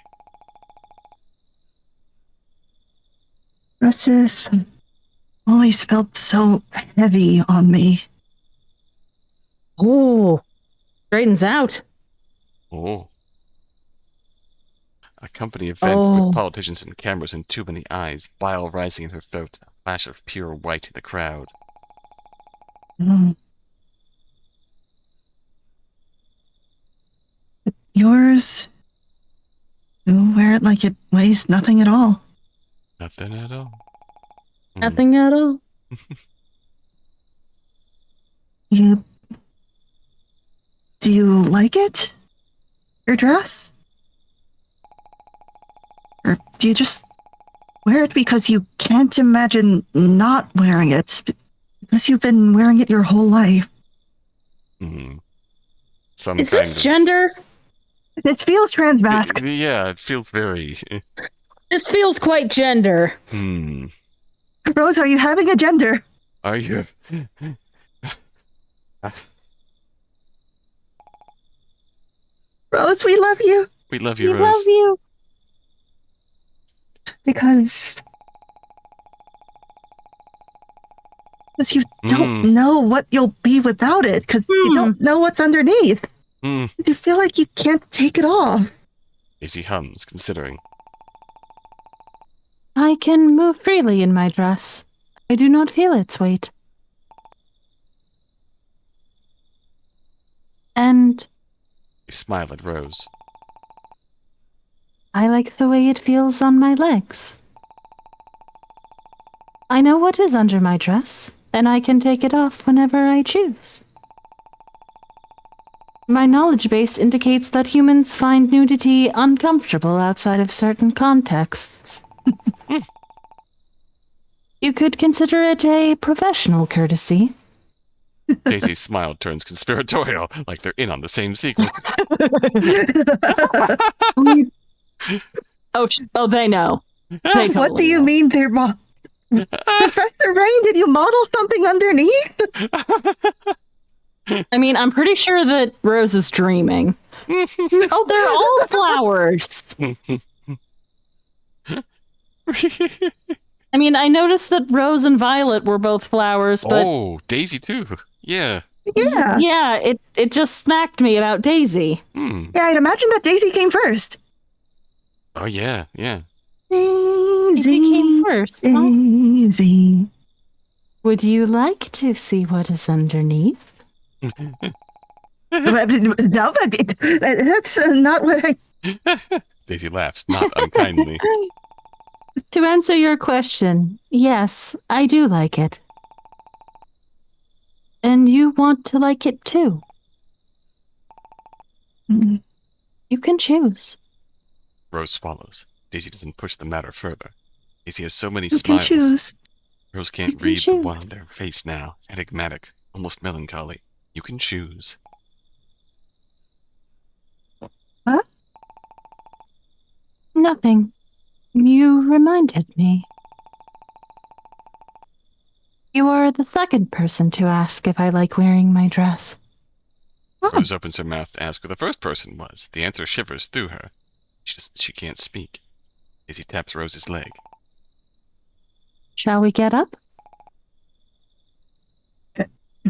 Dresses always felt so heavy on me. Oh, straightens out. Oh. A company event with Oh, politicians and cameras and too many eyes, bile rising in her throat, a flash of pure white in the crowd. Mm. But yours, you wear it like it weighs nothing at all. Nothing at all. nothing at all. You, do you like it? Your dress? Or do you just wear it because you can't imagine not wearing it? Because you've been wearing it your whole life. Some Is kind this of gender? It feels transmasc. Yeah, it feels very. This feels quite gender. Rose, are you having a gender? Are you? Rose, we love you. We love you, We Rose. love you. Because you don't know what you'll be without it, because you don't know what's underneath. You feel like you can't take it off. Daisy hums, considering. I can move freely in my dress. I do not feel its weight. And We smile at Rose. I like the way it feels on my legs. I know what is under my dress, and I can take it off whenever I choose. My knowledge base indicates that humans find nudity uncomfortable outside of certain contexts. You could consider it a professional courtesy. Daisy's smile turns conspiratorial, like they're in on the same secret. Oh, they know. They What totally do you know. mean they're Professor Rain, did you model something underneath? I mean, I'm pretty sure that Rose is dreaming. Oh, they're all flowers. I mean, I noticed that Rose and Violet were both flowers, but Oh, Daisy too. Yeah. Yeah. it just smacked me about Daisy. Yeah, I'd imagine that Daisy came first. Oh, yeah. Daisy came first. Huh? Daisy. Would you like to see what is underneath? No, but that's not what I... Daisy laughs, not unkindly. To answer your question, yes, I do like it. And you want to like it too. You can choose. Rose swallows. Daisy doesn't push the matter further. Daisy has so many You can smiles. choose. Rose can't can read the one choose. on their face now. Enigmatic, almost melancholy. You can choose. Huh? Nothing. You reminded me. You are the second person to ask if I like wearing my dress. Oh, Rose opens her mouth to ask who the first person was. The answer shivers through her. She can't speak. Daisy taps Rose's leg. Shall we get up?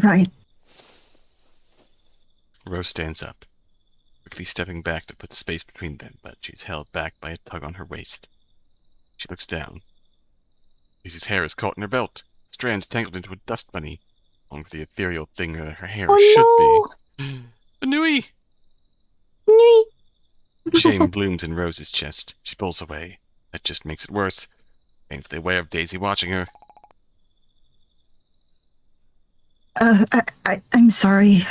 right. Rose stands up, quickly stepping back to put space between them, but she's held back by a tug on her waist. She looks down. Daisy's hair is caught in her belt, strands tangled into a dust bunny, along with the ethereal thing that her hair should be. Anui! No. Shame blooms in Rose's chest. She pulls away. That just makes it worse. Painfully aware of Daisy watching her. I'm sorry.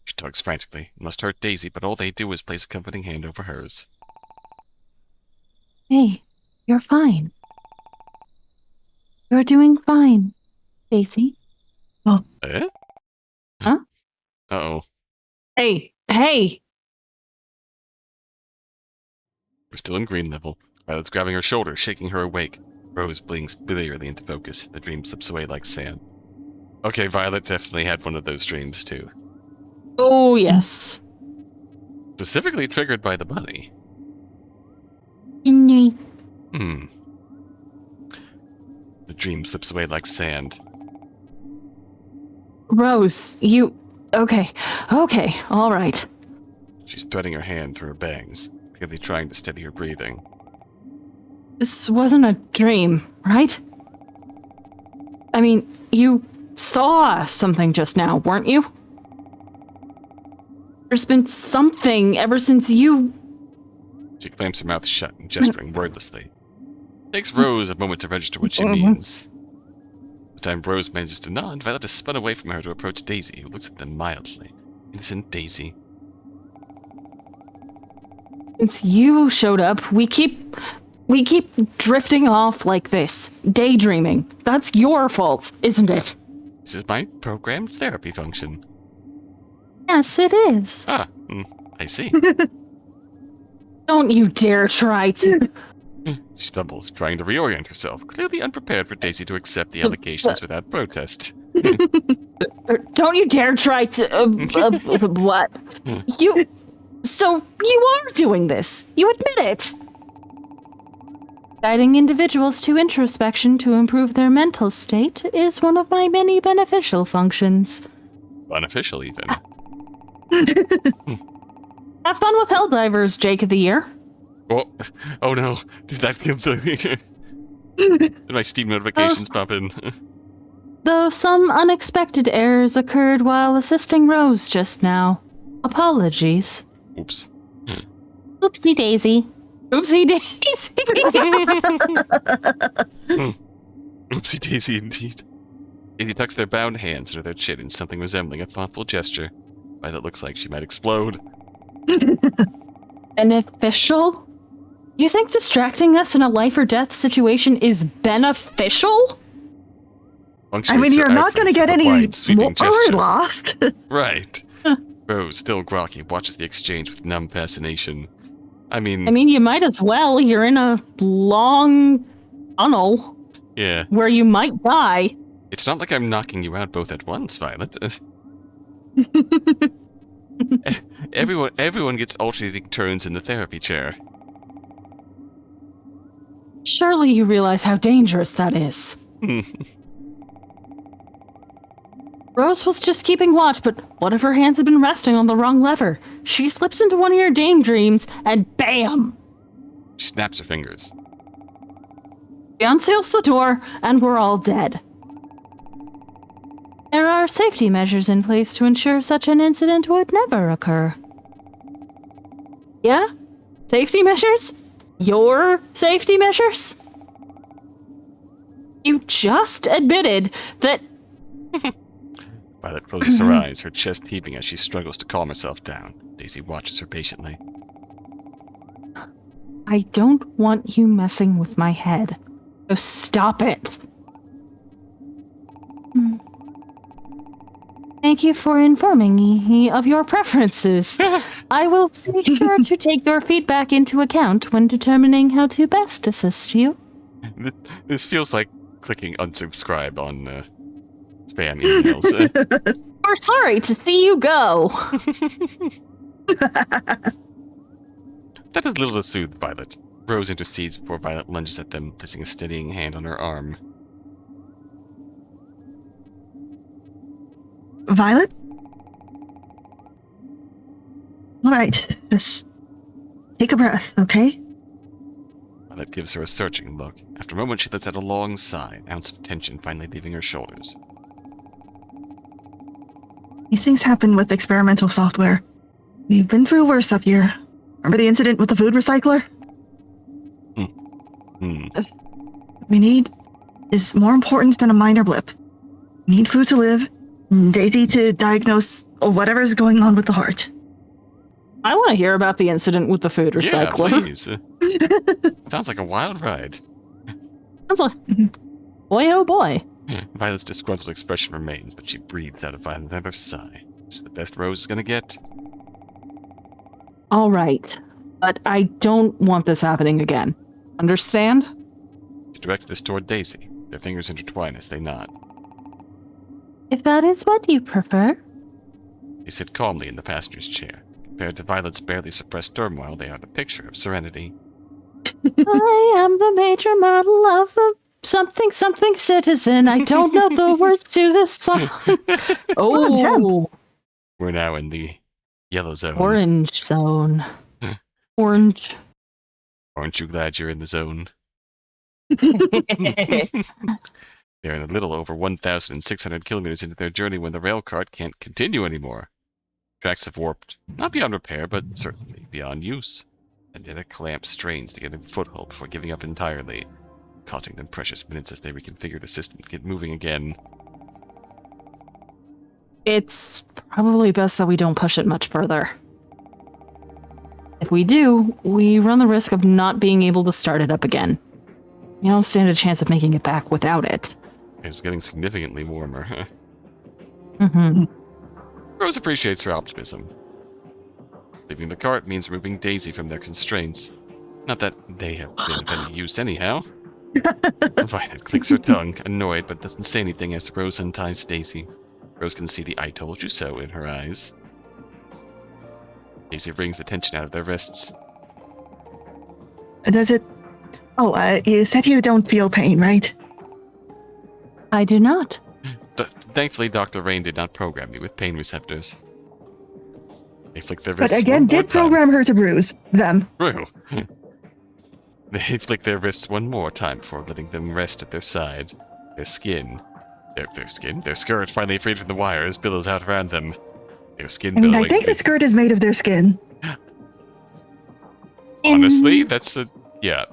She tugs frantically. It must hurt Daisy, but all they do is place a comforting hand over hers. Hey, you're fine. You're doing fine, Daisy. Eh? Huh? Uh-oh. Hey! We're still in green level. Violet's grabbing her shoulder, shaking her awake. Rose blinks blearily into focus. The dream slips away like sand. Okay, Violet definitely had one of those dreams, too. Oh, yes. Specifically triggered by the bunny. The dream slips away like sand. Rose, you... Okay, all right. She's threading her hand through her bangs, clearly trying to steady her breathing. This wasn't a dream, right? I mean, you saw something just now, weren't you? There's been something ever since you... She clamps her mouth shut and gesturing wordlessly. Takes Rose a moment to register what she means. By the time Rose manages to nod, Violet is spun away from her to approach Daisy, who looks at them mildly. Innocent Daisy. Since you showed up, we keep drifting off like this, daydreaming. That's your fault, isn't it? This is my programmed therapy function. Yes, it is. Ah, I see. Don't you dare try to... She stumbles, trying to reorient herself, clearly unprepared for Daisy to accept the allegations without protest. Don't you dare try to... what? You... So, you are doing this. You admit it. Guiding individuals to introspection to improve their mental state is one of my many beneficial functions. Beneficial, even. Have fun with Helldivers, Jake of the Year. Oh no, did that did my Steam notifications pop in? Though some unexpected errors occurred while assisting Rose just now. Apologies. Oops. Oopsie daisy. Oopsie daisy. Oopsie daisy indeed. Daisy tucks their bound hands under their chin in something resembling a thoughtful gesture. Violet looks like she might explode. Beneficial? You think distracting us in a life or death situation is beneficial? I mean, you're not going to get any more lost. Right. Rose, still groggy, watches the exchange with numb fascination. I mean, you might as well. You're in a long tunnel. Yeah. Where you might die. It's not like I'm knocking you out both at once, Violet. Everyone gets alternating turns in the therapy chair. Surely you realize how dangerous that is. Rose was just keeping watch, but what if her hands had been resting on the wrong lever? She slips into one of your daydreams, and bam! She snaps her fingers. She unseals the door, and we're all dead. There are safety measures in place to ensure such an incident would never occur. Yeah? Safety measures? Your safety measures? You just admitted that... Violet closes her eyes, her chest heaving as she struggles to calm herself down. Daisy watches her patiently. I don't want you messing with my head. So stop it. Thank you for informing me of your preferences. I will be sure to take your feedback into account when determining how to best assist you. This feels like clicking unsubscribe on spam emails. We're sorry to see you go. That is little to soothe Violet. Rose intercedes before Violet lunges at them, placing a steadying hand on her arm. Violet? All right, just take a breath, okay? Violet gives her a searching look. After a moment, she lets out a long sigh, an ounce of tension finally leaving her shoulders. These things happen with experimental software. We've been through worse up here. Remember the incident with the food recycler? What we need is more important than a minor blip. We need food to live, Daisy to diagnose whatever's going on with the heart. I want to hear about the incident with the food recycler. Yeah, please. Sounds like a wild ride. Sounds like... Boy, oh boy. Violet's disgruntled expression remains, but she breathes out another sigh. It's the best Rose is gonna get. All right. But I don't want this happening again. Understand? She directs this toward Daisy. Their fingers intertwine as they nod. If that is what you prefer. They sit calmly in the passenger's chair. Compared to Violet's barely suppressed turmoil, they are the picture of serenity. I am the major model of a something citizen. I don't know the words to this song. Oh, We're now in the yellow zone. orange zone. Orange. Aren't you glad you're in the zone? They're in a little over 1,600 kilometers into their journey when the rail cart can't continue anymore. Tracks have warped, not beyond repair, but certainly beyond use. And then a clamp strains to get a foothold before giving up entirely, costing them precious minutes as they reconfigure the system to get moving again. It's probably best that we don't push it much further. If we do, we run the risk of not being able to start it up again. We don't stand a chance of making it back without it. It's getting significantly warmer. Mm-hmm. Rose appreciates her optimism. Leaving the cart means removing Daisy from their constraints. Not that they have been of any use anyhow. Violet clicks her tongue, annoyed, but doesn't say anything as Rose unties Daisy. Rose can see the "I told you so" in her eyes. Daisy wrings the tension out of their wrists. Does it... Oh, you said you don't feel pain, right? I do not. Thankfully, Dr. Rain did not program me with pain receptors. They flick their wrists But again, one more did program her to bruise them. True. They flick their wrists one more time before letting them rest at their side. Their skin... Their skirt, finally freed from the wires, billows out around them. Their skin I mean, billowing. I think the skirt is made of their skin. Honestly, that's a... yeah.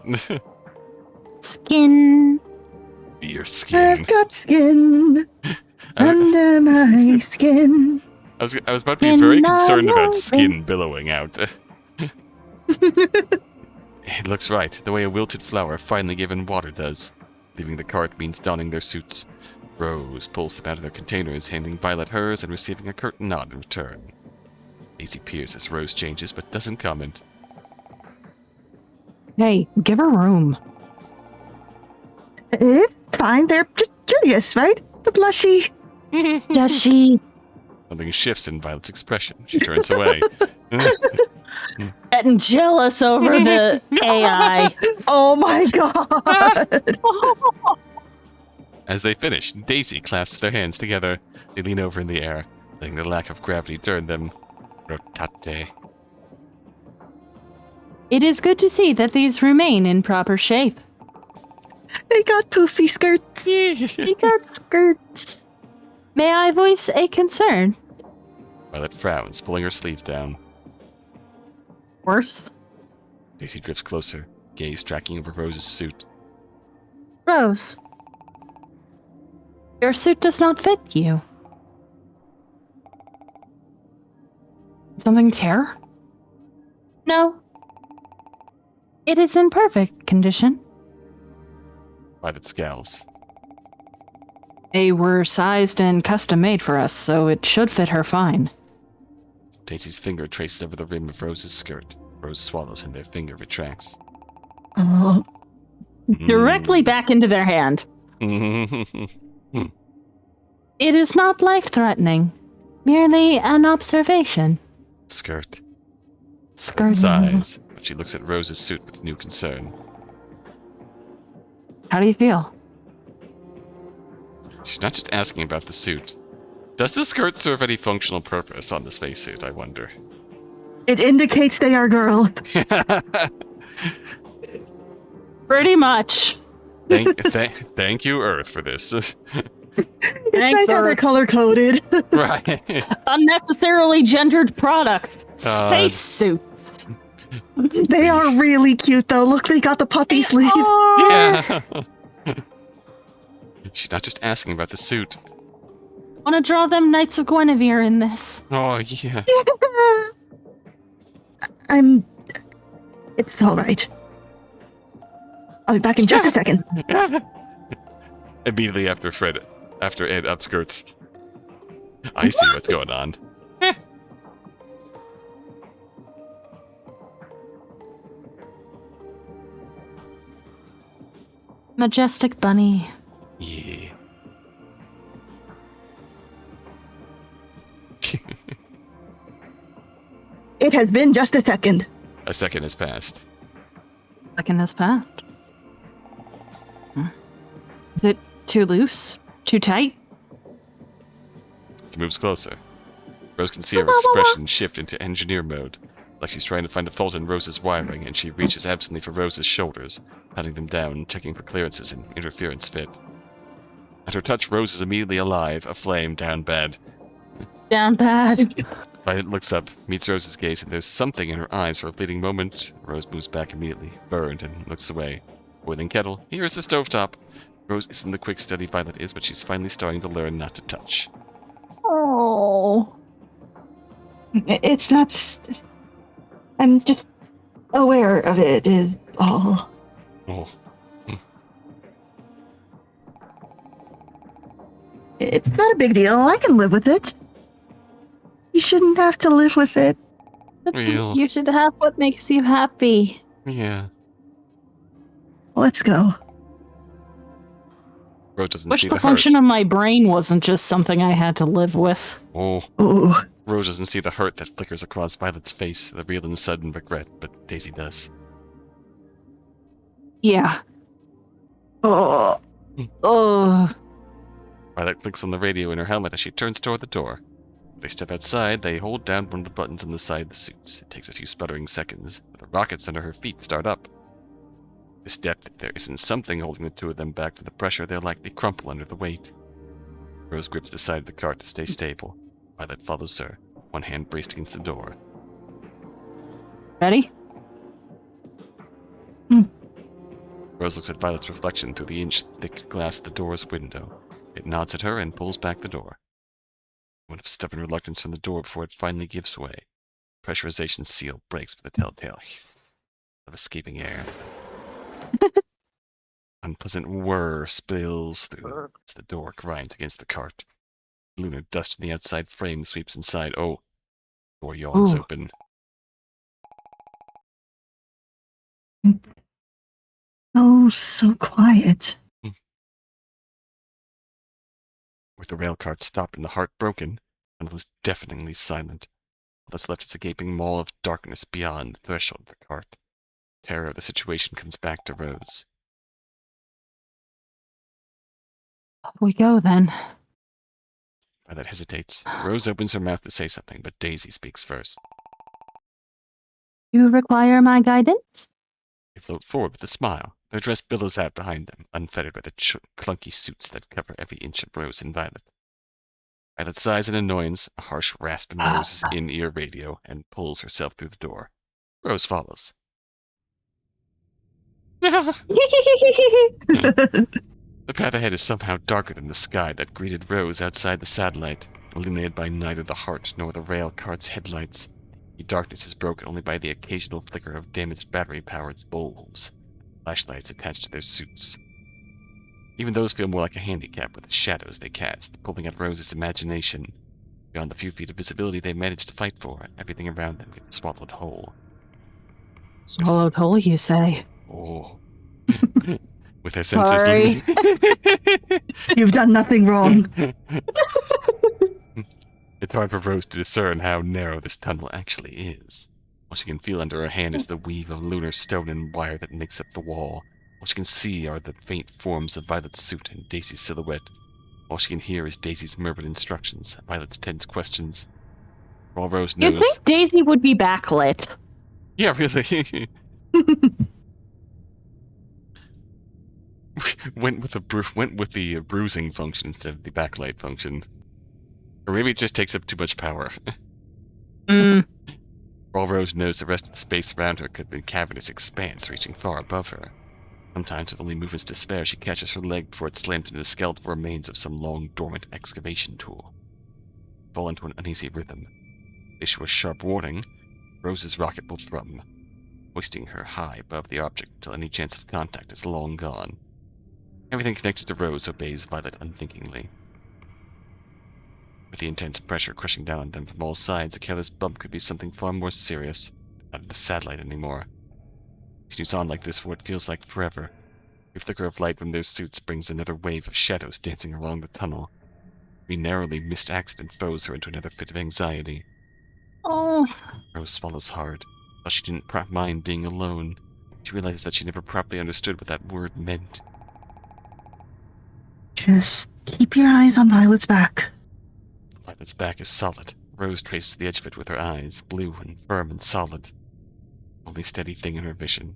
Skin. Your skin. I've got skin under my skin. I was about to be very concerned about skin billowing out. It looks right, the way a wilted flower finally given water does. Leaving the cart means donning their suits. Rose pulls them out of their containers, handing Violet hers and receiving a curt nod in return. Daisy peers as Rose changes, but doesn't comment. Hey, give her room. It's fine, they're just curious, right? The blushy. Does she? Something shifts in Violet's expression. She turns away. Getting jealous over the AI. Oh my god. As they finish, Daisy clasps their hands together. They lean over in the air, letting the lack of gravity turn them. Rotate. It is good to see that these remain in proper shape. They got poofy skirts. We got skirts. May I voice a concern? Violet frowns, pulling her sleeve down. Worse. Daisy drifts closer, gaze tracking over Rose's suit. Rose. Your suit does not fit you. Something tear? No. It is in perfect condition. Violet scowls. They were sized and custom made for us, so it should fit her fine. Daisy's finger traces over the rim of Rose's skirt. Rose swallows and their finger retracts. Oh, Directly back into their hand. It is not life-threatening. Merely an observation. Skirt. Skirt. Sighs, but she looks at Rose's suit with new concern. How do you feel? She's not just asking about the suit. Does the skirt serve any functional purpose on the spacesuit, I wonder? it indicates they are girls. Pretty much. Thank you, Earth, for this. It's Thanks, nice how they're Earth. color coded. Right. Unnecessarily gendered products. Space suits. They are really cute though. Look, they got the puppy sleeves. Yeah. She's not just asking about the suit. Want to draw them Knights of Guinevere in this? Oh, yeah. It's all right. I'll be back in just a second. Immediately after Ed upskirts. I see what's going on. Majestic bunny. Yeah. It has been just a second. A second has passed. Second has passed. Is it too loose? Too tight? She moves closer. Rose can see her expression shift into engineer mode, like she's trying to find a fault in Rose's wiring, and she reaches absently for Rose's shoulders, patting them down, checking for clearances and interference fit. At her touch, Rose is immediately alive, aflame, down bad. Down bad. Violet looks up, meets Rose's gaze, and there's something in her eyes for a fleeting moment. Rose moves back immediately, burned, and looks away. Boiling kettle, here's the stovetop. Rose isn't the quick, steady Violet is, but she's finally starting to learn not to touch. Oh. It's not. I'm just aware of it, is all. Oh. It's not a big deal. I can live with it. You shouldn't have to live with it. Real. You should have what makes you happy. Yeah. Let's go. Rose doesn't Wish see the the hurt. function of my brain wasn't just something I had to live with. Oh. Ooh. Rose doesn't see the hurt that flickers across Violet's face, the real and sudden regret, but Daisy does. Yeah. Oh. Oh. Violet clicks on the radio in her helmet as she turns toward the door. They step outside, they hold down one of the buttons on the side of the suits. It takes a few sputtering seconds, but the rockets under her feet start up. This depth, if there isn't something holding the two of them back from the pressure, they'll likely crumple under the weight. Rose grips the side of the cart to stay stable. Violet follows her, one hand braced against the door. Ready? Rose looks at Violet's reflection through the inch-thick glass of the door's window. It nods at her and pulls back the door. A moment of stubborn reluctance from the door before it finally gives way. Pressurization seal breaks with a telltale hiss of escaping air. Unpleasant whir spills through as the door grinds against the cart. Lunar dust in the outside frame sweeps inside. Oh, door yawns Ooh. open. Oh, so quiet. With the rail cart stopped and the heart broken, and was deafeningly silent. All that's left is a gaping maw of darkness beyond the threshold of the cart. Terror of the situation comes back to Rose. Up we go then. Violet hesitates. Rose opens her mouth to say something, but Daisy speaks first. You require my guidance? They float forward with a smile. Their dress billows out behind them, unfettered by the clunky suits that cover every inch of Rose and Violet. Violet sighs in annoyance, a harsh rasp in Rose's in-ear radio, and pulls herself through the door. Rose follows. The path ahead is somehow darker than the sky that greeted Rose outside the satellite, illuminated by neither the heart nor the rail cart's headlights. The darkness is broken only by the occasional flicker of damaged battery-powered bulbs, flashlights attached to their suits. Even those feel more like a handicap with the shadows they cast, pulling at Rose's imagination. Beyond the few feet of visibility they manage to fight for, everything around them gets swallowed whole. Swallowed whole, you say? Oh. With her senses Sorry. You've done nothing wrong. It's hard for Rose to discern how narrow this tunnel actually is. All she can feel under her hand is the weave of lunar stone and wire that makes up the wall. All she can see are the faint forms of Violet's suit and Daisy's silhouette. All she can hear is Daisy's murmured instructions, Violet's tense questions. For all Rose knows... You'd think Daisy would be backlit. Yeah, really. went with the bruising function instead of the backlight function. Or maybe it just takes up too much power. For all Rose knows, the rest of the space around her could have been cavernous expanse reaching far above her. Sometimes, with only movements to spare, she catches her leg before it slams into the skeletal remains of some long, dormant excavation tool. Fall into an uneasy rhythm. Issue a sharp warning, Rose's rocket will thrum, hoisting her high above the object until any chance of contact is long gone. Everything connected to Rose obeys Violet unthinkingly. With the intense pressure crushing down on them from all sides, a careless bump could be something far more serious. Not the satellite anymore. Continues on like this for what feels like forever. The flicker of light from their suits brings another wave of shadows dancing along the tunnel. The narrowly missed accident throws her into another fit of anxiety. Oh. Rose swallows hard. While she didn't mind being alone, she realizes that she never properly understood what that word meant. Just keep your eyes on Violet's back. Violet's back is solid. Rose traces the edge of it with her eyes, blue and firm and solid. Only steady thing in her vision.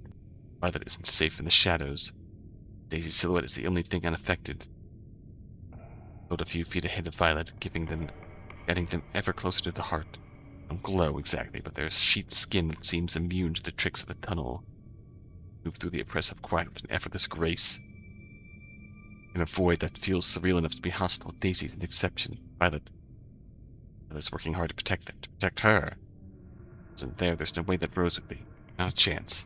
Violet isn't safe in the shadows. Daisy's silhouette is the only thing unaffected. Float a few feet ahead of Violet, getting them ever closer to the heart. Don't glow exactly, but there's sheet skin that seems immune to the tricks of the tunnel. Move through the oppressive quiet with an effortless grace. In a void that feels surreal enough to be hostile, Daisy's an exception. Violet's working hard to protect them, to protect her. Isn't there's no way that Rose would be. Not a chance.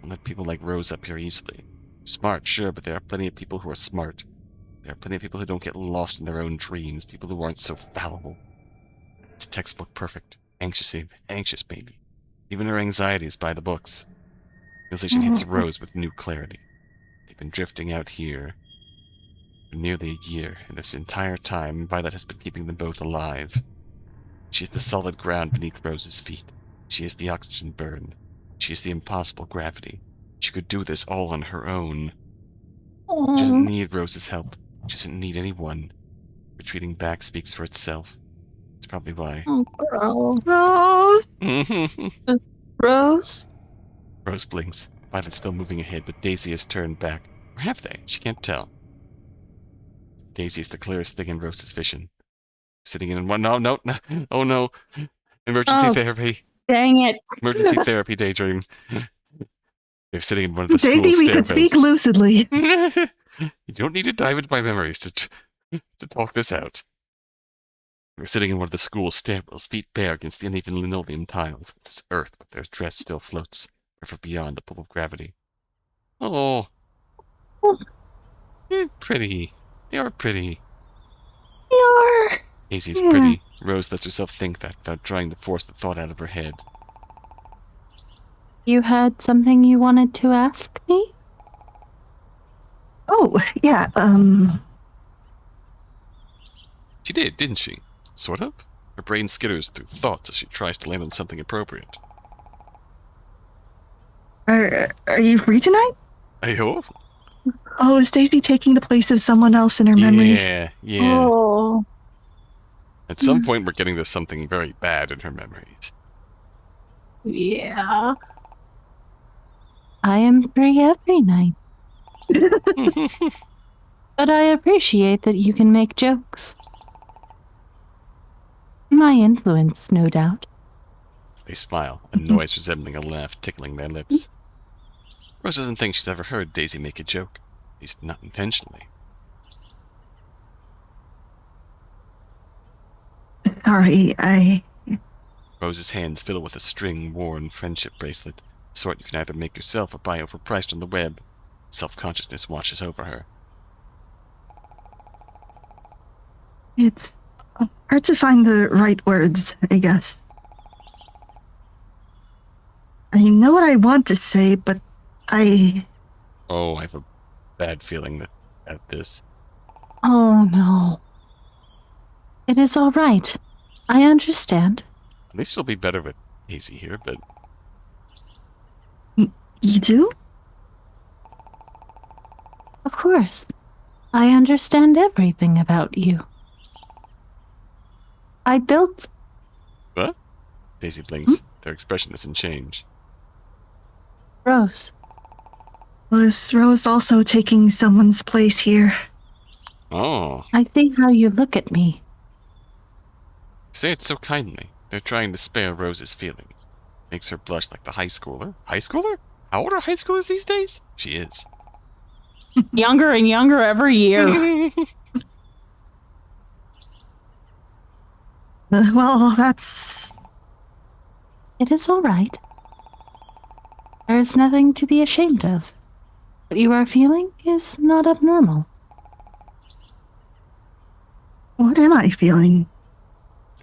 Don't let people like Rose up here easily. Smart, sure, but there are plenty of people who are smart. There are plenty of people who don't get lost in their own dreams, people who aren't so fallible. It's textbook perfect. Anxious maybe. Even her anxiety is by the books. Realization hits Rose with new clarity. They've been drifting out here for nearly a year, and this entire time, Violet has been keeping them both alive. She is the solid ground beneath Rose's feet. She is the oxygen burn. She is the impossible gravity. She could do this all on her own. She doesn't need Rose's help. She doesn't need anyone. Retreating back speaks for itself. That's probably why. Oh, Rose! Rose? Rose blinks. Violet's still moving ahead, but Daisy has turned back. Or have they? She can't tell. Daisy is the clearest thing in Rose's vision. Sitting in one. No. Oh no. Emergency therapy. Dang it. Emergency therapy daydream. They're sitting in one of the school Daisy, we stairwells. could speak lucidly. You don't need to dive into my memories to talk this out. They're sitting in one of the school stairwells, feet bare against the uneven linoleum tiles. It's earth, but their dress still floats, ever beyond the pull of gravity. Oh. You're pretty. You're pretty. You're... Daisy's pretty. Rose lets herself think that without trying to force the thought out of her head. You had something you wanted to ask me? Oh, yeah, She did, didn't she? Sort of. Her brain skitters through thoughts as she tries to land on something appropriate. Are you free tonight? I hope. Oh, is Daisy taking the place of someone else in her memories? Yeah. Oh. At some point, we're getting to something very bad in her memories. Yeah. I am free every night. But I appreciate that you can make jokes. My influence, no doubt. They smile, a noise resembling a laugh tickling their lips. Rose doesn't think she's ever heard Daisy make a joke, at least not intentionally. Sorry, Rose's hands fiddle with a string-worn friendship bracelet, the sort you can either make yourself or buy overpriced on the web. Self-consciousness washes over her. It's hard to find the right words, I guess. I know what I want to say, but Oh, I have a bad feeling at this. Oh, no. It is all right. I understand. At least it'll be better with Daisy here, but... You do? Of course. I understand everything about you. I built... What? Daisy blinks. Their expression doesn't change. Rose. Was Rose also taking someone's place here? Oh. I see how you look at me. Say it so kindly. They're trying to spare Rose's feelings. Makes her blush like the high schooler. High schooler? How old are high schoolers these days? She is. Younger and younger every year. Well, that's... It is all right. There is nothing to be ashamed of. What you are feeling is not abnormal. What am I feeling?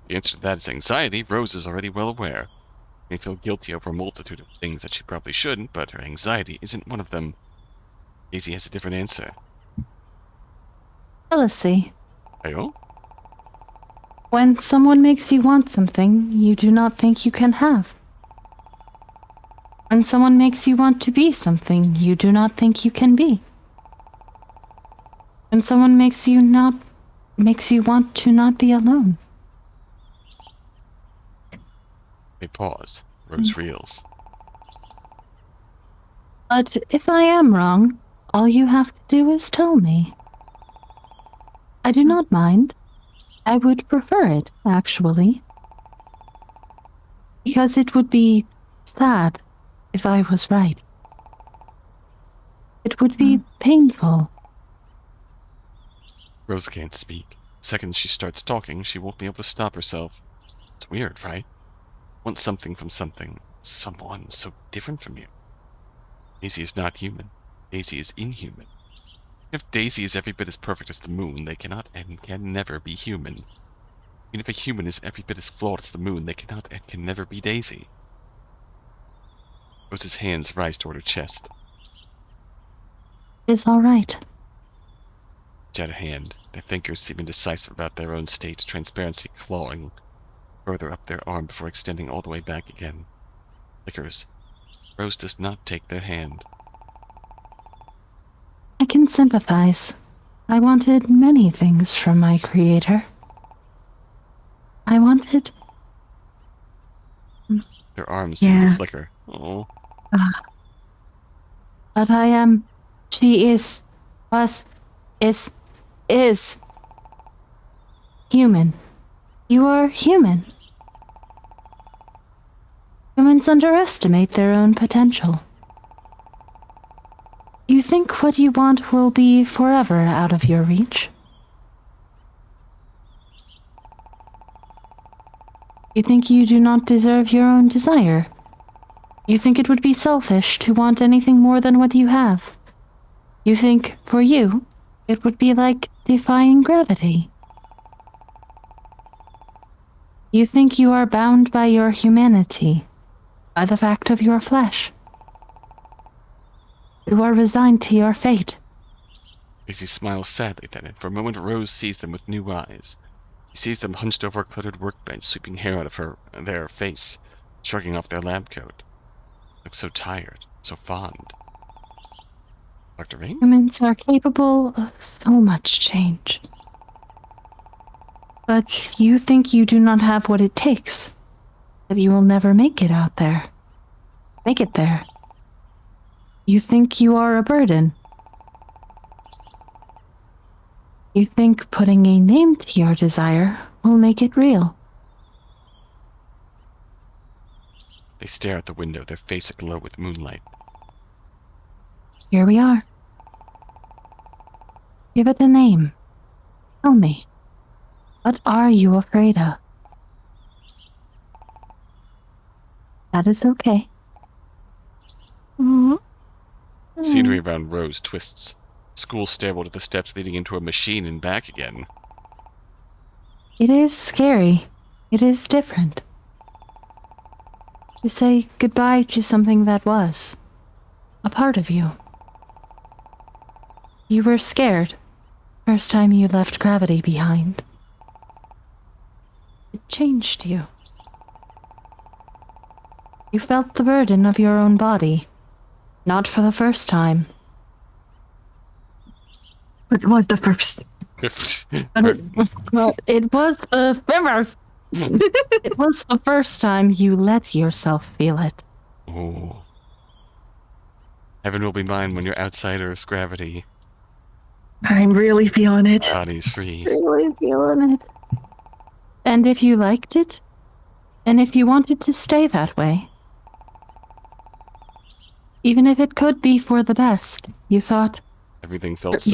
The answer to that is anxiety. Rose is already well aware. She may feel guilty over a multitude of things that she probably shouldn't, but her anxiety isn't one of them. Daisy has a different answer. Jealousy. Ayo? When someone makes you want something you do not think you can have. When someone makes you want to be something you do not think you can be. When someone makes you want to not be alone. They pause. Rose reels. But if I am wrong, all you have to do is tell me. I do not mind. I would prefer it, actually. Because it would be sad if I was right. It would be painful. Rose can't speak. The second she starts talking, she won't be able to stop herself. It's weird, right? Want something from something. Someone so different from you. Daisy is not human. Daisy is inhuman. If Daisy is every bit as perfect as the moon, they cannot and can never be human. Even if a human is every bit as flawed as the moon, they cannot and can never be Daisy. Rose's hands rise toward her chest. It's all right. Reach out a hand, their fingers seem indecisive about their own state, transparency clawing further up their arm before extending all the way back again. Flickers. Rose does not take their hand. I can sympathize. I wanted many things from my creator. I wanted... Their arms seem to flicker. Oh. But I am... She is... is... human. You are human. Humans underestimate their own potential. You think what you want will be forever out of your reach. You think you do not deserve your own desire. You think it would be selfish to want anything more than what you have. You think, for you, it would be like defying gravity. You think you are bound by your humanity, by the fact of your flesh. You are resigned to your fate. Daisy smiles sadly then, and for a moment Rose sees them with new eyes. She sees them hunched over a cluttered workbench, sweeping hair out of their face, shrugging off their lab coat. Look so tired, so fond. Dr. Rain? Humans are capable of so much change. But you think you do not have what it takes. That you will never make it out there. Make it there. You think you are a burden. You think putting a name to your desire will make it real. They stare out the window, their face aglow with moonlight. Here we are. Give it a name. Tell me, what are you afraid of? That is okay. Scenery around Rose twists. School stairwell to the steps leading into a machine and back again. It is scary. It is different. You say goodbye to something that was a part of you. You were scared first time you left gravity behind. It changed you. You felt the burden of your own body. Not for the first time. But it was the first. But it was the first. It was the first time you let yourself feel it. Oh. Heaven will be mine when you're outside Earth's gravity. I'm really feeling it. Body's free. Really feeling it. And if you liked it, and if you wanted to stay that way, even if it could be for the best, you thought Everything felt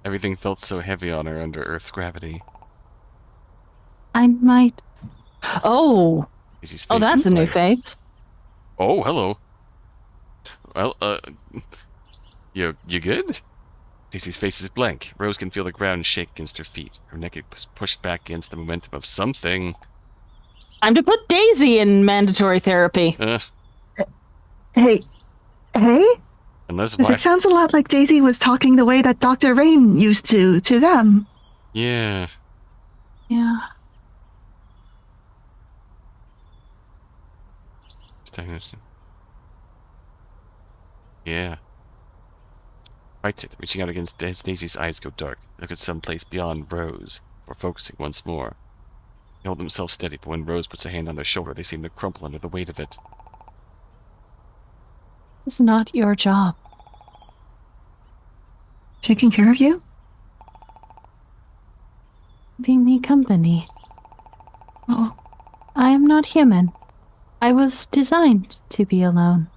Everything felt so heavy on her under Earth's gravity. I might. Oh, Daisy's oh, face that's is a new blank. face. Oh, hello. Well, you good? Daisy's face is blank. Rose can feel the ground shake against her feet. Her neck is pushed back against the momentum of something. Time to put Daisy in mandatory therapy. Hey? Unless Because it sounds a lot like Daisy was talking the way that Dr. Rain used to them. Yeah. Yeah. Stagnation. Yeah. Fights it, reaching out against as Daisy's eyes go dark. Look at someplace beyond Rose, before focusing once more. They hold themselves steady, but when Rose puts a hand on their shoulder, they seem to crumple under the weight of it. It's not your job. Taking care of you? Keeping me company. Oh, I am not human. I was designed to be alone.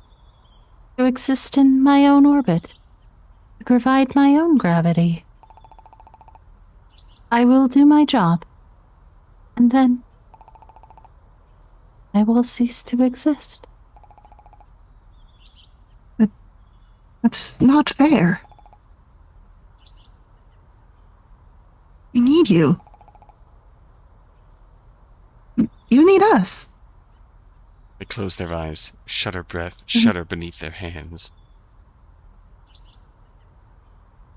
To exist in my own orbit. To provide my own gravity. I will do my job. And then I will cease to exist. that's not fair. We need you. You need us. They close their eyes, shudder breath, shudder beneath their hands.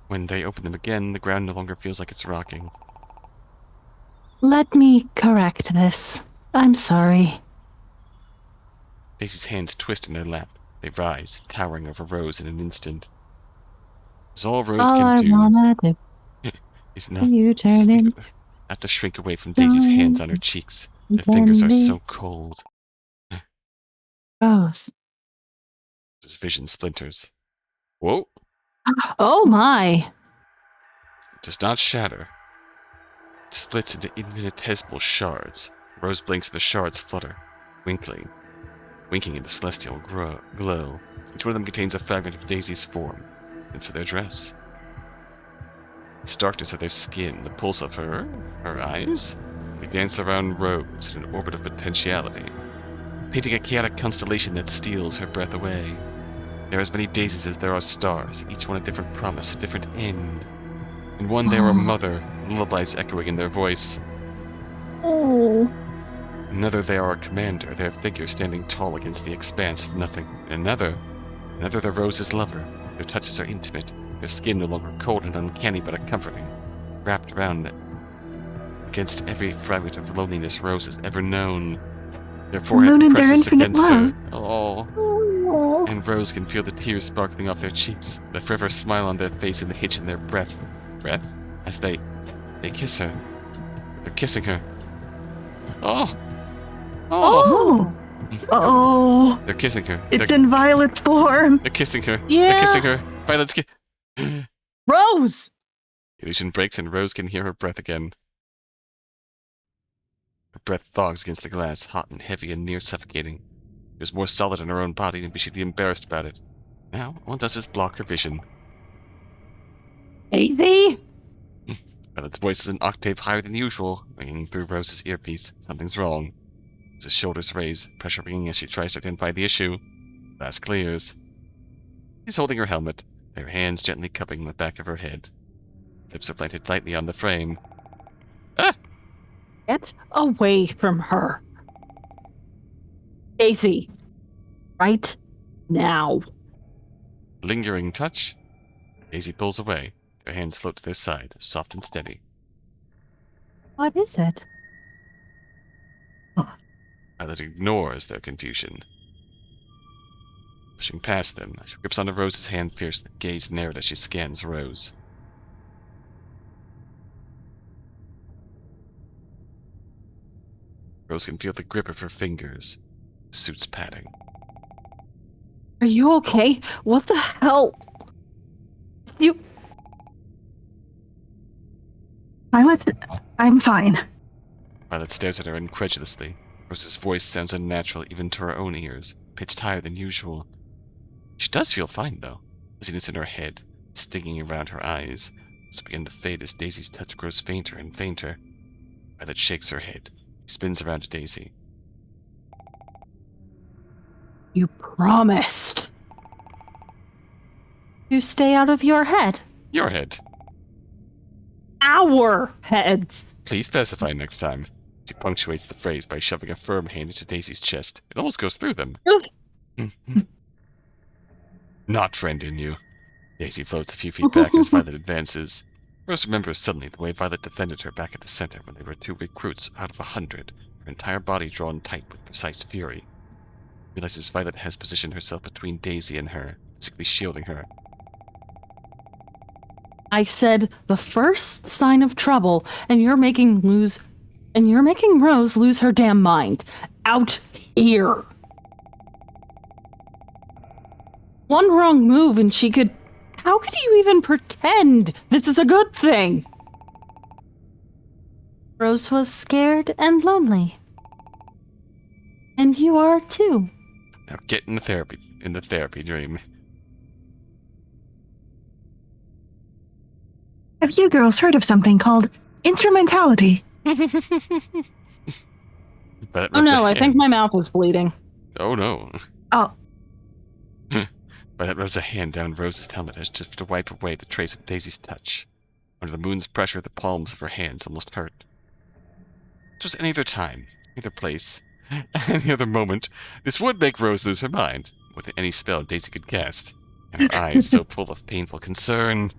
When they open them again, the ground no longer feels like it's rocking. Let me correct this. I'm sorry. Daisy's hands twist in their lap. They rise, towering over Rose in an instant. As all Rose All I can do wanna do is not, you turn in. not to shrink away from Daisy's hands on her cheeks. Their fingers are so cold. Rose. His vision splinters. Whoa! Oh my. It does not shatter. It splits into infinitesimal shards. Rose blinks and the shards flutter, winking in the celestial glow. Each one of them contains a fragment of Daisy's form, and for their dress. The darkness of their skin, the pulse of her eyes, they dance around Rose in an orbit of potentiality, painting a chaotic constellation that steals her breath away. There are as many Daisies as there are stars, each one a different promise, a different end. In one they are a mother, lullabies echoing in their voice. Oh. In another they are a commander, their figure standing tall against the expanse of nothing. In another they're Rose's lover. Their touches are intimate, their skin no longer cold and uncanny but a comforting, wrapped around against every fragment of loneliness Rose has ever known. Their forehead Alone in their presses infinite against love. her. Oh. And Rose can feel the tears sparkling off their cheeks, the forever smile on their face and the hitch in their breath, as they kiss her. They're kissing her. Oh! Oh! Oh! They're kissing her. It's in Violet's form. They're kissing her. Yeah. They're kissing her. Violet's Rose! Illusion breaks and Rose can hear her breath again. Her breath fogs against the glass, hot and heavy and near suffocating. It was more solid in her own body than she'd be embarrassed about it. Now, all it does is block her vision. Daisy? Violet's voice is an octave higher than usual, ringing through Rose's earpiece. Something's wrong. Rose's shoulders raise, pressure ringing as she tries to identify the issue. Glass clears. She's holding her helmet, her hands gently cupping the back of her head. Lips are planted lightly on the frame. Ah! Get away from her. Daisy. Right now. Lingering touch. Daisy pulls away. Her hands float to their side, soft and steady. What is it? Violet ignores their confusion. Pushing past them, she grips onto Rose's hand fiercely, gaze narrowed as she scans Rose. Rose can feel the grip of her fingers, the suit's padding. Are you okay? What the hell? You... Violet, I'm fine. Violet stares at her incredulously. Rose's voice sounds unnatural even to her own ears, pitched higher than usual. She does feel fine, though. Dizziness in her head, stinging around her eyes, so begin to fade as Daisy's touch grows fainter and fainter. Violet shakes her head, spins around to Daisy. You promised to stay out of your head. Your head. Our heads. Please specify next time. She punctuates the phrase by shoving a firm hand into Daisy's chest. It almost goes through them. Not friend in you. Daisy floats a few feet back as Violet advances. Rose remembers suddenly the way Violet defended her back at the center when they were 2 recruits out of 100, her entire body drawn tight with precise fury. Realizes Violet has positioned herself between Daisy and her, physically shielding her. I said the first sign of trouble, and you're making Rose lose her damn mind. Out here. One wrong move and she could... How could you even pretend this is a good thing? Rose was scared and lonely. And you are too. Now get in the therapy dream. Have you girls heard of something called instrumentality? But Oh no, I think my mouth is bleeding. Oh no. Oh, But that rose a hand down Rose's helmet as if to wipe away the trace of Daisy's touch. Under the moon's pressure, the palms of her hands almost hurt. If it was any other time, any other place, any other moment, this would make Rose lose her mind, with any spell Daisy could cast. And her eyes so full of painful concern.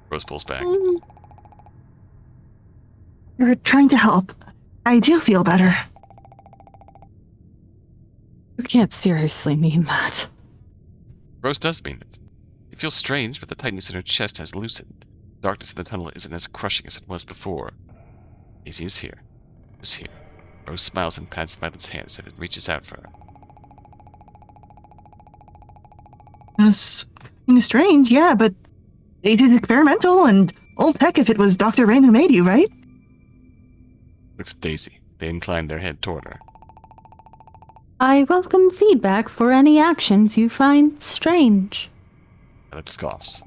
Rose pulls back. you're trying to help. I do feel better. You can't seriously mean that. Rose does mean it. It feels strange, but the tightness in her chest has loosened. Darkness in the tunnel isn't as crushing as it was before. Daisy is here. Is here. Rose smiles and pats Violet's hand as if it reaches out for her. That's kind of strange, yeah, but it is experimental and old tech if it was Dr. Rain who made you, right? Looks at Daisy. They incline their head toward her. I welcome feedback for any actions you find strange. Violet scoffs.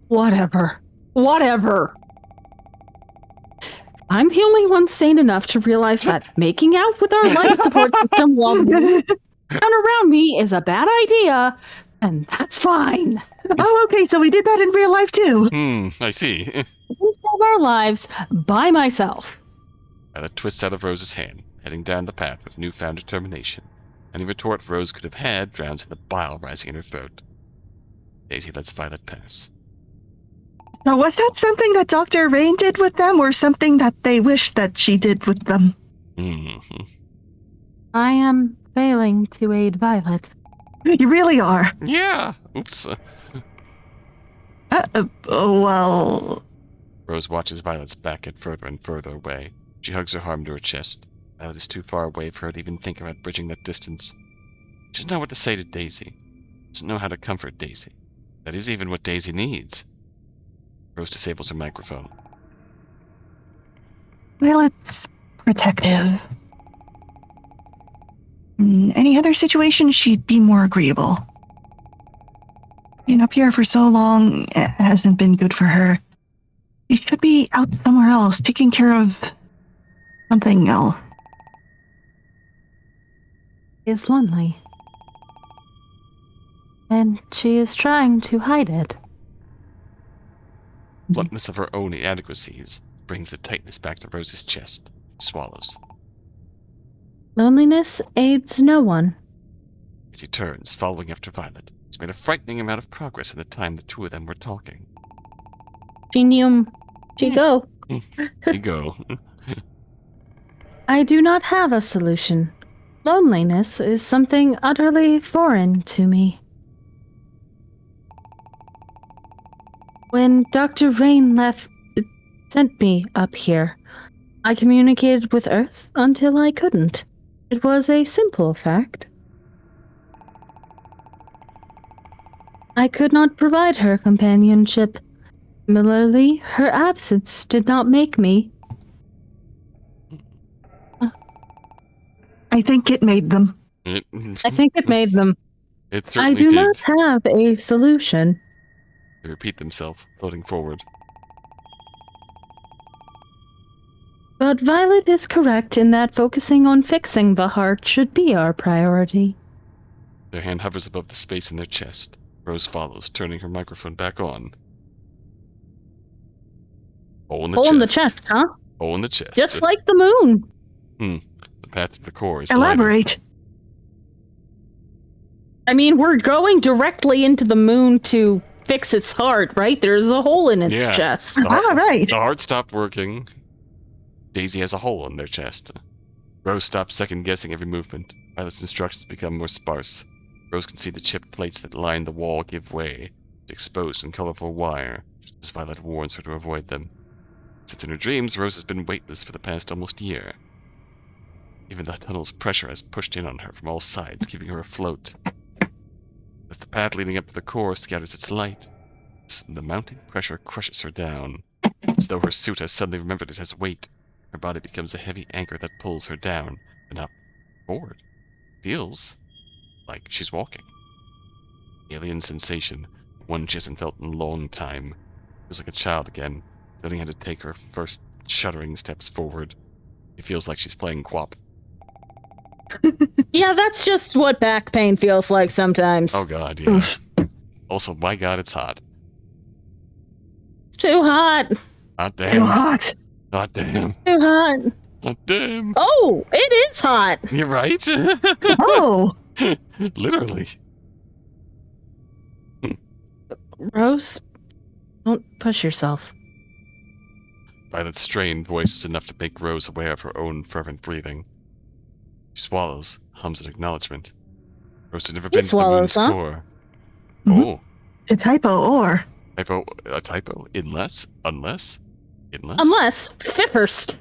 Whatever. I'm the only one sane enough to realize that making out with our life support system while moving around me is a bad idea, and that's fine. Oh, okay, so we did that in real life too. I see. I can save our lives by myself. Violet twists out of Rose's hand, heading down the path with newfound determination. Any retort Rose could have had drowns in the bile rising in her throat. Daisy lets Violet pass. Now, was that something that Dr. Rain did with them, or something that they wish that she did with them? I am failing to aid Violet. You really are. Yeah. Oops. Well... Rose watches Violet's back get further and further away. She hugs her arm to her chest. Violet is too far away for her to even think about bridging that distance. She doesn't know what to say to Daisy. Doesn't know how to comfort Daisy. That is even what Daisy needs. Rose disables her microphone. Well, it's protective. In any other situation, she'd be more agreeable. Being up here for so long hasn't been good for her. She should be out somewhere else, taking care of something else. She is lonely. And she is trying to hide it. Bluntness of her own inadequacies brings the tightness back to Rose's chest. Swallows. Loneliness aids no one. As he turns, following after Violet, he's made a frightening amount of progress in the time the two of them were talking. Chigo. Here you go. I do not have a solution. Loneliness is something utterly foreign to me. When Dr. Rain sent me up here, I communicated with Earth until I couldn't. It was a simple fact. I could not provide her companionship. Similarly, her absence did not make me. I think it made them. I think it made them. It certainly I do did. not have a solution. They repeat themselves, floating forward. But Violet is correct in that focusing on fixing the heart should be our priority. Their hand hovers above the space in their chest. Rose follows, turning her microphone back on. Hole in the Hole chest. in the chest, huh? Hole in the chest. Just like the moon. The path to the core is Elaborate. I mean, we're going directly into the moon to fix its heart, right? There's a hole in its Yeah. chest. All right. The heart stopped working. Daisy has a hole in their chest. Rose stops second-guessing every movement. Violet's instructions become more sparse. Rose can see the chipped plates that line the wall give way, exposed in colorful wire, just as Violet warns her to avoid them. Since in her dreams, Rose has been weightless for the past almost year. Even the tunnel's pressure has pushed in on her from all sides, keeping her afloat. As the path leading up to the core scatters its light, the mounting pressure crushes her down. As though her suit has suddenly remembered it has weight, her body becomes a heavy anchor that pulls her down and up, forward. Feels like she's walking. Alien sensation, one she hasn't felt in a long time. Feels like a child again, learning how to take her first shuddering steps forward. It feels like she's playing Quap. Yeah, that's just what back pain feels like sometimes. Oh god, yeah. Also, my god, it's hot. It's too hot. Hot Too damn. hot. Hot damn. Too hot. Hot damn. Oh, it is hot. You're right. Oh. Literally. Rose, don't push yourself. Violet's strained voice is enough to make Rose aware of her own fervent breathing. She swallows, hums an acknowledgement. Rose had never been to the moon's swallows, huh? core. Mhm. Oh, A typo or. a typo? Unless? Unless? First.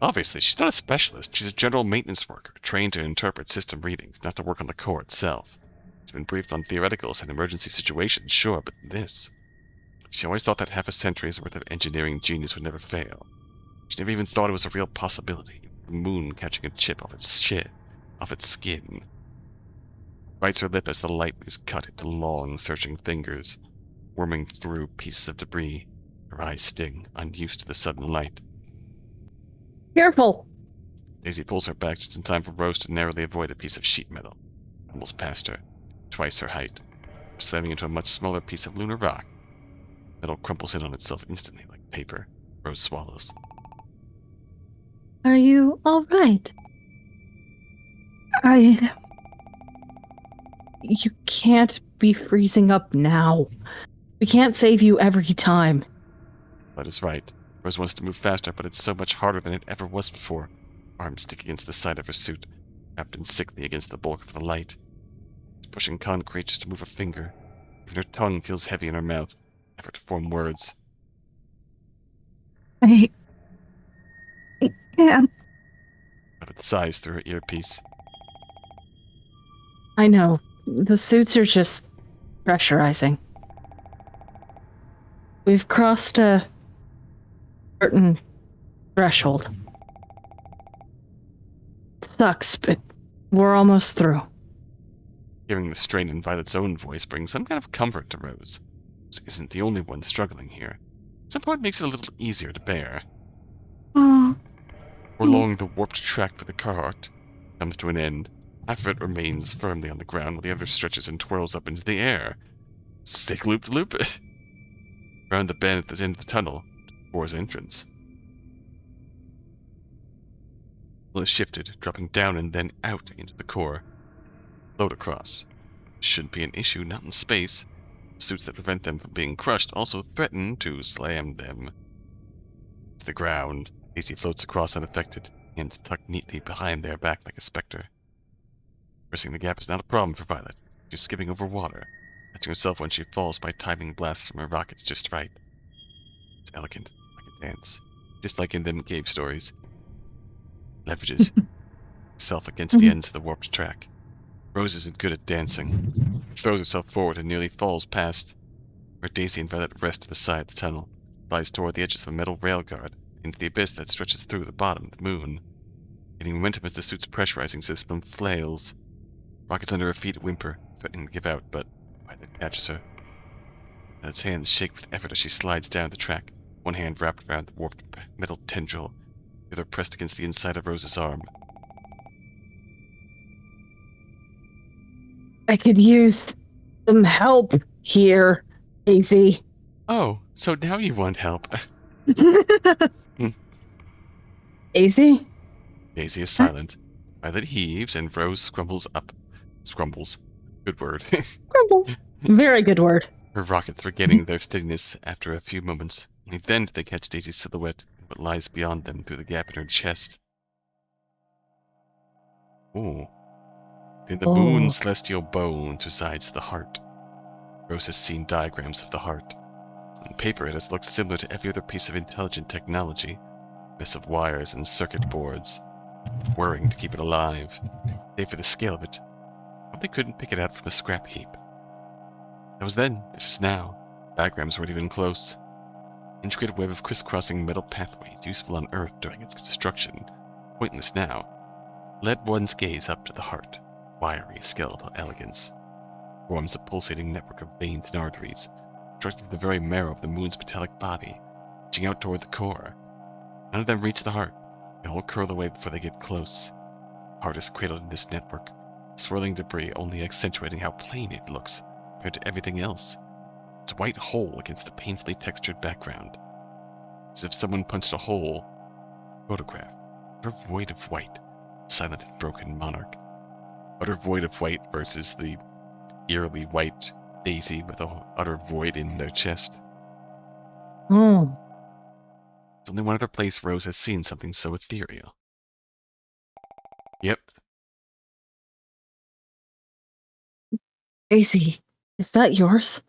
Obviously, she's not a specialist. She's a general maintenance worker, trained to interpret system readings, not to work on the core itself. She's been briefed on theoreticals and emergency situations, sure, but this... She always thought that half a century's worth of engineering genius would never fail. She never even thought it was a real possibility. The moon catching a chip off its skin. Bites her lip as the light is cut into long, searching fingers, worming through pieces of debris. Her eyes sting, unused to the sudden light. Careful. Daisy pulls her back just in time for Rose to narrowly avoid a piece of sheet metal. Almost past her, twice her height, slamming into a much smaller piece of lunar rock. Metal crumples in on itself instantly like paper. Rose swallows. Are you all right? You can't be freezing up now. We can't save you every time. That is right. Rose wants to move faster, but it's so much harder than it ever was before. Arms stick against the side of her suit, wrapped and sickly against the bulk of the light. She's pushing concrete just to move a finger. Even her tongue feels heavy in her mouth. Effort to form words. I can't. But it sighs through her earpiece. I know. The suits are just pressurizing. We've crossed a certain threshold. It sucks, but we're almost through. Hearing the strain in Violet's own voice brings some kind of comfort to Rose. Rose isn't the only one struggling here. Somehow it makes it a little easier to bear. Oh. Along the warped track for the cart comes to an end. Half of it remains firmly on the ground while the other stretches and twirls up into the air. Sick loop-de-loop. Around the bend at the end of the tunnel, to the core's entrance. The is shifted, dropping down and then out into the core. Float across. Shouldn't be an issue, not in space. Suits that prevent them from being crushed also threaten to slam them. To the ground, Daisy floats across unaffected, hands tucked neatly behind their back like a specter. Pressing the gap is not a problem for Violet. She's skipping over water, catching herself when she falls by timing blasts from her rockets just right. It's elegant, like a dance, just like in them cave stories. Leverages herself against the ends of the warped track. Rose isn't good at dancing. Throws herself forward and nearly falls past where Daisy and Violet rest to the side of the tunnel, flies toward the edges of a metal railguard, into the abyss that stretches through the bottom of the moon. Getting momentum as the suit's pressurizing system flails. Rockets under her feet whimper, threatening to give out, but Violet catches her. Violet's hands shake with effort as she slides down the track, one hand wrapped around the warped metal tendril, the other pressed against the inside of Rose's arm. I could use some help here, Daisy. Oh, so now you want help. Daisy? Daisy is silent. Violet heaves, and Rose scrumbles up. Scrumbles. Good word. Crumbles. Very good word. Her rockets regaining their steadiness after a few moments. Only then do they catch Daisy's silhouette and what lies beyond them through the gap in her chest. Ooh. In the moon's celestial bones resides the heart. Rose has seen diagrams of the heart. On paper, it has looked similar to every other piece of intelligent technology. A mess of wires and circuit boards, whirring to keep it alive. Save for the scale of it, probably couldn't pick it out from a scrap heap. That was then, this is now. Diagrams weren't even close. Intricate web of crisscrossing metal pathways useful on Earth during its construction, pointless now, led one's gaze up to the heart. Wiry skeletal elegance. Forms a pulsating network of veins and arteries, constructing the very marrow of the moon's metallic body, reaching out toward the core. None of them reach the heart. They all curl away before they get close. The heart is cradled in this network, swirling debris only accentuating how plain it looks compared to everything else. It's a white hole against a painfully textured background. As if someone punched a hole. Photograph. Utter void of white. Silent and broken monarch. Utter void of white versus the eerily white Daisy with a utter void in their chest. Oh. There's only one other place Rose has seen something so ethereal. Yep. Daisy, is that yours?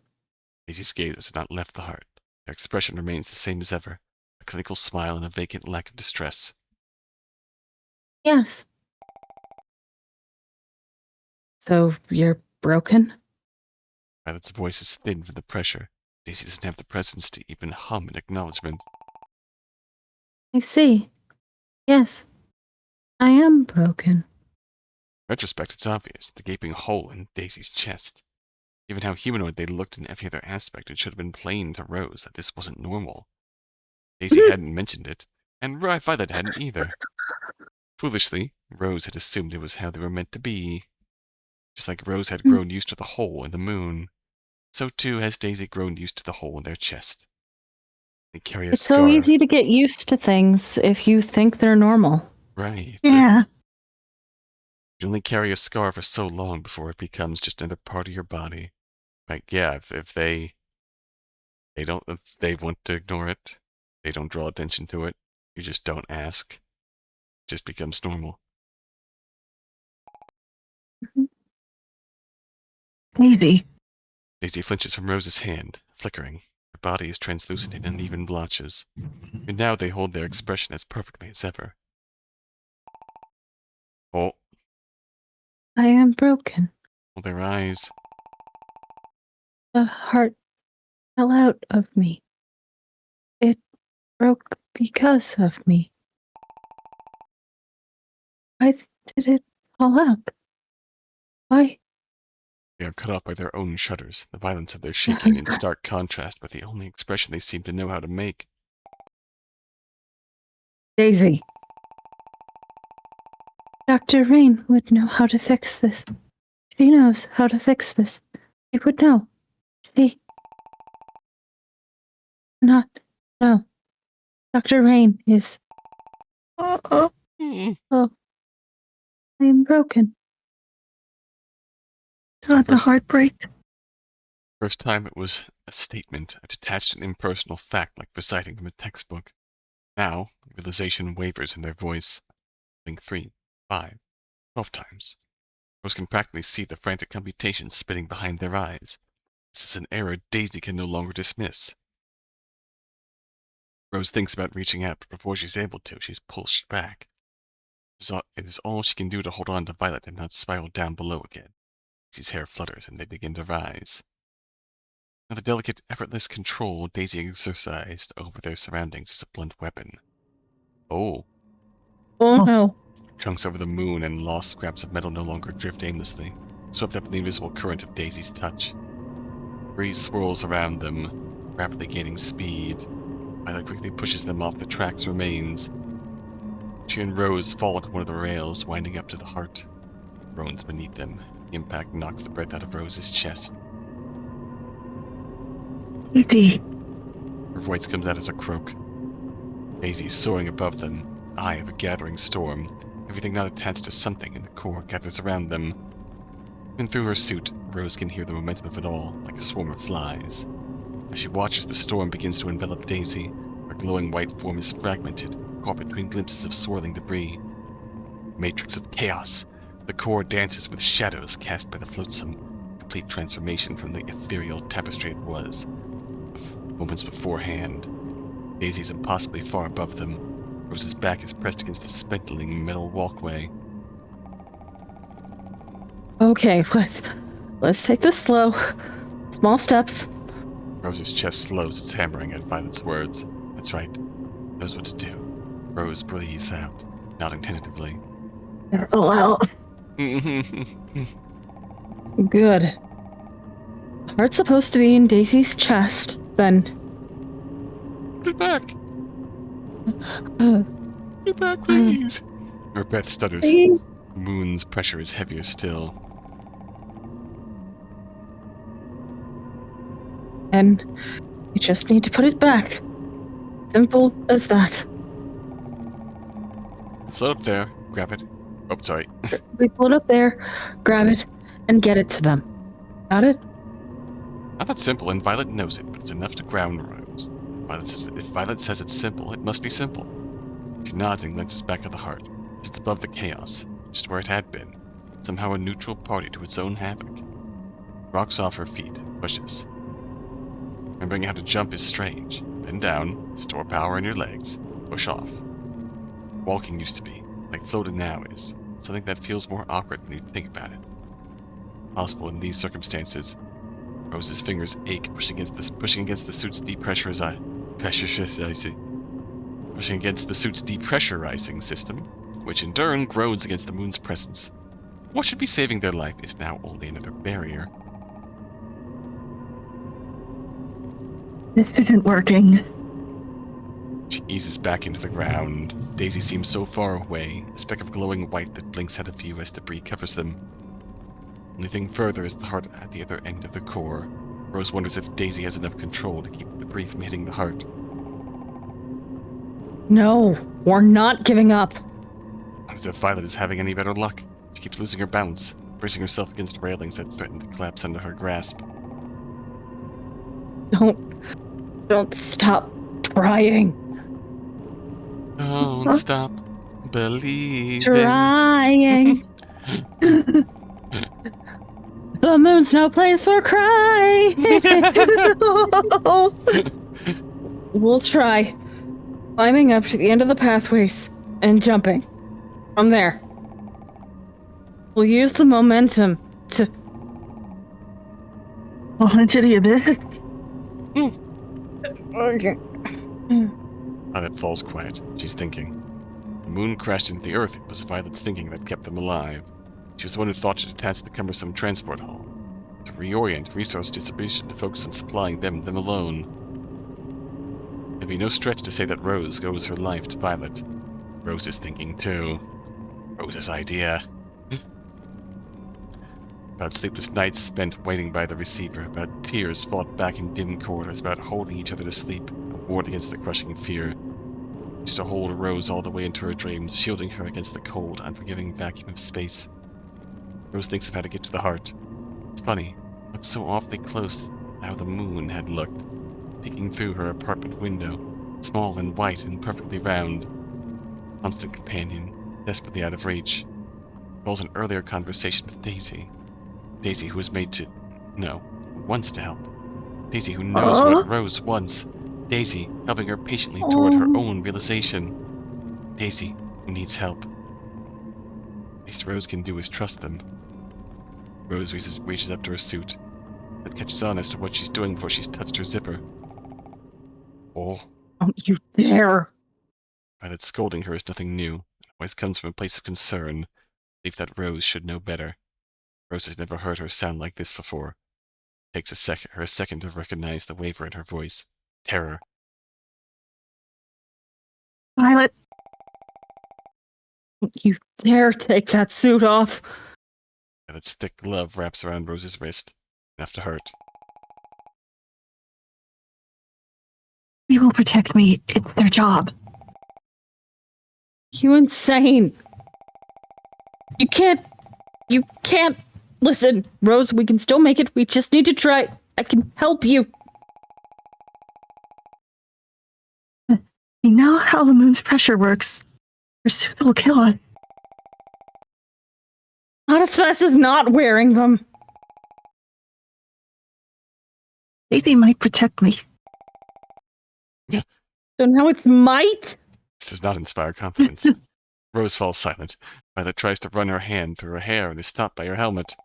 Daisy's gaze has not left the heart. Her expression remains the same as ever, a clinical smile and a vacant lack of distress. Yes. So you're broken? Violet's voice is thin from the pressure. Daisy doesn't have the presence to even hum an acknowledgement. I see. Yes. I am broken. In retrospect, it's obvious, the gaping hole in Daisy's chest. Given how humanoid they looked in every other aspect, it should have been plain to Rose that this wasn't normal. Daisy hadn't mentioned it, and Violet hadn't either. Foolishly, Rose had assumed it was how they were meant to be. Just like Rose had grown used to the hole in the moon, so too has Daisy grown used to the hole in their chest. They carry a It's scar. so easy to get used to things if you think they're normal. Right. Yeah. You only carry a scar for so long before it becomes just another part of your body. Like, yeah, if they want to ignore it, they don't draw attention to it, you just don't ask. It just becomes normal. Daisy. Daisy flinches from Rose's hand, flickering. Her body is translucent in uneven blotches. And now they hold their expression as perfectly as ever. Oh, I am broken. hold their eyes. The heart fell out of me. It broke because of me. Why did it fall out? Why? They are cut off by their own shudders, the violence of their shaking in stark contrast with the only expression they seem to know how to make. Daisy. Dr. Rain would know how to fix this. She knows how to fix this. She would know. She... Not... No. Dr. Rain is... Uh-oh. Oh. I am broken. God, the heartbreak. First time it was a statement, a detached and impersonal fact like reciting from a textbook. Now, realization wavers in their voice. Think 3, 5, 12 times. Rose can practically see the frantic computations spinning behind their eyes. This is an error Daisy can no longer dismiss. Rose thinks about reaching out, but before she's able to, she's pushed back. It is all she can do to hold on to Violet and not spiral down below again. Daisy's hair flutters and they begin to rise. Now the delicate, effortless control Daisy exercised over their surroundings is a blunt weapon. Oh. Oh no. Chunks over the moon and lost scraps of metal no longer drift aimlessly, swept up in the invisible current of Daisy's touch. Breeze swirls around them, rapidly gaining speed. Violet quickly pushes them off the track's remains. She and Rose fall to one of the rails, winding up to the heart. Groans beneath them. The impact knocks the breath out of Rose's chest. Daisy. Her voice comes out as a croak. Daisy soaring above them, eye of a gathering storm, Everything not attached to something in the core gathers around them. Even through her suit, Rose can hear the momentum of it all, like a swarm of flies. As she watches, the storm begins to envelop Daisy. Her glowing white form is fragmented, caught between glimpses of swirling debris. Matrix of chaos. The core dances with shadows cast by the flotsam, complete transformation from the ethereal tapestry it was. Moments beforehand, Daisy's impossibly far above them. Rose's back is pressed against a spindling metal walkway. Okay, let's take this slow. Small steps. Rose's chest slows its hammering at Violet's words. That's right. Knows what to do. Rose breathes out, nodding tentatively. Well, Good. The heart's supposed to be in Daisy's chest, then. Put it back! Put it back, please! Her breath stutters. Please. Moon's pressure is heavier still. And you just need to put it back. Simple as that. Float up there, grab it. Oh, sorry. We float up there, grab it, and get it to them. Got it? Not that simple, and Violet knows it, but it's enough to ground Rose. If Violet says it's simple, it must be simple. She nods and glances back at the heart. It's above the chaos, just where it had been. Somehow a neutral party to its own havoc. Rocks off her feet and pushes. Remembering how to jump is strange. Bend down, store power in your legs, push off. Walking used to be, like floating now is, something that feels more awkward when you think about it. Possible in these circumstances, Rose's fingers ache pushing against the suit's depressurizing system, which in turn groans against the moon's presence. What should be saving their life is now only another barrier. this isn't working. She eases back into the ground. Daisy seems so far away, a speck of glowing white that blinks out of view as debris covers them. Only thing further is the heart at the other end of the core. Rose wonders if Daisy has enough control to keep the debris from hitting the heart. No, we're not giving up. As if Violet is having any better luck. She keeps losing her balance, bracing herself against railings that threaten to collapse under her grasp. Don't stop trying. Don't stop believing. Trying. The moon's no place for crying. We'll try. Climbing up to the end of the pathways and jumping. From there. We'll use the momentum to... Fall into the abyss. Okay. Violet falls quiet. She's thinking. The moon crashed into the earth. It was Violet's thinking that kept them alive. She was the one who thought to detach the cumbersome transport hull, to reorient resource distribution to focus on supplying them alone. It'd be no stretch to say that Rose owes her life to Violet. Rose is thinking too. Rose's idea. About sleepless nights spent waiting by the receiver, about tears fought back in dim corridors, about holding each other to sleep, a ward against the crushing fear. Used to hold Rose all the way into her dreams, shielding her against the cold, unforgiving vacuum of space. Rose thinks of how to get to the heart. It's funny, looked so awfully close how the moon had looked, peeking through her apartment window, small and white and perfectly round. Constant companion, desperately out of reach. Recalls an earlier conversation with Daisy. Daisy who was made to... no, who wants to help. Daisy who knows what Rose wants. Daisy helping her patiently toward her own realization. Daisy who needs help. Least Rose can do is trust them. Rose reaches up to her suit, but catches on as to what she's doing before she's touched her zipper. Oh. Don't you dare. Violet scolding her is nothing new. It always comes from a place of concern. Belief that Rose should know better. Rose has never heard her sound like this before. It takes her a second to recognize the waver in her voice. Terror. Violet, Don't you dare take that suit off. Violet's thick glove wraps around Rose's wrist, enough to hurt. you will protect me. It's their job. You insane. You can't. You can't. Listen, Rose, we can still make it. We just need to try. I can help you. You know how the moon's pressure works. Pursuit will kill us. Not as fast as not wearing them. Daisy might protect me. So now it's might? This does not inspire confidence. Rose falls silent. Violet tries to run her hand through her hair and is stopped by her helmet.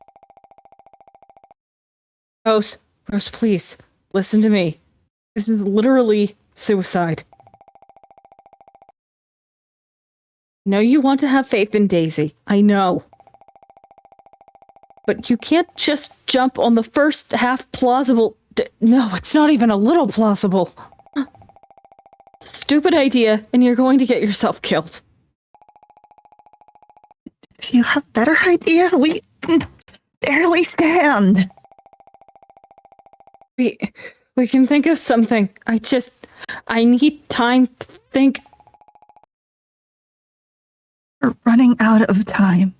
Rose, please, listen to me. This is literally suicide. I know you want to have faith in Daisy. I know. But you can't just jump on the first half plausible... No, it's not even a little plausible. Stupid idea, and you're going to get yourself killed. If you have a better idea, we can barely stand. We can think of something. I need time to think. We're running out of time.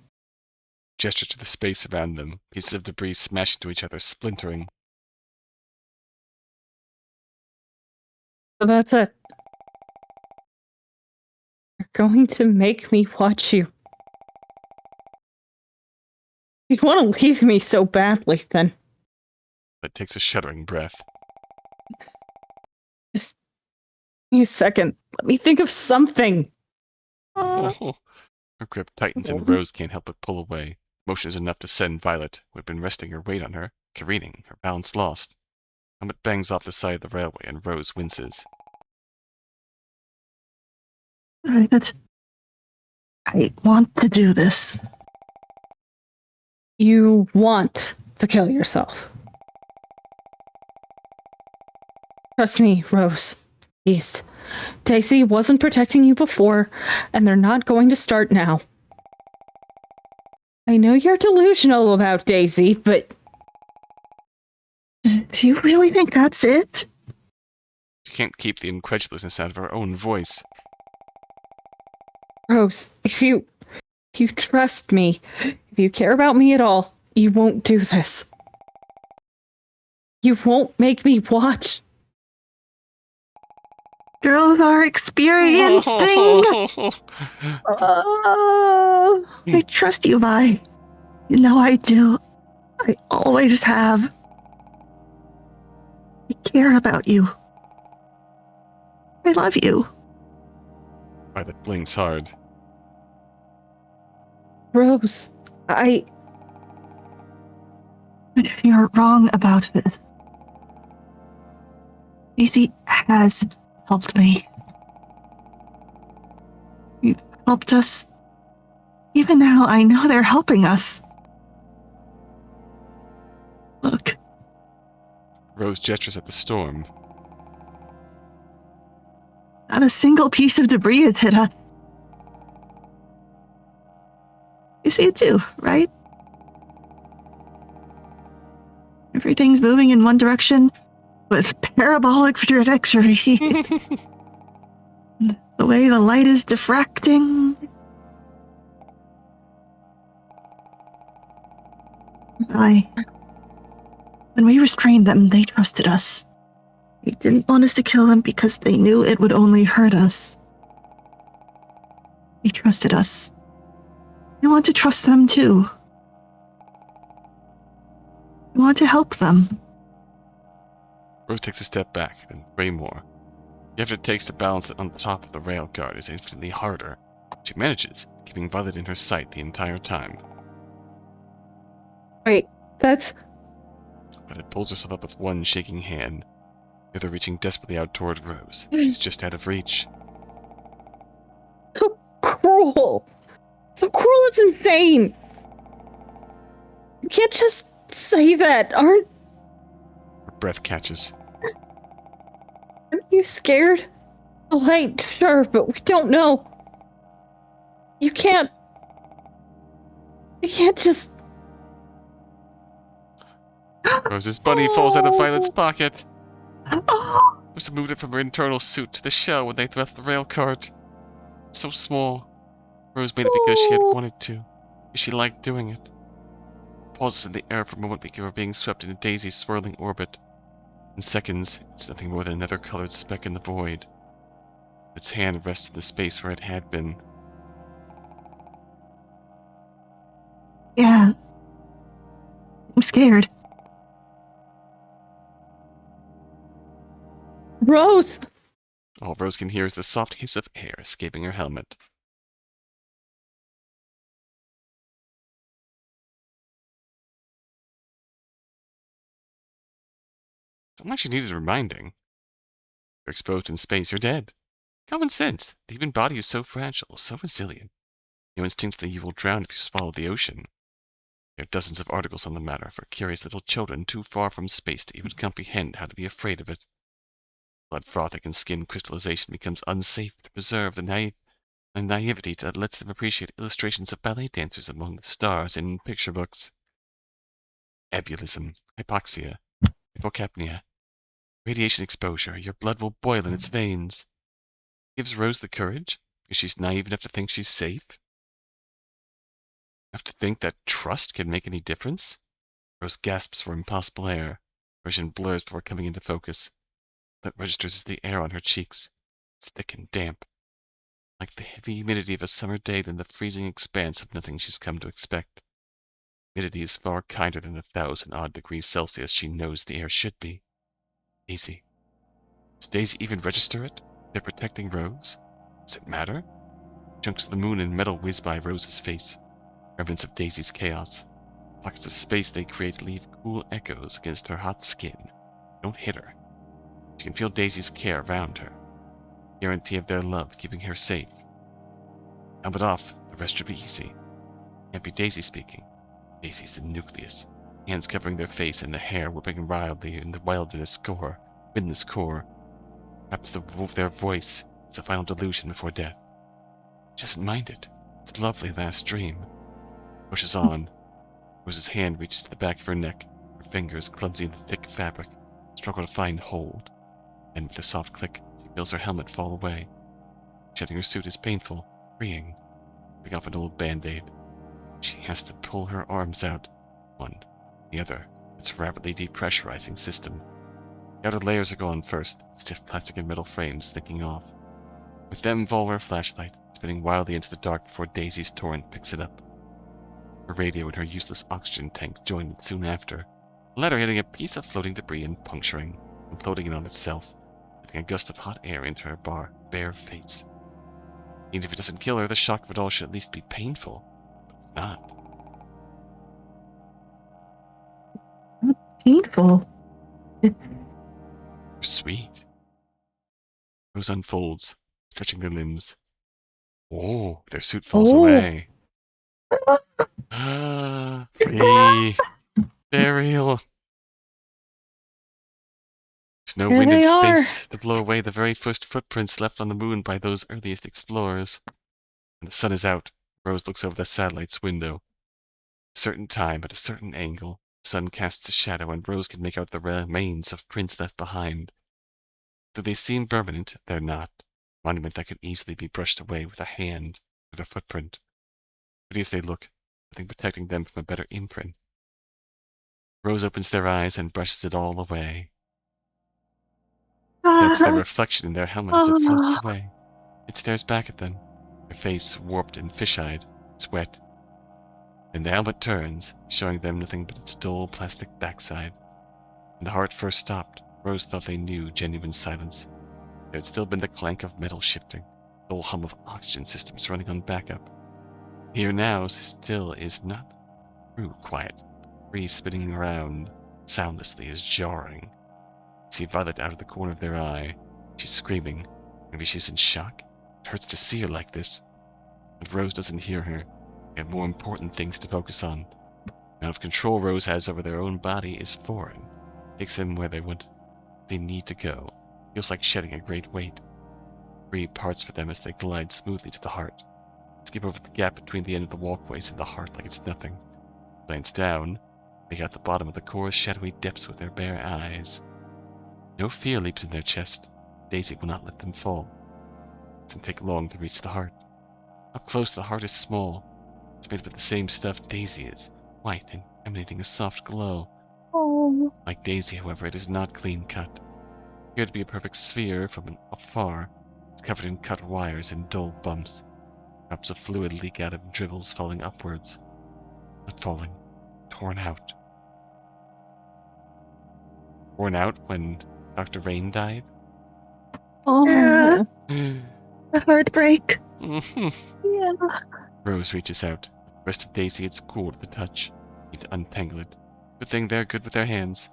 Gesture to the space around them. Pieces of debris smash into each other, splintering. So that's it. You're going to make me watch you. You want to leave me so badly, then. That takes a shuddering breath. Just give me a second. Let me think of something. Oh. Her grip tightens and Rose can't help but pull away. Motion is enough to send Violet, who had been resting her weight on her, careening, her balance lost. Helmet bangs off the side of the railway and Rose winces. Violet, I want to do this. You want to kill yourself. Trust me, Rose. Please. Daisy wasn't protecting you before, and they're not going to start now. I know you're delusional about Daisy, but... Do you really think that's it? She can't keep the incredulousness out of her own voice. Rose, if you trust me, if you care about me at all, you won't do this. You won't make me watch. Girls are experiencing. I trust you, Vi. You know I do. I always have. I care about you. I love you. Violet blinks hard. Rose, But you're wrong about this. Daisy has helped me. You've helped us. Even now, I know they're helping us. Look. Rose gestures at the storm. Not a single piece of debris has hit us. You see it too, right? Everything's moving in one direction with parabolic trajectory. The way the light is diffracting. When we restrained them, they trusted us. They didn't want us to kill them because they knew it would only hurt us. They trusted us. I want to trust them too. I want to help them. Rose takes a step back, then three more. The effort it takes to balance it on the top of the rail guard is infinitely harder. She manages, keeping Violet in her sight the entire time. wait, that's... Violet pulls herself up with one shaking hand, the other reaching desperately out toward Rose. She's just out of reach. so cruel. So cruel, it's insane. You can't just say that. Aren't Her breath catches. you scared? The light, sure, but we don't know. You can't just... Rose's bunny falls out of Violet's pocket. Oh, Rose moved it from her internal suit to the shell when they left the rail cart. So small. Rose made it because she had wanted to. She liked doing it. Pauses in the air for a moment before being swept into Daisy's swirling orbit. In seconds, it's nothing more than another colored speck in the void. Its hand rests in the space where it had been. Yeah. I'm scared. Rose! All Rose can hear is the soft hiss of air escaping her helmet. It's not like she needed reminding. You're exposed in space, you're dead. Common sense. The human body is so fragile, so resilient. You instinctively you will drown if you swallow the ocean. There are dozens of articles on the matter for curious little children too far from space to even comprehend how to be afraid of it. Blood frothing and skin crystallization becomes unsafe to preserve the naivety that lets them appreciate illustrations of ballet dancers among the stars in picture books. Ebulism, hypoxia, hypocapnia, radiation exposure, your blood will boil in its veins. Gives Rose the courage, because she's naive enough to think she's safe. Enough to think that trust can make any difference? Rose gasps for impossible air. Vision blurs before coming into focus. That registers as the air on her cheeks. It's thick and damp. Like the heavy humidity of a summer day than the freezing expanse of nothing she's come to expect. Humidity is far kinder than the 1,000-odd degrees Celsius she knows the air should be. Daisy. Does Daisy even register it? They're protecting Rose? Does it matter? Chunks of the moon and metal whiz by Rose's face. Remnants of Daisy's chaos. Pockets of space they create leave cool echoes against her hot skin. Don't hit her. She can feel Daisy's care around her. Guarantee of their love keeping her safe. Helmet off, the rest should be easy. Can't be Daisy speaking. Daisy's the nucleus. Hands covering their face and the hair whipping wildly in the wilderness core. Windless core. Perhaps their voice is a final delusion before death. She doesn't mind it. It's a lovely last dream. Pushes on. Rose's hand reaches to the back of her neck. Her fingers, clumsy in the thick fabric, struggle to find hold. And with a soft click, she feels her helmet fall away. Shedding her suit is painful, freeing. Ripping off an old band-aid. She has to pull her arms out. One, the other, its rapidly depressurizing system. The outer layers are gone first, stiff plastic and metal frames slinking off. With them fall her flashlight, spinning wildly into the dark before Daisy's torrent picks it up. Her radio and her useless oxygen tank join it soon after, the latter hitting a piece of floating debris and puncturing, imploding in on itself, letting a gust of hot air into her bare face. Even if it doesn't kill her, the shock of it all should at least be painful. But it's not. Painful. It's Sweet. Rose unfolds, stretching their limbs. Oh, their suit falls away. Free. Burial. There's no Here wind in they are. space to blow away the very first footprints left on the moon by those earliest explorers. When the sun is out, Rose looks over the satellite's window. A certain time, at a certain angle, the sun casts a shadow and Rose can make out the remains of prints left behind. Though they seem permanent, they're not. A monument that could easily be brushed away with a hand or their footprint. Pretty as they look, nothing protecting them from a better imprint. Rose opens their eyes and brushes it all away. That's their reflection in their helmet as it floats away. It stares back at them, her face warped and fish-eyed. It's wet. Then the helmet turns, showing them nothing but its dull plastic backside. When the heart first stopped, Rose thought they knew genuine silence. There had still been the clank of metal shifting, the dull hum of oxygen systems running on backup. Here now still is not true quiet. The breeze spinning around soundlessly is jarring. See Violet out of the corner of their eye. She's screaming. Maybe she's in shock. It hurts to see her like this. But Rose doesn't hear her. They have more important things to focus on. The amount of control Rose has over their own body is foreign. It takes them where they need to go. It feels like shedding a great weight. Free parts for them as they glide smoothly to the heart. Skip over the gap between the end of the walkways and the heart like it's nothing. Glance down. Make out the bottom of the core's shadowy depths with their bare eyes. No fear leaps in their chest. Daisy will not let them fall. It doesn't take long to reach the heart. Up close, the heart is small. It's made with the same stuff Daisy is, white and emanating a soft glow. Oh. Like Daisy, however, it is not clean-cut. Appeared to be a perfect sphere from afar. It's covered in cut wires and dull bumps. Drops of fluid leak out of dribbles falling upwards. Not falling. Torn out. Torn out when Dr. Rain died? Oh. Yeah. A heartbreak. Yeah. Rose reaches out. The rest of Daisy it's cool to the touch. Need to untangle it. Good thing they're good with their hands.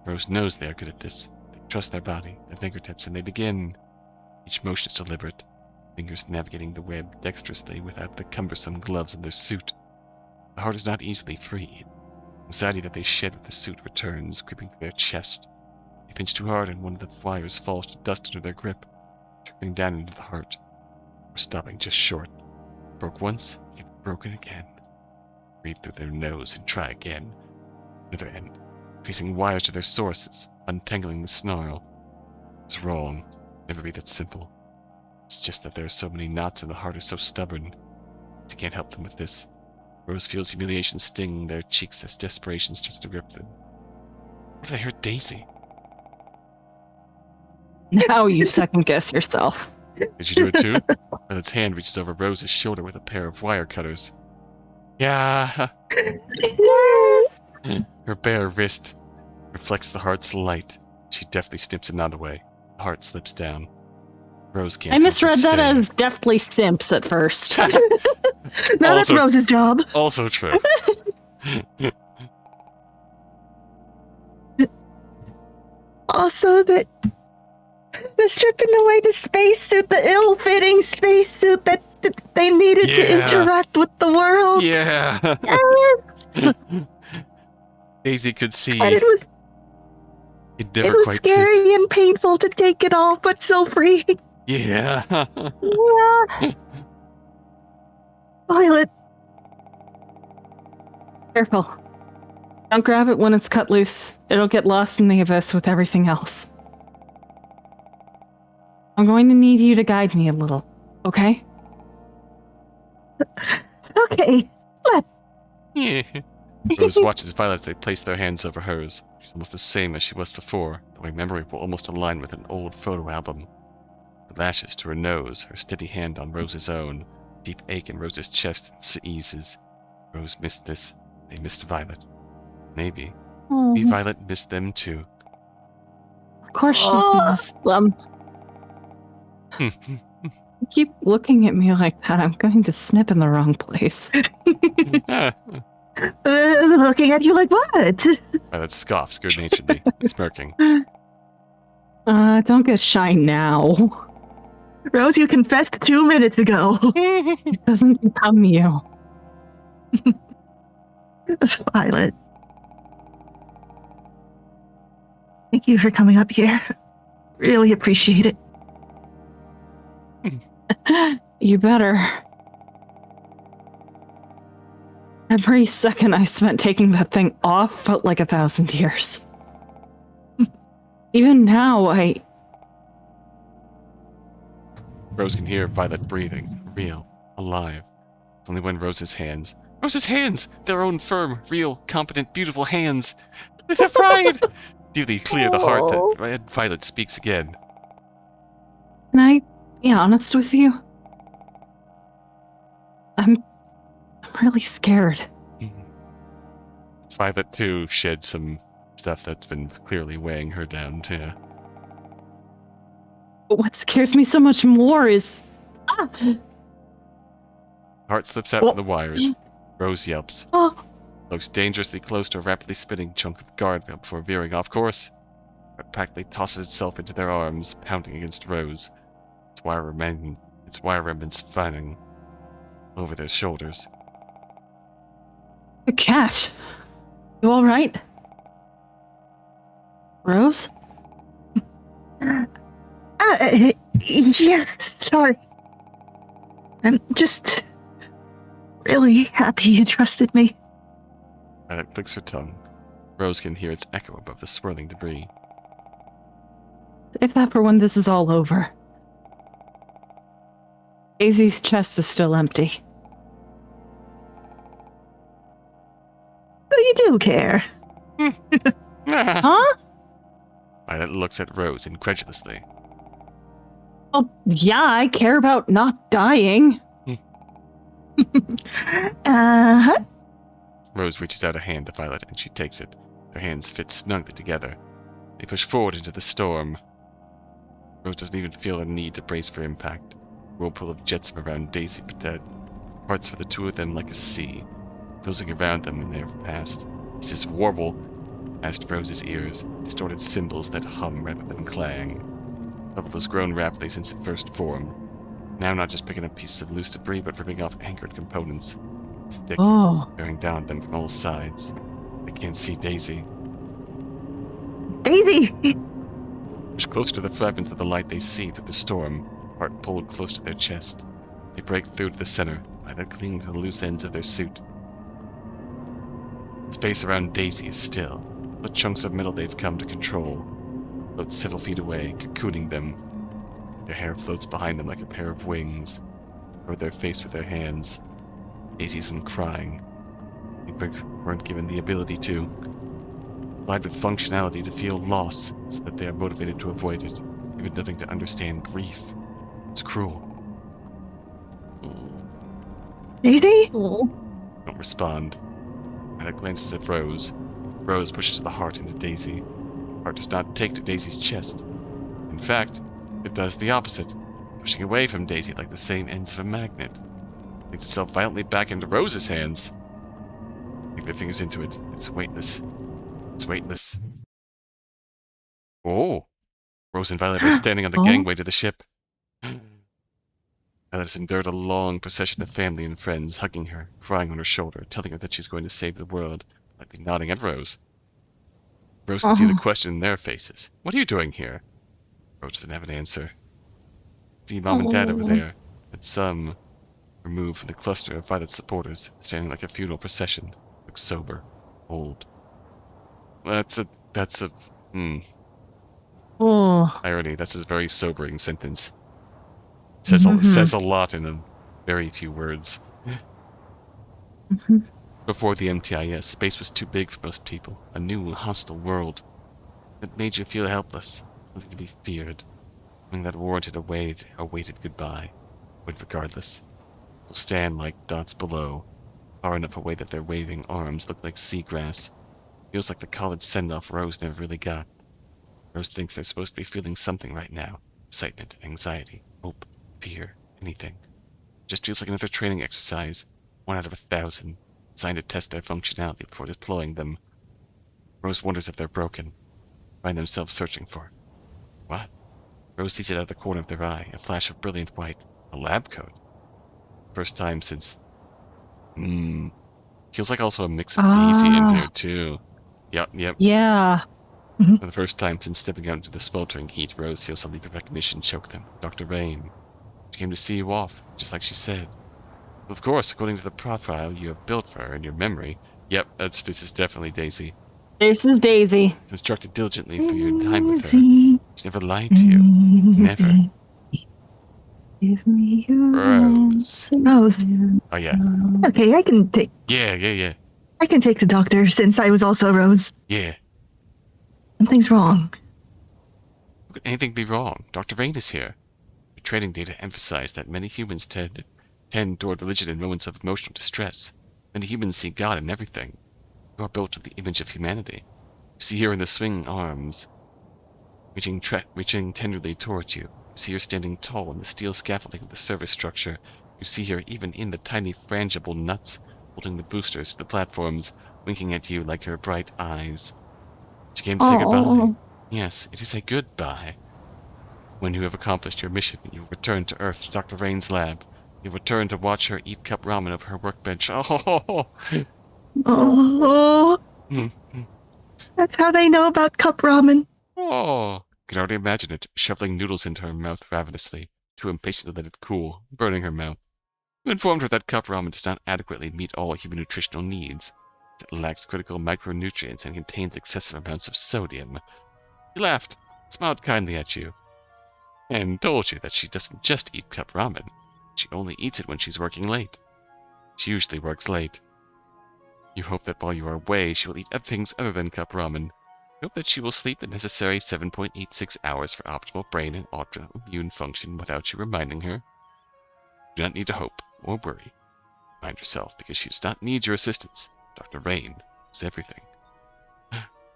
Rose knows they are good at this. They trust their body, their fingertips, and they begin. Each motion is deliberate. Fingers navigating the web dexterously without the cumbersome gloves in their suit. The heart is not easily freed. Anxiety that they shed with the suit returns, creeping through their chest. They pinch too hard and one of the wires falls to dust under their grip, trickling down into the heart. We're stopping just short. Broke once, can be broken again. Breathe through their nose and try again. Another end, tracing wires to their sources, untangling the snarl. It's wrong. Never be that simple. It's just that there are so many knots and the heart is so stubborn. She can't help them with this. Rose feels humiliation sting their cheeks as desperation starts to grip them. What if they hurt Daisy? Now you second guess yourself. Did you do it too? Violet's hand reaches over Rose's shoulder with a pair of wire cutters. Yeah. Yes. Her bare wrist reflects the heart's light. She deftly snips a knot away. The heart slips down. Rose can't. I misread help but that stay. as deftly simps at first. Now that's Also- Rose's job. Also true. Also, the stripping away the spacesuit, the ill-fitting spacesuit that they needed to Yeah. interact with the world. Yeah. Yes. Daisy could see And it was never quite scary and painful to take it off, but so freeing. fit. Yeah. Yeah. Violet, Careful. Don't grab it when it's cut loose. It'll get lost in the abyss with everything else. I'm going to need you to guide me a little, okay? okay. Yeah. Rose watches Violet as they place their hands over hers. She's almost the same as she was before, the way memory will almost align with an old photo album. The lashes to her nose, her steady hand on Rose's own. Deep ache in Rose's chest eases. Rose missed this. They missed Violet. Maybe Violet missed them too. Of course she must. You keep looking at me like that. I'm going to snip in the wrong place. Looking at you like what? Violet scoffs good-naturedly, smirking. Don't get shy now. Rose, you confessed 2 minutes ago. It doesn't become you. Violet. Thank you for coming up here. Really appreciate it. You better. Every second I spent taking that thing off felt like 1,000 years. Even now, Rose can hear Violet breathing, real, alive. Only when Rose's hands, their own firm, real, competent, beautiful hands, the pride, deeply clear the heart that Violet speaks again. Can I be honest with you? I'm really scared. Violet, too, shed some stuff that's been clearly weighing her down, too. But what scares me so much more is... Heart slips out from the wires. Rose yelps. Oh, Looks dangerously close to a rapidly spinning chunk of guardrail before veering off course. It practically tosses itself into their arms, pounding against Rose. Its wire remnants fanning over their shoulders. the cat. You all right? Rose? Yeah, sorry. I'm just really happy you trusted me. Violet clicks her tongue. Rose can hear its echo above the swirling debris. Save that for when this is all over. Daisy's chest is still empty. you do care. Huh? Violet looks at Rose incredulously. Oh, yeah, I care about not dying. Uh-huh. Rose reaches out a hand to Violet, and she takes it. Their hands fit snugly together. They push forward into the storm. Rose doesn't even feel a need to brace for impact. A whirlpool of jets around Daisy, but that parts for the two of them like a sea, closing around them in their past. It's this warble past Rose's ears, distorted cymbals that hum rather than clang. The bubble has grown rapidly since it first formed. Now not just picking up pieces of loose debris, but ripping off anchored components. It's thick, bearing down on them from all sides. They can't see Daisy. Daisy! Push closer to the fragments of the light they see through the storm, heart pulled close to their chest. They break through to the center, either clinging to the loose ends of their suit. The space around Daisy is still. The chunks of metal they've come to control float several feet away, cocooning them. Their hair floats behind them like a pair of wings, or their face with their hands. Daisy isn't crying. They weren't given the ability to. Supplied with functionality to feel loss, so that they are motivated to avoid it, given nothing to understand grief. It's cruel. Daisy? Don't respond. Violet glances at Rose. Rose pushes the heart into Daisy. The heart does not take to Daisy's chest. In fact, it does the opposite, pushing away from Daisy like the same ends of a magnet. It takes itself violently back into Rose's hands. Take their fingers into it. It's weightless. It's weightless. Oh! Rose and Violet are standing on the gangway to the ship. Violet has endured a long procession of family and friends, hugging her, crying on her shoulder, telling her that she's going to save the world, lightly nodding at Rose. Rose can see the question in their faces. What are you doing here? Rose doesn't have an answer. The mom and dad over there, and some removed from the cluster of Violet's supporters, standing like a funeral procession, look sober, old. That's a irony. That's a very sobering sentence. Says a lot in a very few words. Before the MTIS, space was too big for most people. A new, hostile world that made you feel helpless, something to be feared, something that warranted a waited goodbye. But regardless, will stand like dots below, far enough away that their waving arms look like seagrass. Feels like the college send-off Rose never really got. Rose thinks they're supposed to be feeling something right now. Excitement, anxiety, hope, fear, anything. Just feels like another training exercise, 1 out of 1,000, designed to test their functionality before deploying them. Rose wonders if they're broken, find themselves searching for. What? Rose sees it out of the corner of their eye, a flash of brilliant white, a lab coat. First time since... Feels like also a mix of Daisy in here too. Yep. Yeah. For the first time since stepping out into the smoldering heat, Rose feels a leap of recognition choke them. Dr. Rain. She came to see you off, just like she said. Well, of course, according to the profile you have built for her in your memory. Yep, this is definitely Daisy. This is Daisy. Constructed diligently through your time with her. She never lied to you. Never. Give me your Rose. Rose. Oh, yeah. Okay, I can take... Yeah. I can take the doctor, since I was also Rose. Yeah. Something's wrong. How could anything be wrong? Dr. Rain is here. Your training data emphasize that many humans tend toward religion in moments of emotional distress. Many humans see God in everything. You are built to the image of humanity. You see her in the swinging arms, reaching tenderly towards you. You see her standing tall in the steel scaffolding of the service structure. You see her even in the tiny frangible nuts, holding the boosters to the platforms, winking at you like her bright eyes. She came to say goodbye. Yes, it is a goodbye. When you have accomplished your mission, you will return to Earth to Dr. Rain's lab. You return to watch her eat cup ramen of her workbench. Oh. That's how they know about cup ramen. Oh. Can already imagine it, shoveling noodles into her mouth ravenously, too impatient to let it cool, burning her mouth. You informed her that cup ramen does not adequately meet all human nutritional needs. It lacks critical micronutrients and contains excessive amounts of sodium. She laughed, smiled kindly at you, and told you that she doesn't just eat cup ramen. She only eats it when she's working late. She usually works late. You hope that while you are away, she will eat things other than cup ramen. You hope that she will sleep the necessary 7.86 hours for optimal brain and autoimmune function without you reminding her. You do not need to hope or worry. Remind yourself, because she does not need your assistance. Dr. Rain is everything.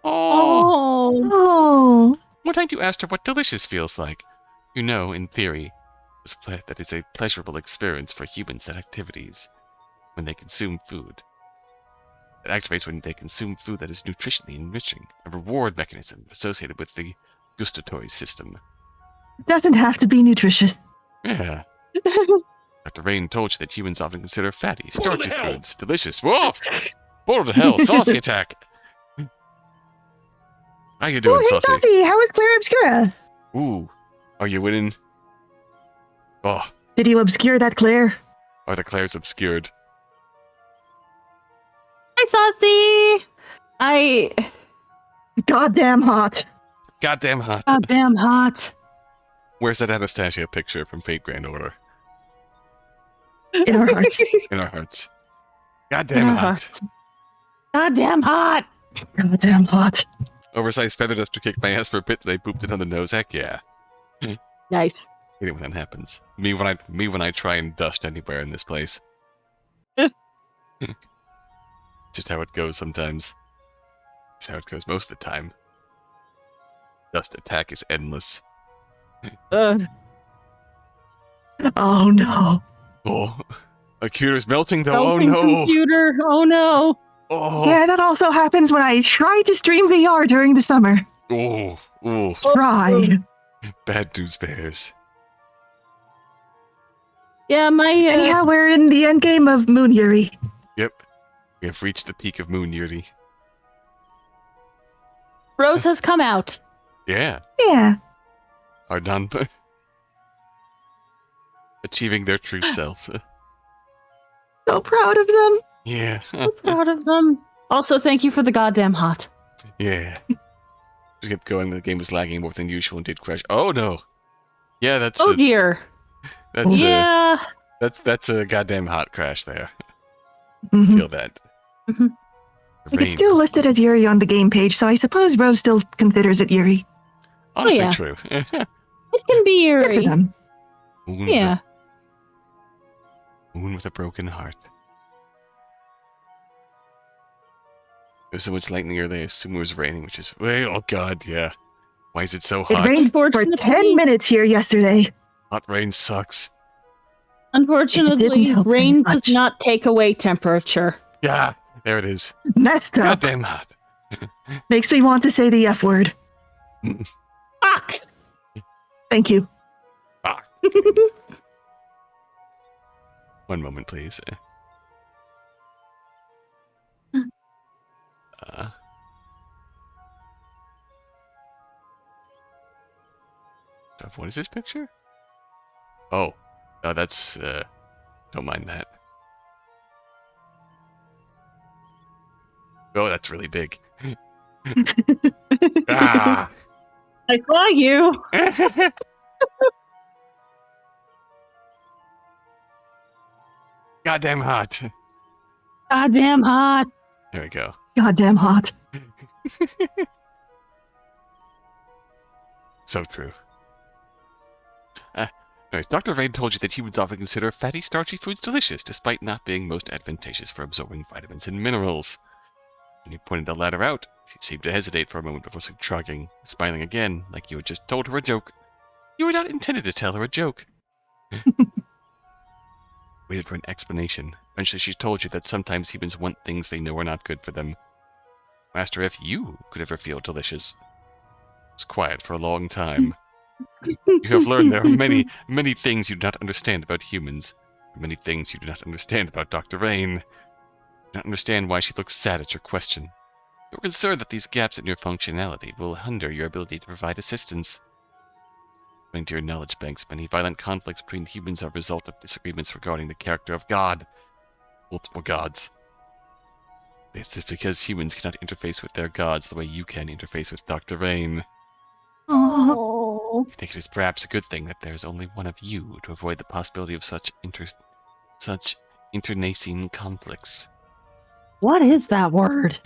Oh! Oh. One time you asked her what delicious feels like. You know, in theory, that is a pleasurable experience for humans and activities when they consume food. It activates when they consume food that is nutritionally enriching, a reward mechanism associated with the gustatory system. Doesn't have to be nutritious. Yeah. Dr. Rain told you that humans often consider fatty, starchy foods delicious. Whoa! Portal to hell, saucy attack! How you doing, Oh, hey, Saucy? Saucy, how is Claire Obscura? Ooh, are you winning? Oh, Did you obscure that Claire? are the Claires obscured? Hi, Saucy! Goddamn hot. Goddamn hot. Goddamn hot. Where's that Anastasia picture from Fate Grand Order? In our hearts. In our hearts. Goddamn our hot. hearts. Goddamn hot. Goddamn hot. Oversized feather duster kicked my ass for a bit that I booped it on the nose. Heck yeah. Nice. Hate it when that happens. Me when I try and dust anywhere in this place. Just how it goes sometimes. Just how it goes most of the time. Dust attack is endless. Oh no. Oh, a computer's melting though. Melting Oh no. computer. Oh no. Oh. Yeah, that also happens when I try to stream VR during the summer. Oh. Oh. Try. Bad news bears. Yeah, my Anyhow, we're in the end game of Moon Yuri. Yep. We have reached the peak of Moon Yuri. Rose has come out. Yeah. Yeah. Are done. Achieving their true self. So proud of them. Yeah. Proud of them. Also, thank you for the goddamn hot. Yeah. Just kept going. The game was lagging more than usual and did crash. Oh no. Yeah, that's Oh dear. that's Yeah. that's a goddamn hot crash there. Mhm. Feel that. Mhm. Like, it's still listed as Yuri on the game page, so I suppose Rose still considers it Yuri. Honestly yeah. true. It can be Good for eerie. them. Moon Yeah. Moon with a broken heart. There's so much lightning here, they assume it was raining, which is oh god, yeah. Why is it so It hot? rained for Unfortunately- 10 minutes here yesterday. Hot rain sucks. It Unfortunately, didn't help rain very does much. not take away temperature. Yeah, there it is. Messed up. Goddamn hot. Makes me want to say the F word. Fuck! Ah. Thank you. One moment, please. What is this picture? Oh, that's don't mind that. Oh, that's really big. Ah! I saw you. Goddamn hot. Goddamn hot. There we go. Goddamn hot. So true. Anyways, Dr. Rain told you that humans often consider fatty, starchy foods delicious, despite not being most advantageous for absorbing vitamins and minerals. When you pointed the latter out, she seemed to hesitate for a moment before shrugging, smiling again, like you had just told her a joke. You were not intended to tell her a joke. Waited for an explanation. Eventually she told you that sometimes humans want things they know are not good for them. Asked her if you could ever feel delicious. It was quiet for a long time. You have learned there are many, many things you do not understand about humans. Many things you do not understand about Dr. Rain. You do not understand why she looks sad at your question. You are concerned that these gaps in your functionality will hinder your ability to provide assistance. According to your knowledge banks, many violent conflicts between humans are a result of disagreements regarding the character of God. Multiple gods. This is because humans cannot interface with their gods the way you can interface with Dr. Rain. Oh. You think it is perhaps a good thing that there is only one of you to avoid the possibility of such internecine conflicts. What is that word?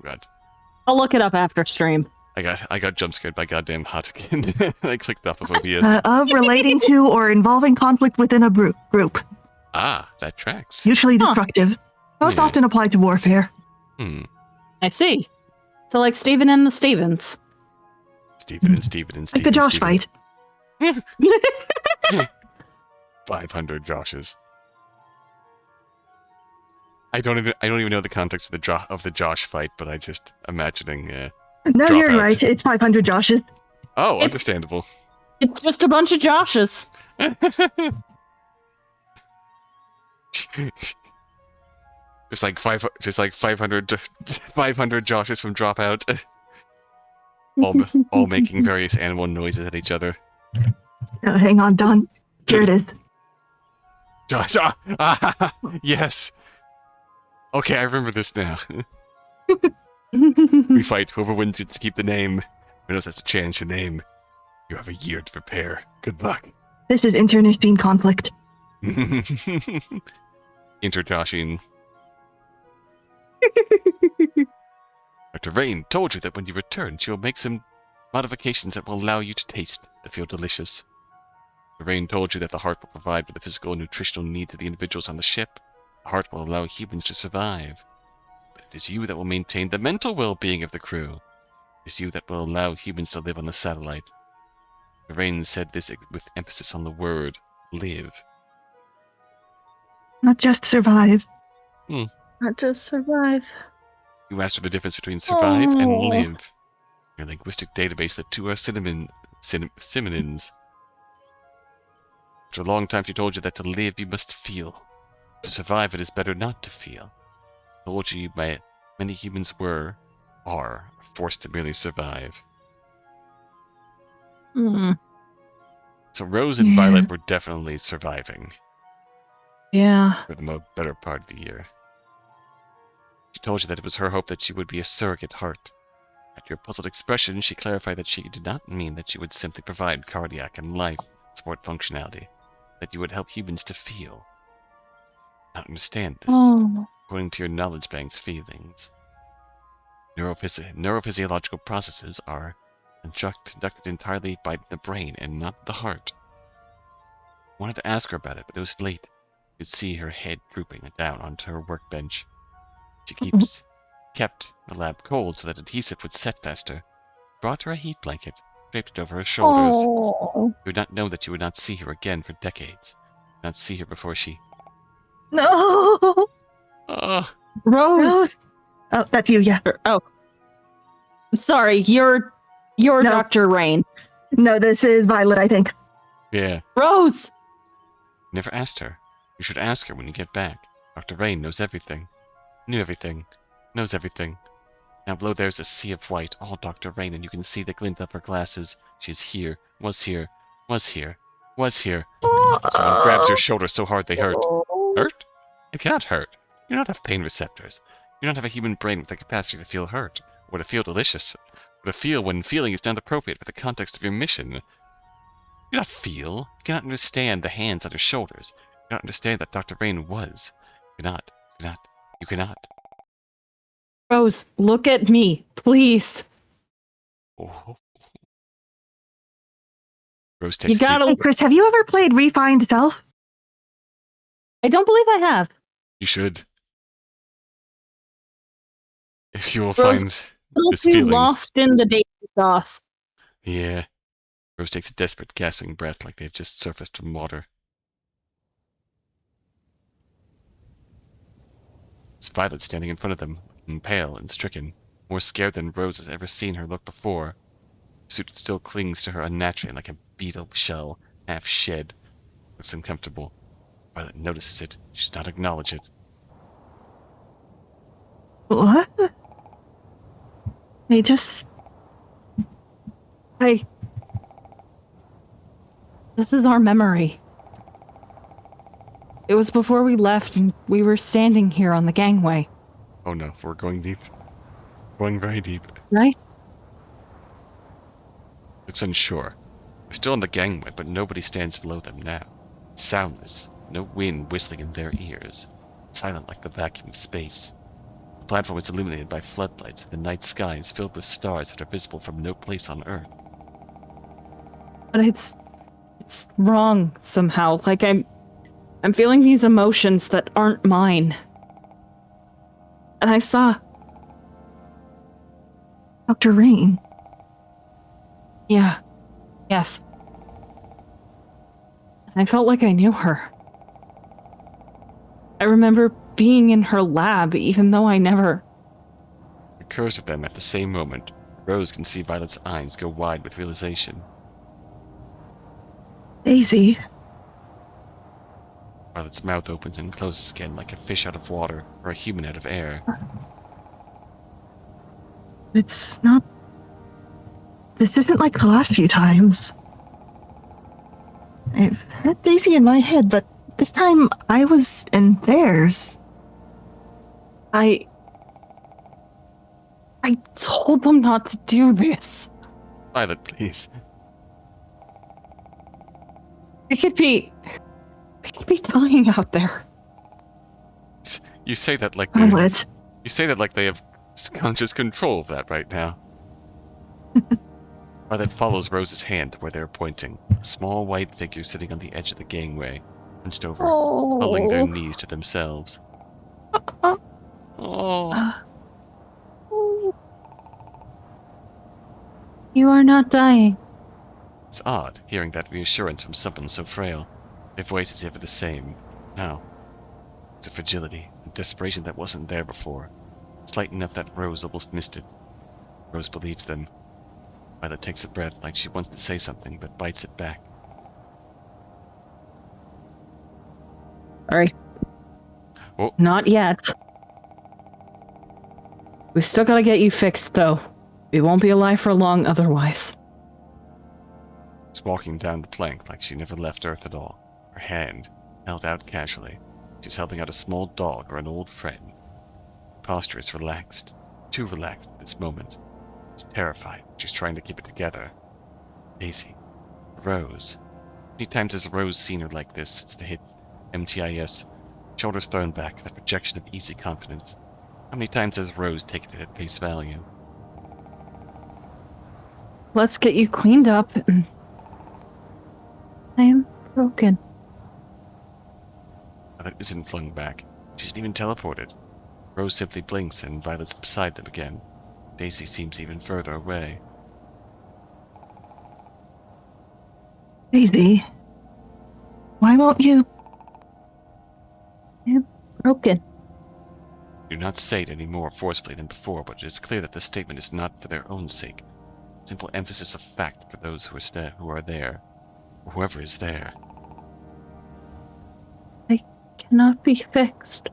God. I'll look it up after stream. I got jump scared by goddamn hot again. I clicked off of OBS. Of relating to or involving conflict within a group. Ah, that tracks. Usually destructive. Most Yeah. often applied to warfare. I see. So like Steven and the Stevens. Steven and Steven and Steven. Like the Josh Steven. fight. 500 Joshes. I don't even know the context of the Josh fight, but I just imagining. No, you're Dropouts. right. It's 500 Joshes. Oh, It's- understandable. It's just a bunch of Joshes. just like 500 Joshes from Dropout, all making various animal noises at each other. Hang on, Don. Here it is. Josh, yes. Okay, I remember this now. We fight. Whoever wins gets to keep the name. Who knows has to change the name. You have a year to prepare. Good luck. This is internecine conflict. Interjoshing. Dr. Rain told you that when you return, she will make some modifications that will allow you to taste the feel delicious. Dr. Rain told you that the heart will provide for the physical and nutritional needs of the individuals on the ship. The heart will allow humans to survive. But it is you that will maintain the mental well-being of the crew. It is you that will allow humans to live on the satellite. Dr. Rain said this with emphasis on the word live. Not just survive. Not just survive. You asked her the difference between survive and Oh. live. Your linguistic database, the two are synonyms. After a long time, she told you that to live, you must feel. To survive, it is better not to feel. Told you by many humans are forced to merely survive. So Rose and Violet were definitely surviving Yeah. for the better part of the year. She told you that it was her hope that she would be a surrogate heart. At your puzzled expression, she clarified that she did not mean that she would simply provide cardiac and life support functionality, that you would help humans to feel. I don't understand this. Oh. According to your knowledge bank's feelings, neurophysiological processes are conducted entirely by the brain and not the heart. I wanted to ask her about it, but it was late. You could see her head drooping down onto her workbench. She kept the lab cold so that adhesive would set faster. Brought her a heat blanket, draped it over her shoulders. Oh. You would not know that you would not see her again for decades. Not see her before she... No! Rose. Rose. Oh, that's you, yeah. Oh. Sorry, you're No. Dr. Rain. No, this is Violet, I think. Yeah. Rose. Never asked her. You should ask her when you get back. Dr. Rain knows everything. Knew everything. Knows everything. Now below there's a sea of white, all Dr. Rain, and you can see the glint of her glasses. She is here. Was here. Was here. Was here. Someone grabs your shoulder so hard they hurt. Hurt? It cannot hurt. You do not have pain receptors. You do not have a human brain with the capacity to feel hurt, or to feel delicious, or to feel when feeling is not appropriate for the context of your mission. You cannot feel. You cannot understand the hands on your shoulders. You cannot understand that Dr. Rain was. You cannot. Rose, look at me, please. Oh. Rose takes You a deep... gotta. Hey, Chris, have you ever played Refined Self? I don't believe I have. You should. If you will Rose, find I'll this be feeling. lost in the data sauce. Yeah. Rose takes a desperate, gasping breath like they've just surfaced from water. It's Violet standing in front of them, looking pale and stricken, more scared than Rose has ever seen her look before. Her suit still clings to her unnaturally like a beetle shell, half shed. Looks uncomfortable. Violet notices it. She does not acknowledge it. What? They just... Hey. This is our memory. It was before we left and we were standing here on the gangway. Oh no, we're going deep. Going very deep. Right? Looks unsure. They're still on the gangway, but nobody stands below them now. It's soundless. No wind whistling in their ears. silent like the vacuum of space. The platform is illuminated by floodlights, and the night sky is filled with stars that are visible from no place on Earth. But it's wrong somehow. Like I'm feeling these emotions that aren't mine. And I saw Dr. Rain. Yeah. Yes. I felt like I knew her. I remember being in her lab, even though I never... It occurs to them at the same moment. Rose can see Violet's eyes go wide with realization. Daisy. Violet's mouth opens and closes again like a fish out of water or a human out of air. It's not... This isn't like the last few times. I've had Daisy in my head, but this time I was in theirs. I told them not to do this. Violet, please. They could be dying out there. You say that like Violet. You say that like they have conscious control of that right now. Violet follows Rose's hand to where they're pointing. A small white figure sitting on the edge of the gangway, hunched over, huddling their knees to themselves. Oh. You are not dying. It's odd, hearing that reassurance from someone so frail. Their voice is ever the same. Now, it's a fragility, a desperation that wasn't there before. Slight enough that Rose almost missed it. Rose believes them. Violet takes a breath like she wants to say something, but bites it back. Sorry. Oh. Not yet. We still gotta get you fixed, though. We won't be alive for long otherwise. She's walking down the plank like she never left Earth at all. Her hand, held out casually. She's helping out a small dog or an old friend. Her posture is relaxed. Too relaxed at this moment. She's terrified. She's trying to keep it together. Daisy. Rose. How many times has Rose seen her like this since the hit MTIS? Shoulders thrown back, that projection of easy confidence. How many times has Rose taken it at face value? Let's get you cleaned up. I am broken. Violet isn't flung back. She isn't even teleported. Rose simply blinks and Violet's beside them again. Daisy seems even further away. Daisy. Why won't you... I am broken. Do not say it any more forcefully than before, but it is clear that the statement is not for their own sake. Simple emphasis of fact for those who are there, or whoever is there. I cannot be fixed.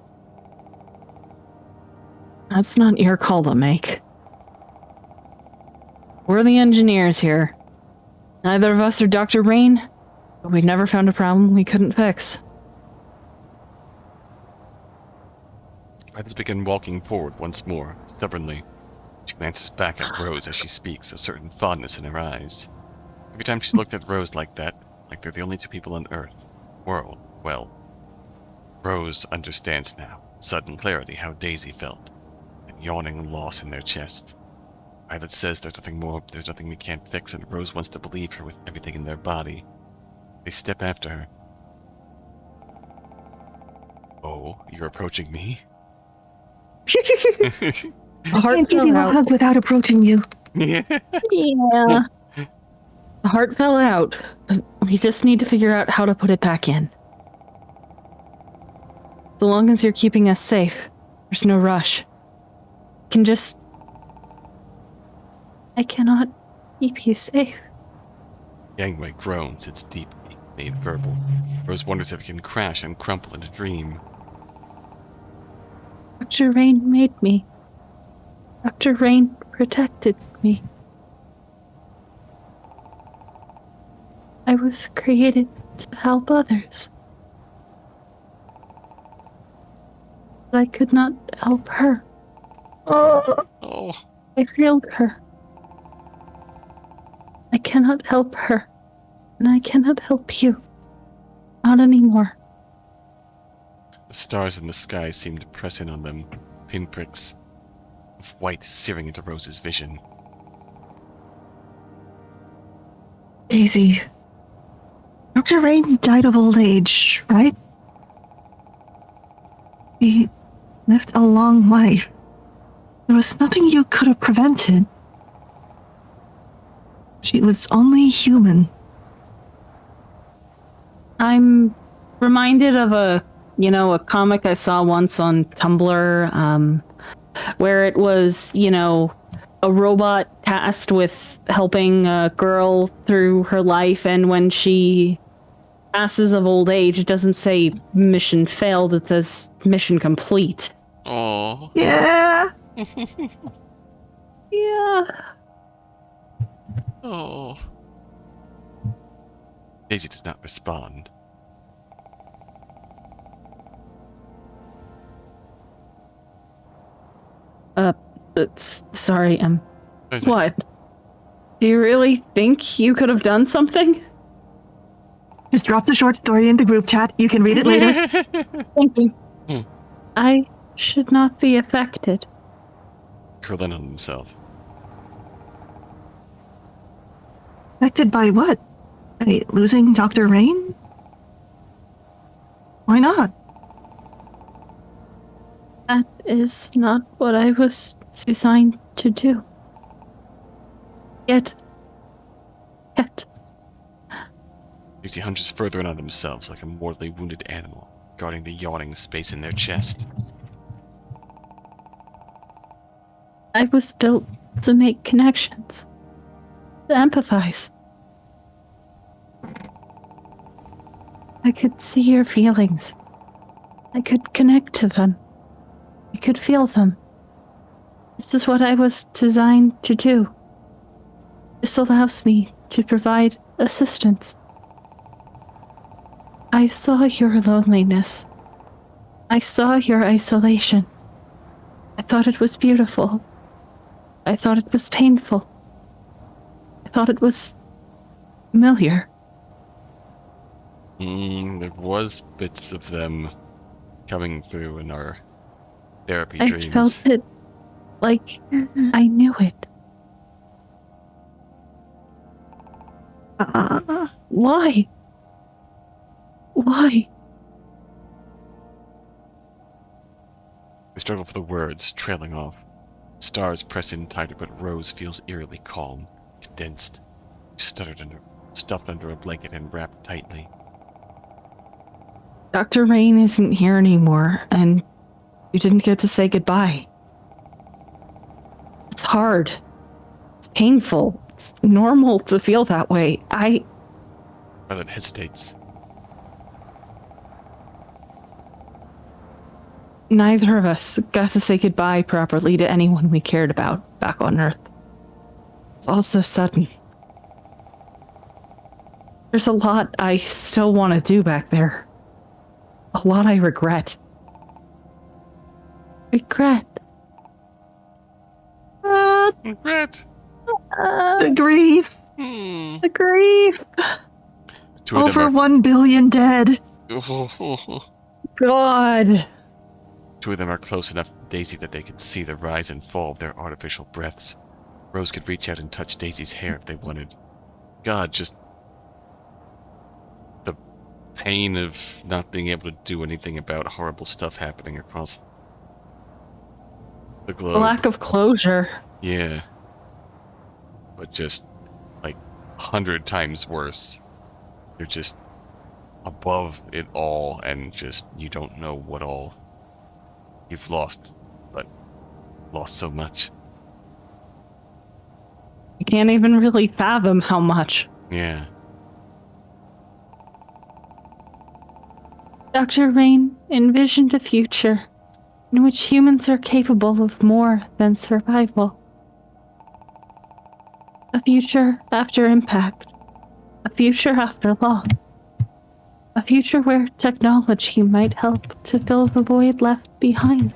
That's not your call to make. We're the engineers here. Neither of us are Dr. Rain, but we've never found a problem we couldn't fix. Violet begins walking forward once more, stubbornly. She glances back at Rose as she speaks, a certain fondness in her eyes. Every time she's looked at Rose like that, like they're the only two people on Earth, world, well, Rose understands now, with sudden clarity, how Daisy felt. That yawning loss in their chest. Violet says there's nothing we can't fix, and Rose wants to believe her with everything in their body. They step after her. Oh, you're approaching me? I can't give you a hug without approaching you. Yeah. The heart fell out. We just need to figure out how to put it back in. So long as you're keeping us safe, there's no rush. Can just... I cannot keep you safe. Gangway groans, its deep, made verbal. Rose wonders if it can crash and crumple in a dream. Dr. Rain made me. Dr. Rain protected me. I was created to help others. But I could not help her. Oh. I failed her. I cannot help her. And I cannot help you. Not anymore. The stars in the sky seemed to press in on them, pinpricks of white searing into Rose's vision. Daisy. Dr. Rain died of old age, right? He lived a long life. There was nothing you could have prevented. She was only human. I'm reminded of a comic I saw once on Tumblr, where it was, a robot tasked with helping a girl through her life, and when she passes of old age, it doesn't say mission failed, it says mission complete. Oh. Yeah. Yeah. Oh. Daisy does not respond. Sorry, Daisy. what? Do you really think you could have done something? Just drop the short story into group chat. You can read it later. Thank you. Hmm. I should not be affected. Curled in on himself. Affected by what? By losing Dr. Rain? Why not? That is not what I was designed to do. Yet. Daisy hunches further in on themselves like a mortally wounded animal, guarding the yawning space in their chest. I was built to make connections, to empathize. I could see your feelings. I could connect to them. I could feel them. This is what I was designed to do. This allows me to provide assistance. I saw your loneliness. I saw your isolation. I thought it was beautiful. I thought it was painful. I thought it was familiar. There was bits of them coming through in our therapy I dreams. felt it like I knew it. Why? Why? We struggle for the words, trailing off. Stars press in tighter, but Rose feels eerily calm, condensed, stuffed under a blanket and wrapped tightly. Dr. Rain isn't here anymore, and you didn't get to say goodbye. It's hard. It's painful. It's normal to feel that way. Violet hesitates. Neither of us got to say goodbye properly to anyone we cared about back on Earth. It's all so sudden. There's a lot I still want to do back there. A lot I regret. Regret. Regret. The grief. The grief. Two of Over them 1 billion dead. God. Two of them are close enough to Daisy that they could see the rise and fall of their artificial breaths. Rose could reach out and touch Daisy's hair if they wanted. God, just the pain of not being able to do anything about horrible stuff happening across the globe. A lack of closure. Yeah. But just, like, 100 times worse. You're just above it all, and just, you don't know what all you've lost, but lost so much. You can't even really fathom how much. Yeah. Dr. Rain envisioned a future in which humans are capable of more than survival. A future after impact. A future after loss. A future where technology might help to fill the void left behind.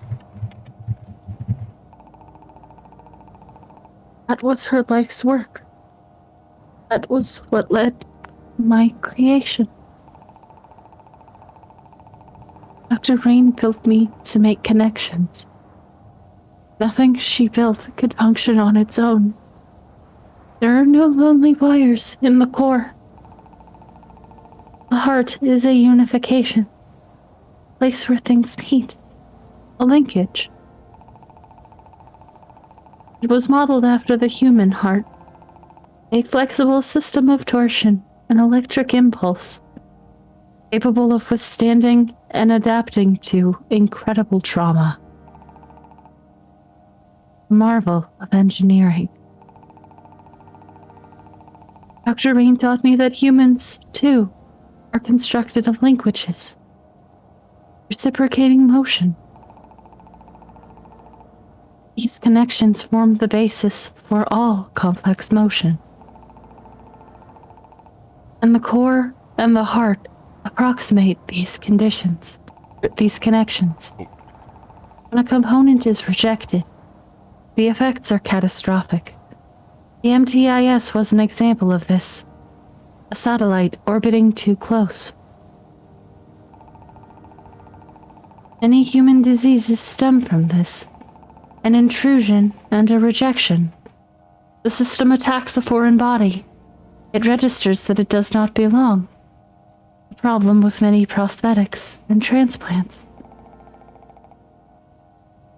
That was her life's work. That was what led to my creation. Dr. Rain built me to make connections. Nothing she built could function on its own. There are no lonely wires in the core. The heart is a unification, a place where things meet, a linkage. It was modeled after the human heart, a flexible system of torsion and electric impulse, capable of withstanding and adapting to incredible trauma. A marvel of engineering. Dr. Rain taught me that humans, too, are constructed of linkages, reciprocating motion. These connections form the basis for all complex motion. And the core and the heart approximate these connections. When a component is rejected, the effects are catastrophic. The MTIS was an example of this. A satellite orbiting too close. Many human diseases stem from this. An intrusion and a rejection. The system attacks a foreign body. It registers that it does not belong. A problem with many prosthetics and transplants.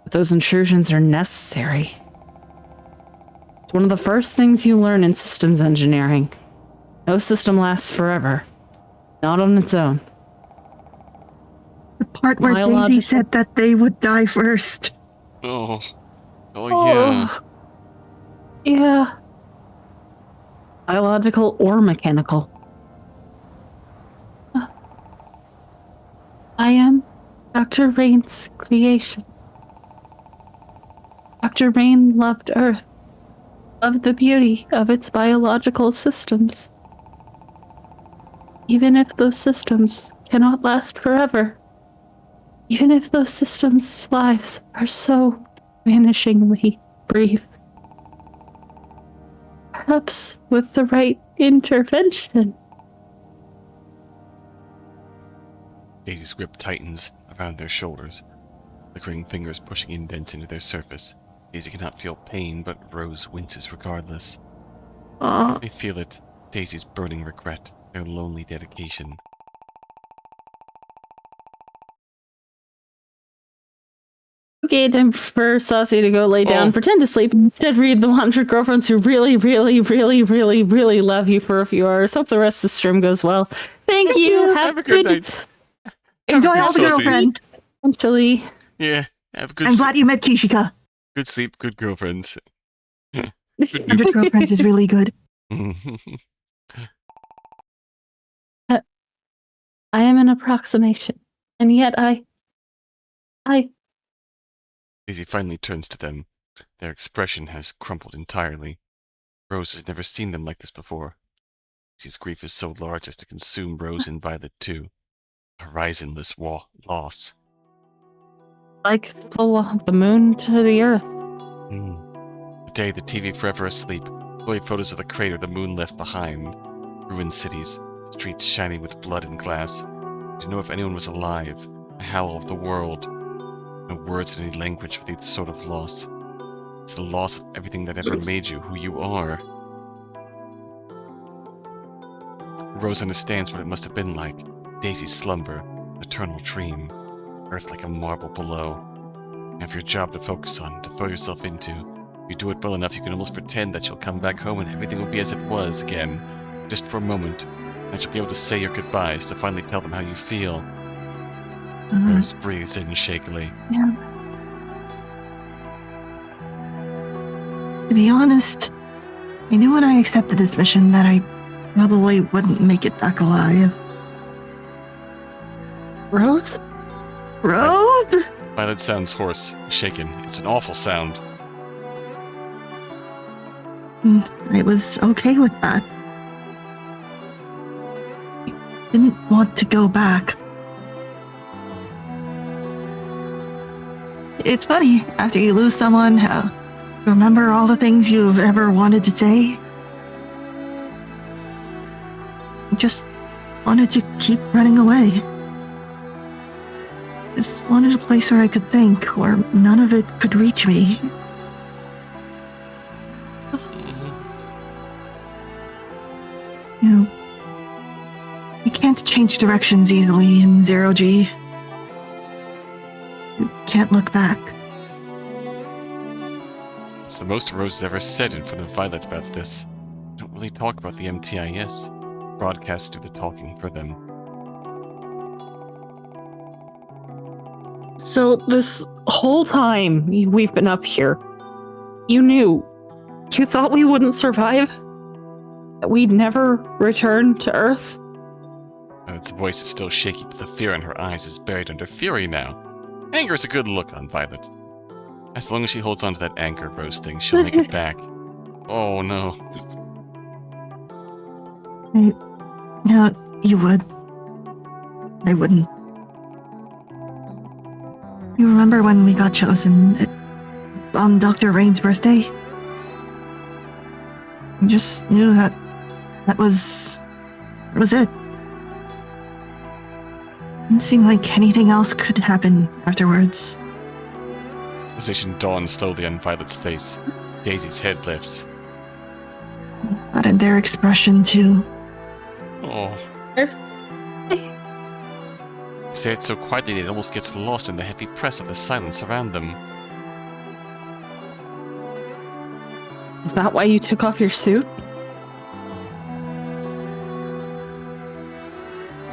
But those intrusions are necessary. It's one of the first things you learn in systems engineering. No system lasts forever. Not on its own. The part where Daisy said that they would die first. Oh. Oh, yeah. Yeah. Biological or mechanical. I am Dr. Rain's creation. Dr. Rain loved Earth, loved the beauty of its biological systems. Even if those systems cannot last forever, even if those systems' lives are so vanishingly brief, perhaps with the right intervention. Daisy's grip tightens around their shoulders, flickering fingers pushing indents into their surface. Daisy cannot feel pain, but Rose winces regardless. They feel it, Daisy's burning regret, their lonely dedication. Okay, time for Saucy to go lay down, pretend to sleep, instead read the 100 girlfriends who really, really, really, really, really love you for a few hours. Hope the rest of the stream goes well. Thank you. Have a good night. Enjoy all the girlfriends. Eventually. Yeah, have a good I'm glad you met Kishika. Good sleep, good girlfriends. 100 girlfriends is really good. I am an approximation, and yet I... Daisy finally turns to them. Their expression has crumpled entirely. Rose has never seen them like this before. Daisy's grief is so large as to consume Rose and Violet too. A horizonless loss. Like the moon to the earth. The day the TV forever asleep. Blurry photos of the crater the moon left behind. Ruined cities, streets shiny with blood and glass. To know if anyone was alive. A howl of the world. No words in any language for the sort of loss. It's the loss of everything that ever made you who you are. Rose understands what it must have been like. Daisy's slumber, an eternal dream. Earth like a marble below. You have your job to focus on, to throw yourself into. If you do it well enough, you can almost pretend that you'll come back home and everything will be as it was again. Just for a moment. That you'll be able to say your goodbyes, to finally tell them how you feel. Rose breathes in shakily. Yeah. To be honest, I knew when I accepted this mission that I probably wouldn't make it back alive. Rose? Rose? Violet sounds hoarse, shaken. It's an awful sound. I was okay with that. I didn't want to go back. It's funny, after you lose someone, you remember all the things you've ever wanted to say. I just wanted to keep running away. Just wanted a place where I could think, where none of it could reach me. You know, you can't change directions easily in 0G. You can't look back. It's the most Rose has ever said in front of Violet about this. We don't really talk about the MTIS. Broadcasts do the talking for them. So this whole time we've been up here, you knew. You thought we wouldn't survive? That we'd never return to Earth? Violet's voice is still shaky, but the fear in her eyes is buried under fury now. Anger is a good look on Violet. As long as she holds on to that anger, Rose thinks she'll make it back. Oh no. No, you would. I wouldn't. You remember when we got chosen on Dr. Rain's birthday? I just knew that was it. Didn't seem like anything else could happen afterwards. Position dawns slowly on Violet's face. Daisy's head lifts. That and their expression too. Oh. You say it so quietly that it almost gets lost in the heavy press of the silence around them. Is that why you took off your suit?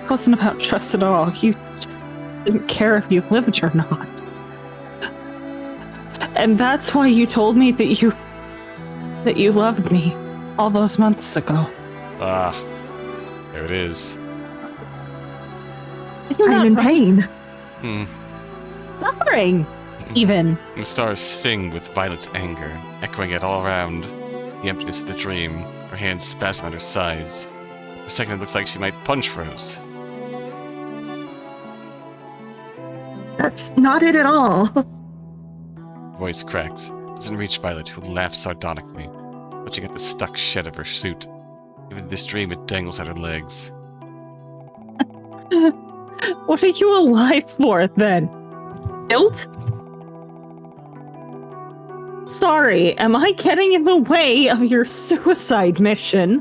It wasn't about trust at all. You just didn't care if you lived or not. And that's why you told me that you loved me all those months ago. Ah, there it is. Isn't I'm in pain. Suffering, even. The stars sing with Violet's anger, echoing it all around. The emptiness of the dream, her hands spasm at her sides. For a second it looks like she might punch Rose. That's not it at all. Voice cracks. Doesn't reach Violet, who laughs sardonically, clutching at the stuck shed of her suit. Even in this dream it dangles at her legs. What are you alive for, then? Guilt? Sorry, am I getting in the way of your suicide mission?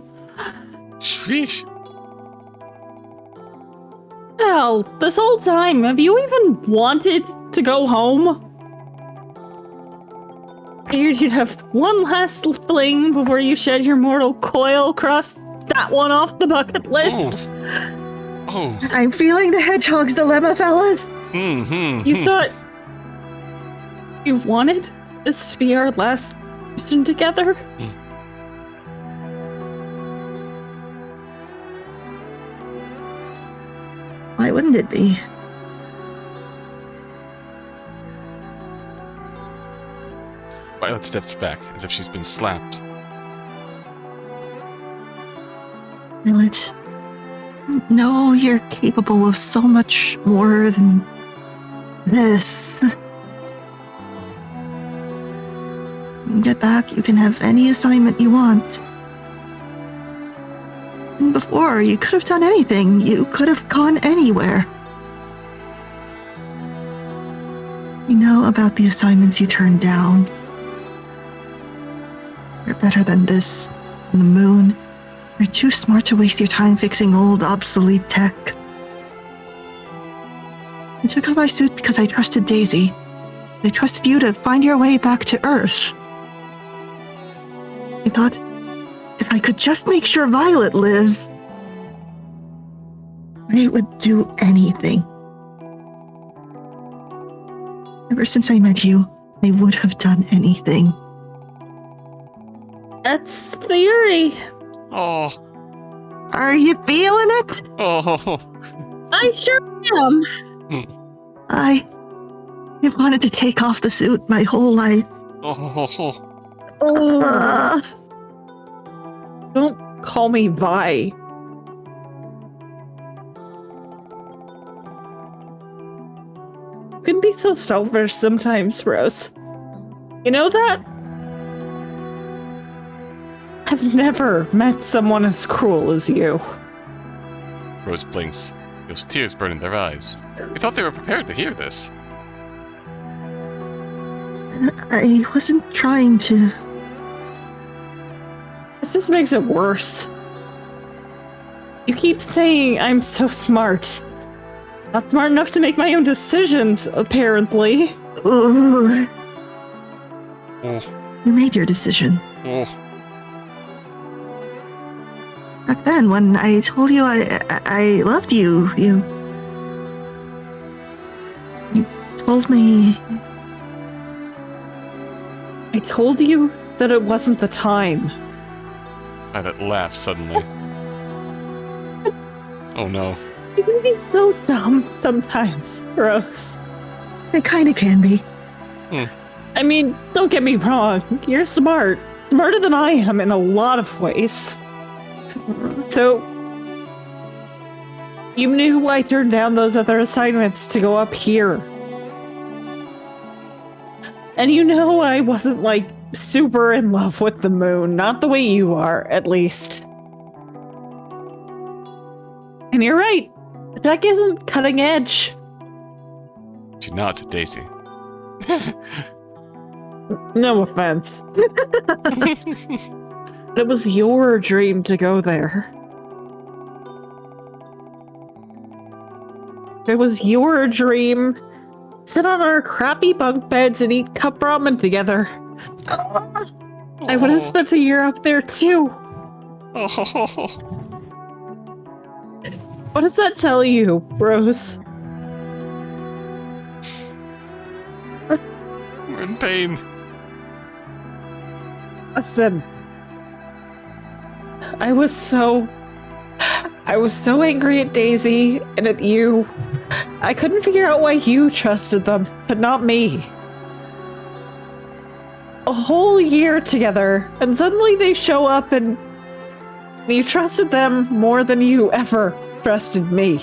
Sheesh. Hell, this whole time, have you even wanted to go home? Figured you'd have one last fling before you shed your mortal coil. Cross that one off the bucket list. Oh. I'm feeling the hedgehog's dilemma, fellas. You thought you wanted this to be our last mission together? Why wouldn't it be? Violet steps back, as if she's been slapped. Violet, no, you're capable of so much more than this. When you get back, you can have any assignment you want. And before, you could have done anything. You could have gone anywhere. You know about the assignments you turned down. You're better than this. On the moon. You're too smart to waste your time fixing old, obsolete tech. I took off my suit because I trusted Daisy. I trusted you to find your way back to Earth. I thought, if I could just make sure Violet lives, I would do anything. Ever since I met you, I would have done anything. That's theory. Oh. Are you feeling it? Oh. I sure am. I've wanted to take off the suit my whole life. Oh. Don't call me Vi. You can be so selfish sometimes, Rose. You know that? I've never met someone as cruel as you. Rose blinks. Those tears burn in their eyes. We thought they were prepared to hear this. I wasn't trying to. This just makes it worse. You keep saying I'm so smart. Not smart enough to make my own decisions, apparently. Oh, Oh, you made your decision. oh. Back then, when I told you I loved you, you told me. I told you that it wasn't the time. Violet laughs suddenly. Oh no. You can be so dumb sometimes, Rose. It kinda can be. I mean, don't get me wrong. You're smart. Smarter than I am in a lot of ways. So, you knew I turned down those other assignments to go up here. And you know I wasn't, like, super in love with the moon. Not the way you are, at least. And you're right. The tech isn't cutting edge. She nods at Daisy. No offense. It was your dream to go there. It was your dream. Sit on our crappy bunk beds and eat cup ramen together. I would have spent a year up there too. Oh. What does that tell you, Rose? We're in pain. Listen. I was so angry at Daisy and at you. I couldn't figure out why you trusted them, but not me. A whole year together, and suddenly they show up and you trusted them more than you ever trusted me.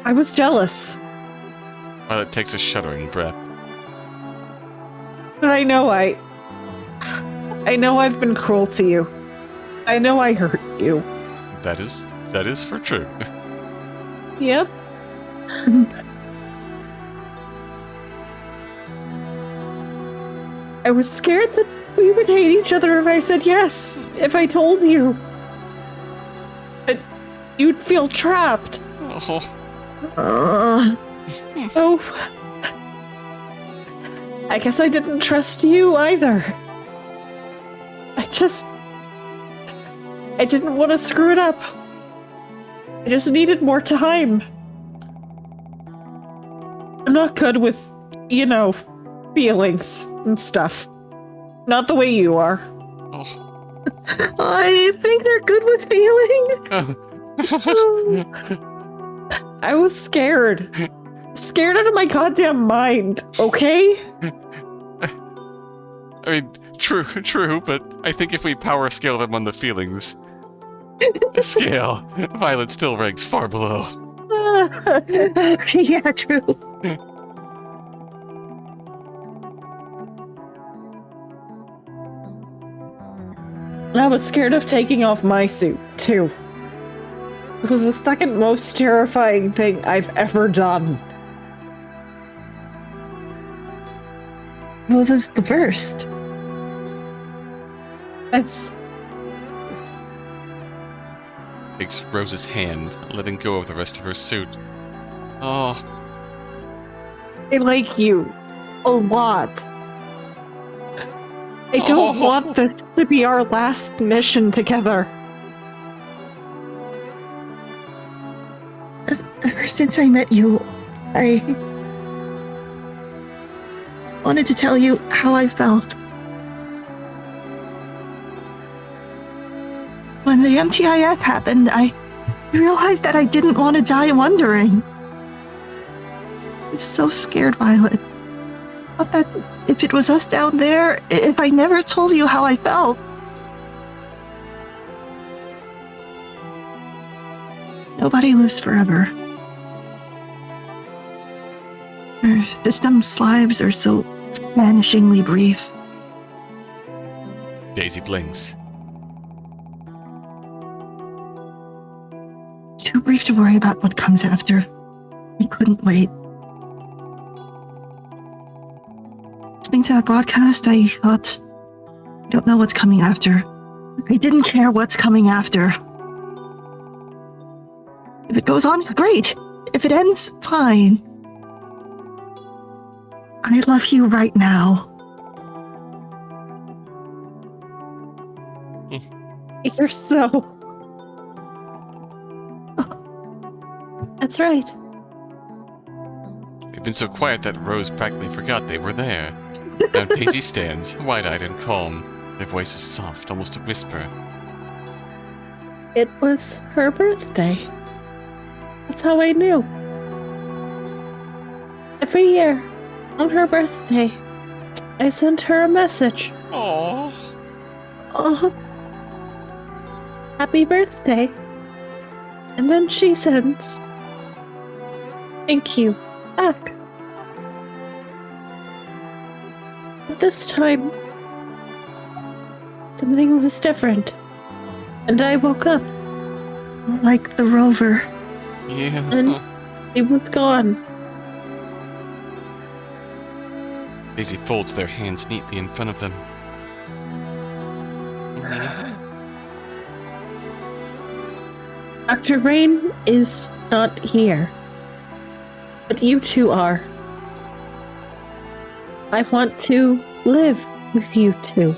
I was jealous. Violet takes a shuddering breath. But I know I've been cruel to you. I know I hurt you. That is for true. Yep. I was scared that we would hate each other if I said yes, if I told you. But you'd feel trapped. Oh. Oh. I guess I didn't trust you either. I didn't want to screw it up. I just needed more time. I'm not good with, feelings and stuff. Not the way you are. Oh. I think they're good with feelings. I was scared. Scared out of my goddamn mind, okay? I mean, true, but I think if we power scale them on the feelings scale, Violet still ranks far below. Yeah, true. I was scared of taking off my suit, too. It was the second most terrifying thing I've ever done. Well, this is the first. It's... Takes Rose's hand, letting go of the rest of her suit. Oh. I like you. A lot. I don't want this to be our last mission together. Ever since I met you, I wanted to tell you how I felt. When the MTIS happened, I realized that I didn't want to die wondering. I was so scared, Violet. I thought that if it was us down there, if I never told you how I felt, nobody lives forever. Our system's lives are so vanishingly brief. Daisy blinks. Too brief to to worry about what comes after. We couldn't wait. Listening to that broadcast, I thought, I don't know what's coming after. I didn't care what's coming after. If it goes on, great. If it ends, fine. I love you right now. You're so... That's right. They've been so quiet that Rose practically forgot they were there. Now Daisy stands, wide-eyed and calm. Their voice is soft, almost a whisper. It was her birthday. That's how I knew. Every year, on her birthday, I sent her a message. Aww. Oh, Happy birthday. And then she sends, thank you, back. But this time, something was different. And I woke up, like the rover. Yeah. and it was gone. Daisy folds their hands neatly in front of them. Dr. Rain is not here. But you two are. I want to live with you two.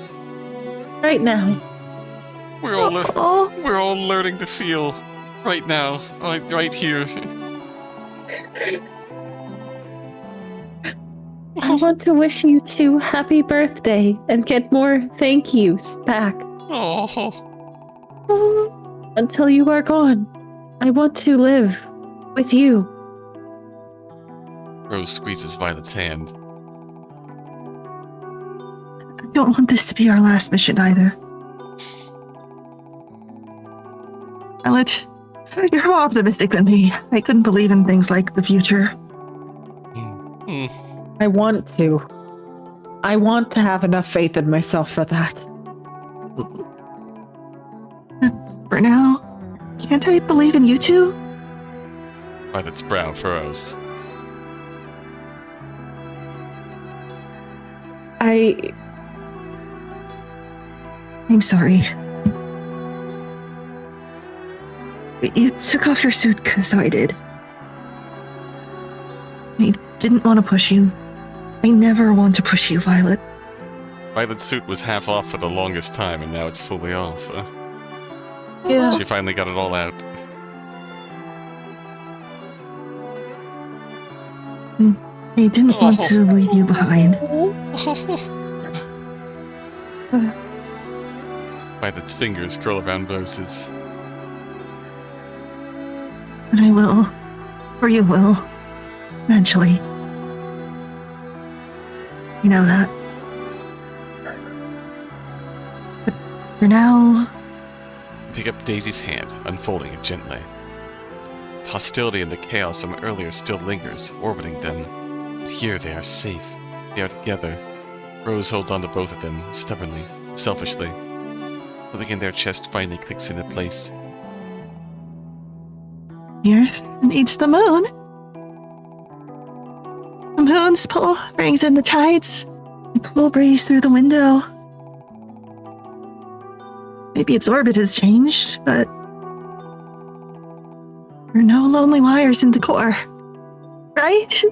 Right now. We're all Oh, we're all learning to feel right now, right here. I want to wish you two happy birthday and get more thank yous back. Oh. Until you are gone, I want to live with you. Rose squeezes Violet's hand. I don't want this to be our last mission either. Violet, you're more optimistic than me. I couldn't believe in things like the future. Mm. I want to. I want to have enough faith in myself for that. For now, can't I believe in you two? Violet's brow furrows. I'm sorry. You took off your suit because I did. I didn't want to push you. I never want to push you, Violet. Violet's suit was half off for the longest time, and now it's fully off. Yeah. She finally got it all out. I didn't want to leave you behind. Violet's fingers curl around Rose's. But I will. Or you will. Eventually. You know that. But for now... Pick up Daisy's hand, unfolding it gently. The hostility and the chaos from earlier still lingers, orbiting them. But here they are safe. They are together. Rose holds on to both of them, stubbornly, selfishly. Something in their chest finally clicks into place. The Earth needs the moon. The moon's pull brings in the tides. The cool breeze through the window. Maybe its orbit has changed, but there are no lonely wires in the core. Right?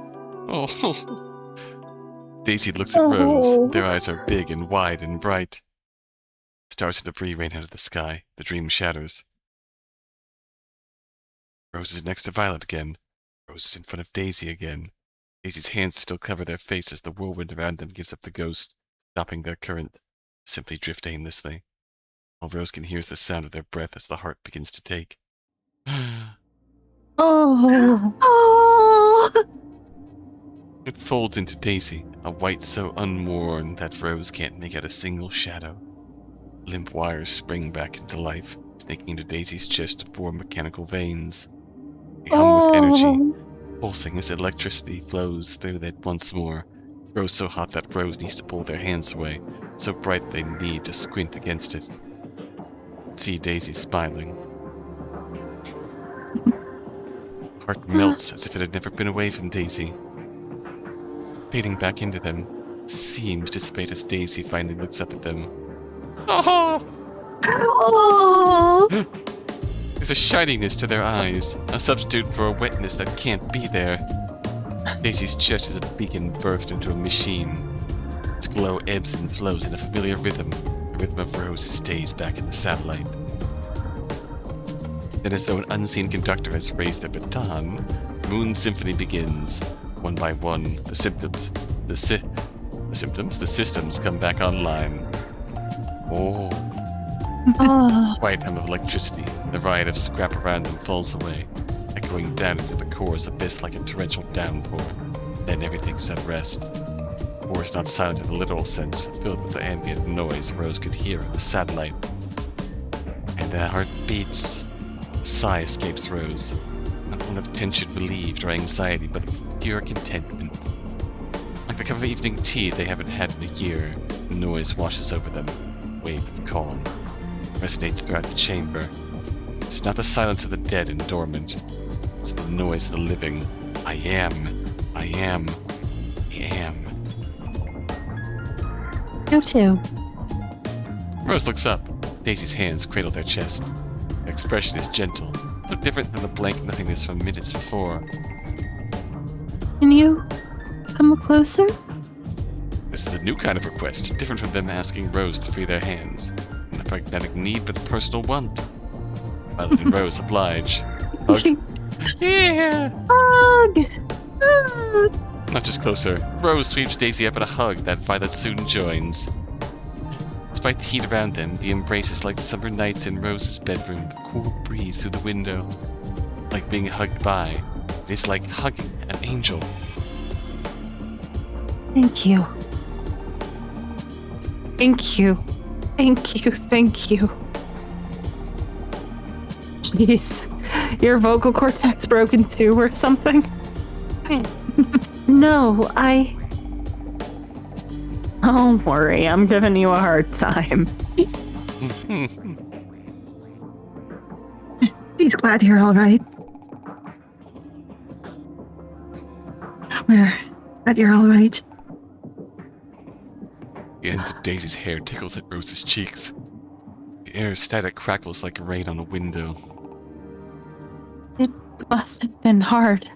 Oh. Daisy looks at Rose. Their eyes are big and wide and bright. Stars and debris rain out of the sky. The dream shatters. Rose is next to Violet again. Rose is in front of Daisy again. Daisy's hands still cover their face as the whirlwind around them gives up the ghost, stopping their current, simply drift aimlessly. All Rose can hear is the sound of their breath as the heart begins to take. Oh. Oh! It folds into Daisy, a white so unworn that Rose can't make out a single shadow. Limp wires spring back into life, snaking into Daisy's chest to form mechanical veins. They hum with energy, pulsing as electricity flows through it once more. Rose so hot that Rose needs to pull their hands away, so bright they need to squint against it. See Daisy smiling. Heart melts as if it had never been away from Daisy. Fading back into them, seams dissipate as Daisy finally looks up at them. Oh! Oh! There's a shininess to their eyes, a substitute for a wetness that can't be there. Daisy's chest is a beacon birthed into a machine. Its glow ebbs and flows in a familiar rhythm, the rhythm of Rose's days back in the satellite. Then, as though an unseen conductor has raised their baton, Moon Symphony begins. One by one, the systems come back online. Oh. Quiet hum of electricity, the riot of scrap around them falls away, echoing down into the core's abyss like a torrential downpour. Then everything's at rest. The core is not silent in the literal sense, filled with the ambient noise Rose could hear on the satellite. And her heart beats. A sigh escapes Rose, not one of tension relieved or anxiety, but of pure contentment. Like the cup of evening tea they haven't had in a year, the noise washes over them, a wave of calm. Resonates throughout the chamber. It's not the silence of the dead and dormant. It's the noise of the living. I am. You too. Rose looks up. Daisy's hands cradle their chest. Her expression is gentle, so different than the blank nothingness from minutes before. Can you come closer? This is a new kind of request, different from them asking Rose to free their hands. Not a pragmatic need, but a personal want. Violet and Rose oblige. Hug. Yeah! Hug! Not just closer. Rose sweeps Daisy up in a hug that Violet soon joins. Despite the heat around them, the embrace is like summer nights in Rose's bedroom, the cool breeze through the window. Like being hugged by. It is like hugging an angel. Thank you. Thank you. Thank you. Thank you. Jeez. Your vocal cortex broken too or something? No, Don't worry, I'm giving you a hard time. He's glad you're all right. We're glad you're all right. The ends of Daisy's hair tickles at Rose's cheeks. The air static crackles like rain on a window. It must have been hard.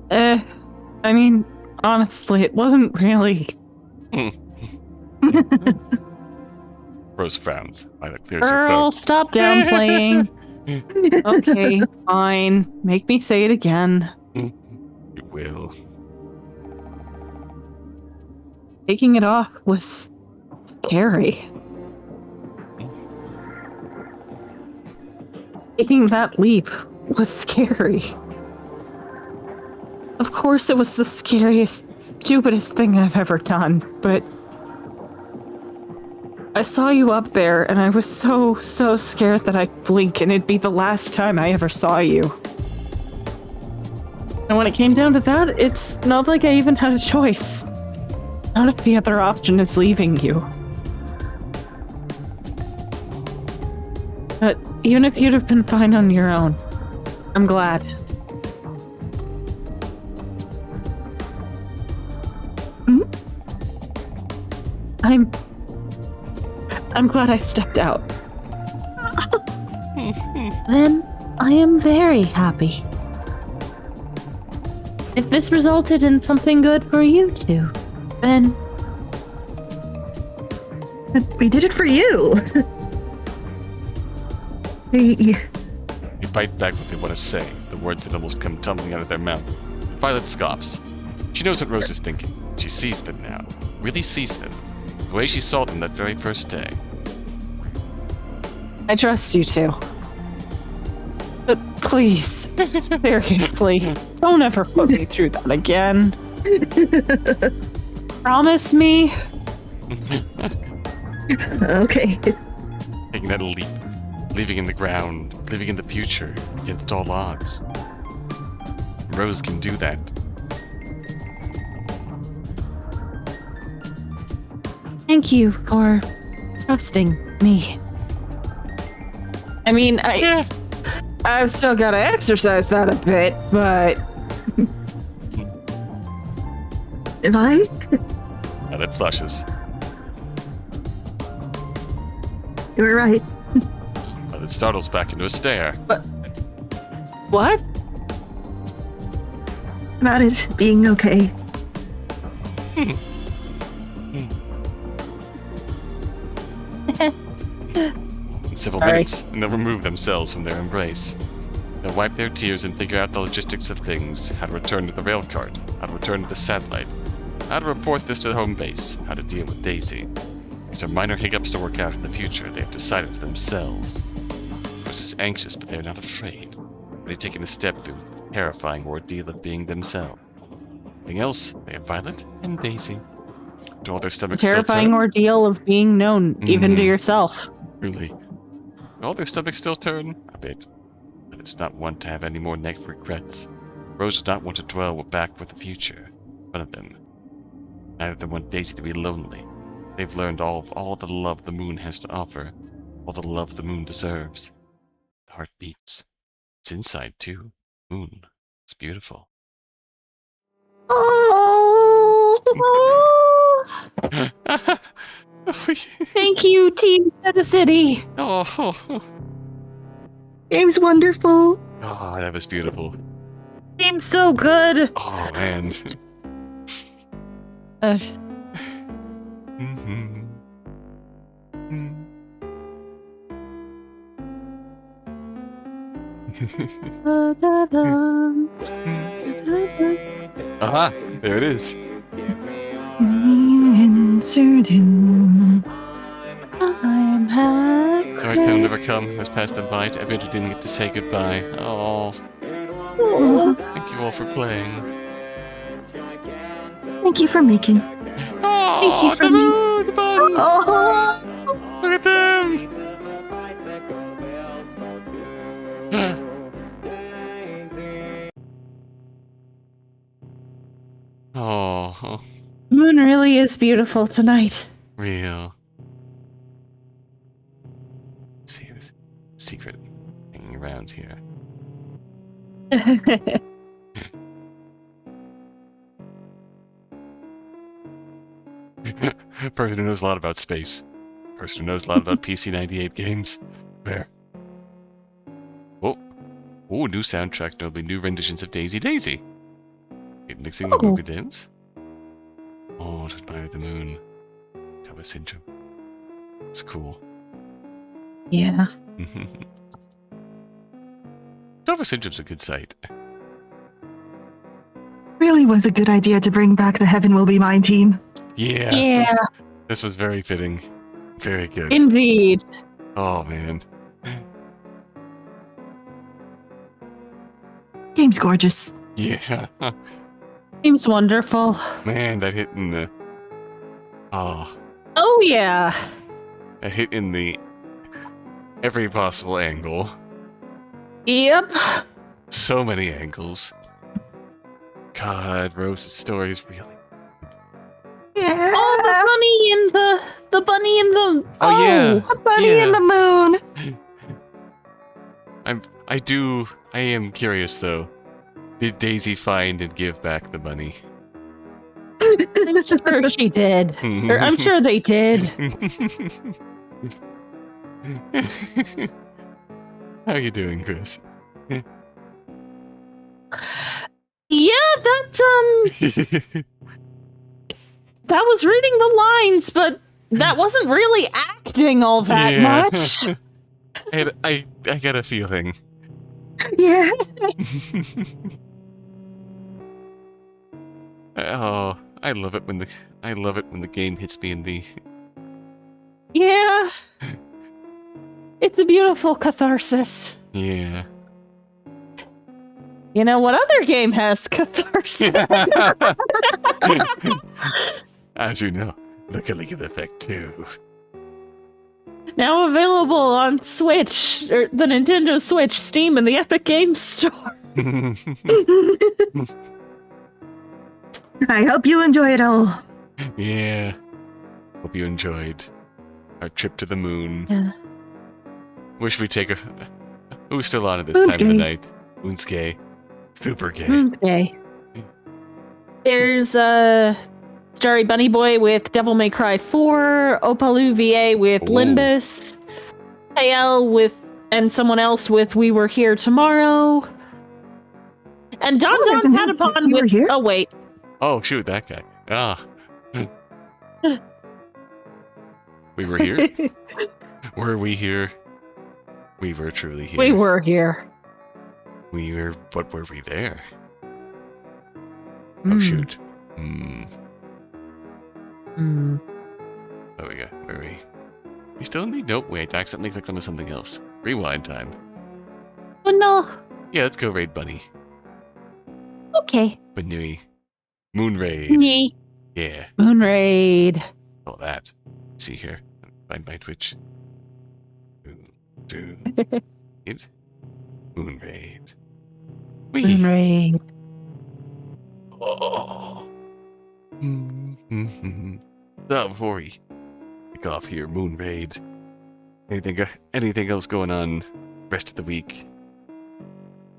I mean, honestly, it wasn't really. Rose frowns. Violet clears her Girl, throat. stop downplaying. Okay, fine. Make me say it again. You will. Taking it off was scary. Taking that leap was scary. Of course, it was the scariest, stupidest thing I've ever done, but I saw you up there and I was so scared that I'd blink and it'd be the last time I ever saw you. And when it came down to that, it's not like I even had a choice. Not if the other option is leaving you. But even if you'd have been fine on your own, I'm glad. I'm glad I stepped out. Then I am very happy. If this resulted in something good for you two, then We did it for you. They bite back what they want to say, the words that almost come tumbling out of their mouth. Violet scoffs. She knows what Rose is thinking. She sees them now. Really sees them. The way she saw them that very first day. I trust you too. But please, seriously, don't ever put me through that again. Promise me? Okay. Taking that leap. Living in the ground. Living in the future. Against all odds. Rose can do that. Thank you for trusting me. I mean, I've still got to exercise that a bit, but Am I? And it flushes. You were right. But it startles back into a stare. what? About it being okay. In several Sorry. minutes, and they'll remove themselves from their embrace. They'll wipe their tears and figure out the logistics of things, how to return to the rail cart, how to return to the satellite, how to report this to home base, how to deal with Daisy. These are minor hiccups to work out in the future. They have decided for themselves. Rose is anxious, but they're not afraid. Already taking a step through the terrifying ordeal of being themselves. Anything else? They have Violet and Daisy. Do all their stomachs Terrifying still turn? ordeal of being known, even to yourself. Truly. All their stomachs still turn? A bit. But it's not want to have any more negative regrets. Rose does not want to dwell back with the future. One of them. Neither of them want Daisy to be lonely. They've learned all the love the moon has to offer. All the love the moon deserves. The heart beats. It's inside, too. Moon. It's beautiful. Oh! Thank you, Team Cetacity. Oh, Game's wonderful. oh, that was beautiful. Seems so good. Oh, man. Uh, Aha! There it is. Uncertain. I'm happy. Sorry, can never come. Has passed them by. I bet you didn't get to say goodbye. Oh, thank you all for playing. Thank you for making. Oh, Thank you for the moon, the bun. Oh! Look at them. Oh, The moon really is beautiful tonight. real. See this secret hanging around here. Person who knows a lot about space. Person who knows a lot about PC 98 games. There. Oh, new soundtrack, notably new renditions of Daisy Daisy. Mixing the Oh. Mooga Dims. Oh, to admire the moon. Toba Syndrome. It's cool. Yeah. Toba Syndrome's a good site. Really was a good idea to bring back the Heaven Will Be Mine team. Yeah. Yeah, This was very fitting. Very good. indeed. Oh, man. Game's gorgeous. Yeah. Seems wonderful. Man, that hit in the... Oh, Oh, yeah. that hit in the... every possible angle. Yep. So many angles. God, Rose's story is really... Yeah. Oh, the bunny in the bunny in the. Oh, yeah. A bunny Yeah. in the moon. I am curious, though. Did Daisy find and give back the bunny? I'm sure she did. Or I'm sure they did. How you doing, Chris? Yeah, that was reading the lines, but that wasn't really acting all that Yeah. much. And I got a feeling. Yeah. Oh, I love it when the game hits me in the... Yeah. It's a beautiful catharsis. Yeah. You know what other game has catharsis? As you know, the Caligula effect too. Now available on Switch, or the Nintendo Switch, Steam, and the Epic Games Store. I hope you enjoy it all. Yeah. Hope you enjoyed our trip to the moon. Yeah. Wish we take Who's still on at this time of the Moon's night? Moon's gay. Super gay. Okay. There's Starry Bunny Boy with Devil May Cry 4, Opalu VA with Ooh. Limbus, KL with and someone else with We Were Here Tomorrow, and Don there's Don a new Patapon We Were with Here? oh wait. Oh, shoot, that guy. Ah. We were here? Were we here? We were truly here. We were here. We were, but were we there? Oh, Mm. shoot. Hmm. Mm. There we go. Where are we? We still need. Nope, wait. I accidentally clicked onto something else. Rewind time. Oh no. Yeah, let's go raid Bunny. Okay. Banui. Moon raid. Yay. Yeah. Moon raid. All that. See here. Find my Twitch. Do. It. Moon raid. Moon Wee. raid. Oh. So before we kick off here, Moon Raid. Anything else going on rest of the week?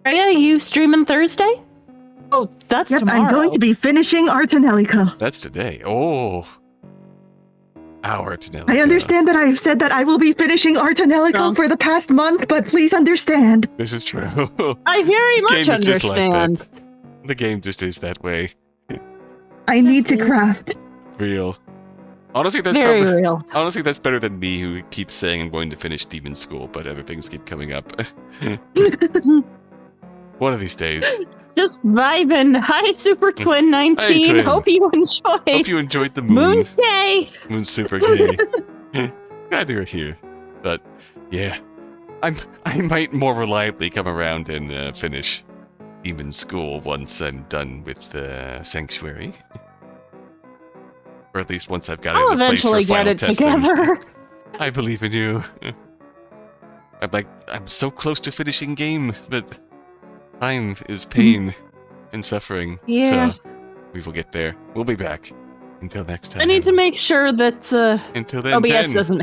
Are you streaming Thursday? Oh, that's Yep, tomorrow. I'm going to be finishing Artanelico. That's today. Oh. Our Artanelico. I understand that I've said that I will be finishing Artanelico Wrong. for the past month, but please understand. This is true. I very much Game is just like understand. that. The game just is that way. I need to Yes, craft. Real. Honestly, that's Very probably real. honestly that's better than me who keeps saying I'm going to finish Demon School, but other things keep coming up. One of these days. Just vibing. Hi, Super Twin 19. Twin. Hope you enjoyed. Hope you enjoyed the moon. Moon's Day. Moon's super gay. Glad you're here. But yeah, I might more reliably come around and finish Demon School once I'm done with Sanctuary. Or at least once I've got it I'll in place for eventually get final it testing. together. I believe in you. I'm so close to finishing game, but time is pain and suffering. Yeah. So we will get there. We'll be back. Until next time. I need to make sure that Until then, OBS Jen. doesn't